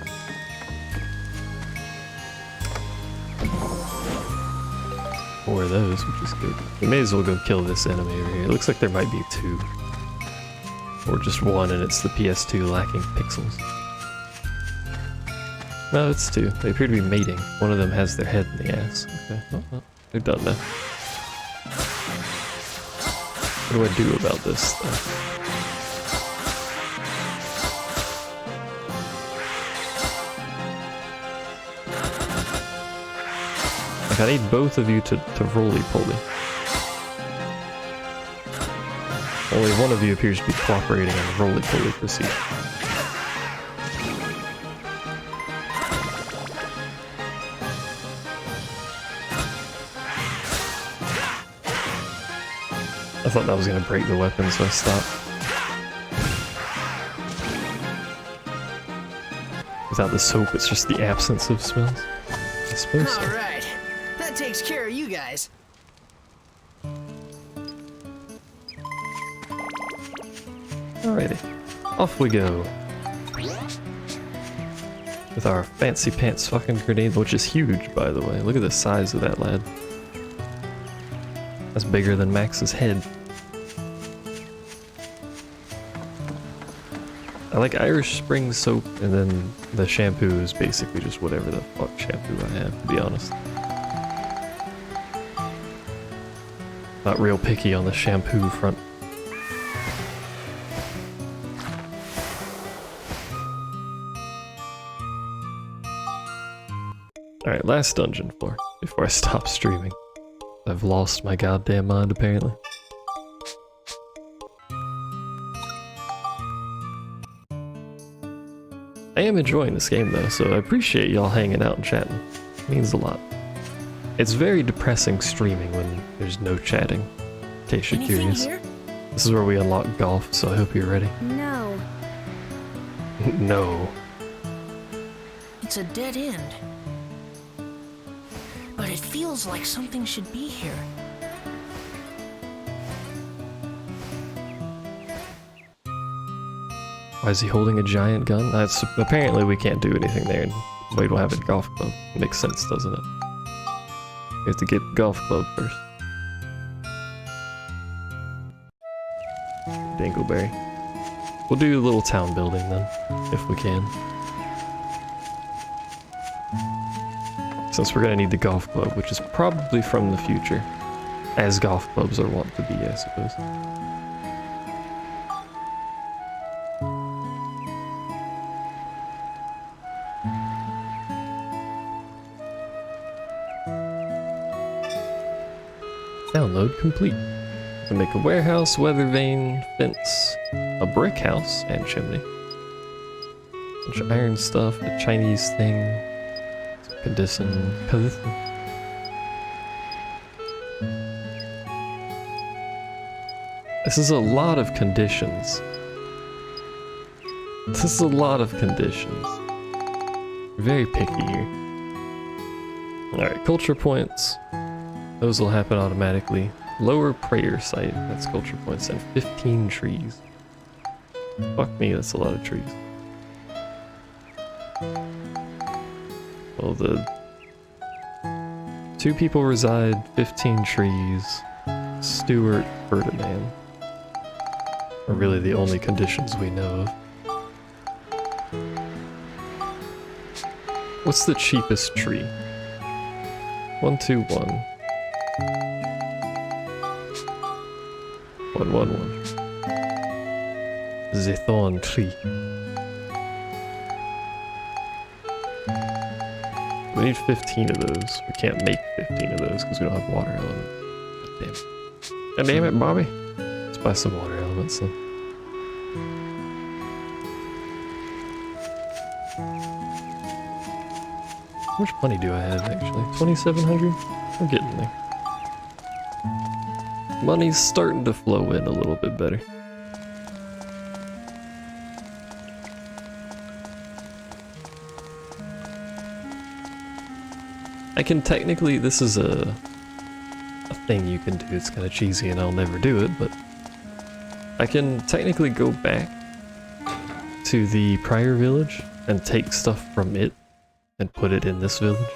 more of those, which is good. We may as well go kill this enemy over here. It looks like there might be two. Or just one and it's the PS2 lacking pixels. No, it's two. They appear to be mating. One of them has their head in the ass. Okay, well, they're done now. What do I do about this though? Like, I need both of you to roly-poly. Only one of you appears to be cooperating on the roly-poly procedure. I thought that was going to break the weapon, so I stopped. Without the soap, it's just the absence of smells. I suppose so. Alright, that takes care of you guys. Alrighty, off we go. With our fancy pants fucking grenade, which is huge, by the way. Look at the size of that lad. That's bigger than Max's head. I like Irish Spring soap, and then the shampoo is basically just whatever the fuck shampoo I have, to be honest. Not real picky on the shampoo front. Alright, last dungeon floor, before I stop streaming. I've lost my goddamn mind, apparently. I am enjoying this game though, so I appreciate y'all hanging out and chatting. It means a lot. It's very depressing streaming when there's no chatting, in case you're Anything curious. here? This is where we unlock golf, so I hope you're ready. No. No. It's a dead end. But it feels like something should be here. Why is he holding a giant gun? That's apparently we can't do anything there, and we don't have a golf club. Makes sense, doesn't it? We have to get golf club first. Dingleberry. We'll do a little town building then, if we can. Since we're gonna need the golf club, which is probably from the future. As golf clubs are wont to be, I suppose. Download complete. We can make a warehouse, weather vane, fence, a brick house, and chimney. Bunch of iron stuff, a Chinese thing, condition. This is a lot of conditions. This is a lot of conditions. Very picky here. Alright, culture points. Those will happen automatically. Lower prayer site, that's culture points, and 15 trees. Fuck me, that's a lot of trees. Well, the 2 people reside, 15 trees. Stuart, Ferdinand. Are really the only conditions we know of. What's the cheapest tree? 121. 111. The thorn tree. We need 15 of those. We can't make 15 of those because we don't have water element. God damn it. God damn it, Bobby. Let's buy some water elements then. How much money do I have actually? 2,700? I'm getting there. Money's starting to flow in a little bit better. I can technically, this is a thing you can do. It's kind of cheesy and I'll never do it, but I can technically go back to the prior village and take stuff from it and put it in this village.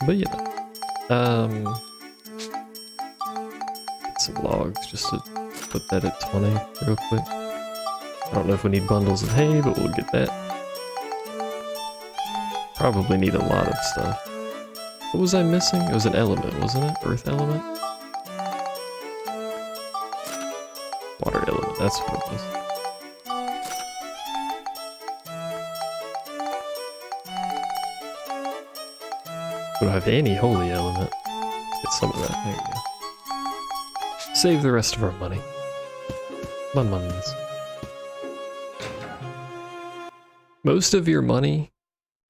But you know. Get some logs just to put that at 20 real quick. I don't know if we need bundles of hay, but we'll get that. Probably need a lot of stuff. What was I missing? It was an element, wasn't it? Earth element? Water element, that's what it was. We don't have any holy element. Let's get some of that. There you go. Save the rest of our money. Muns. Most of your money,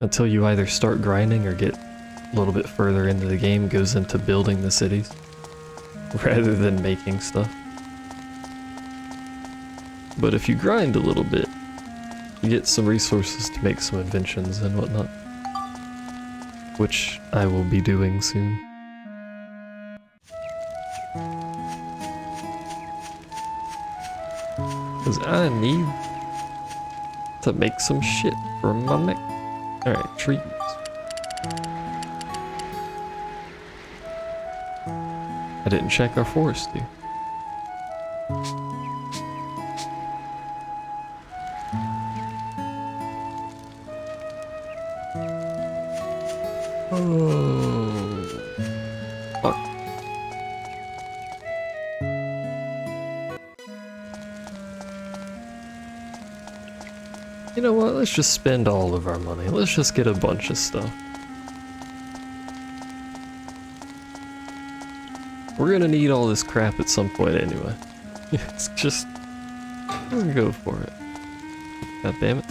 until you either start grinding or get a little bit further into the game, goes into building the cities, rather than making stuff. But if you grind a little bit, you get some resources to make some inventions and whatnot. Which I will be doing soon. Because I need to make some shit for my mech. Alright, trees. I didn't check our forestry. Oh, fuck. You know what? Let's just spend all of our money. Let's just get a bunch of stuff. We're gonna need all this crap at some point anyway. It's just... let's go for it. God damn it.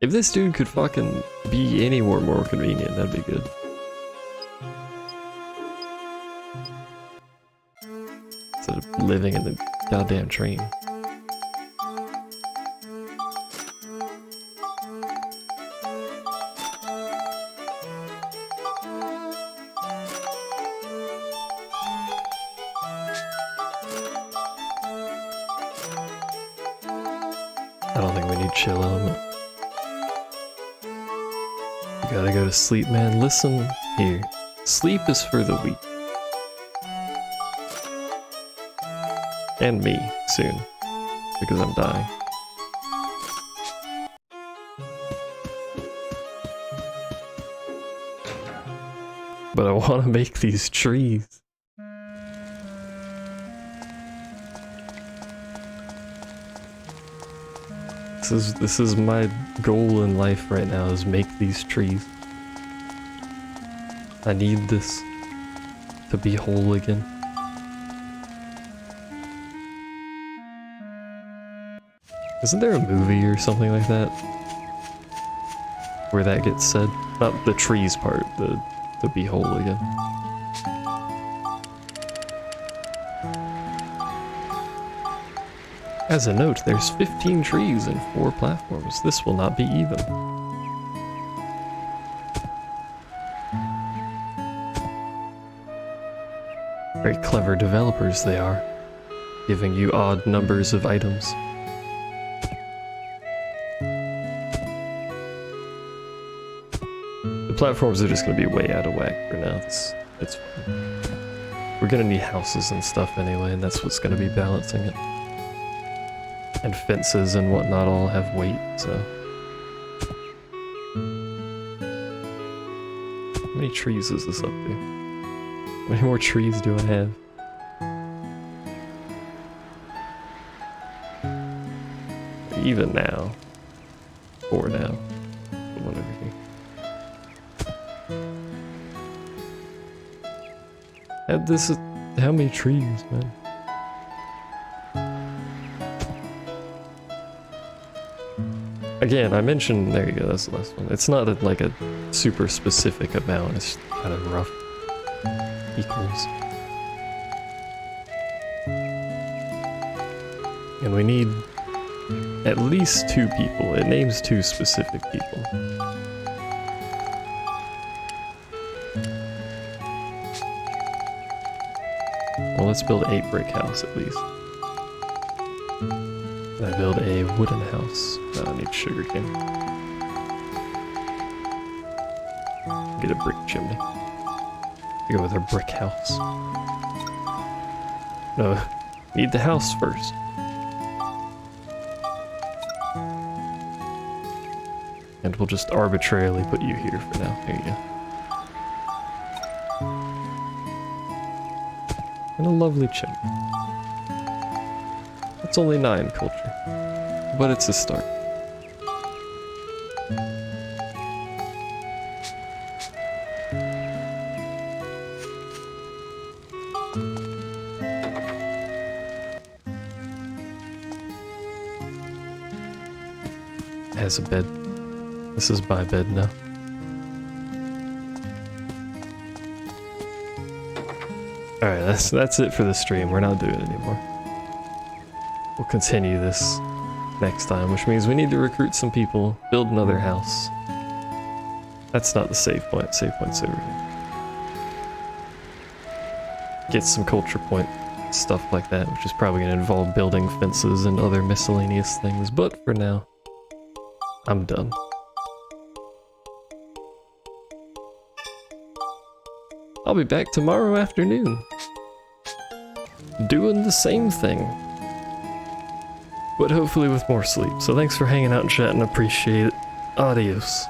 If this dude could fucking be anywhere more convenient, that'd be good. Instead of living in the goddamn train. I don't think we need chill element. You gotta go to sleep, man. Listen here. Sleep is for the weak. And me, soon. Because I'm dying. But I want to make these trees. This is my goal in life right now, is make these trees. I need this to be whole again. Isn't there a movie or something like that? Where that gets said? Not the trees part, the to be whole again. As a note, there's 15 trees and 4 platforms. This will not be even. Very clever developers they are, giving you odd numbers of items. The platforms are just going to be way out of whack for now. It's fine. We're going to need houses and stuff anyway, and that's what's going to be balancing it. And fences and whatnot all have weight, so... How many trees is this up to? How many more trees do I have? Even now. 4 now. Whatever. And this is... how many trees, man? Again, I mentioned, there you go, that's the last one. It's not like a super specific amount, it's kind of rough. Equals. And we need at least 2 people. It names 2 specific people. Well, let's build a brick house at least. I build a wooden house. I need sugarcane. get a brick chimney. Go with our brick house. No, need the house first. And we'll just arbitrarily put you here for now. There you go. And a lovely chimney. That's only 9 culture, but it's a start. Has a bed. This is my bed now. Alright, that's it for the stream. We're not doing it anymore. We'll continue this next time, which means we need to recruit some people, build another house. That's not the save point. Save point's over here. Get some culture point stuff like that, which is probably going to involve building fences and other miscellaneous things, but for now, I'm done. I'll be back tomorrow afternoon, doing the same thing, but hopefully with more sleep. So thanks for hanging out and chatting, appreciate it. Adios.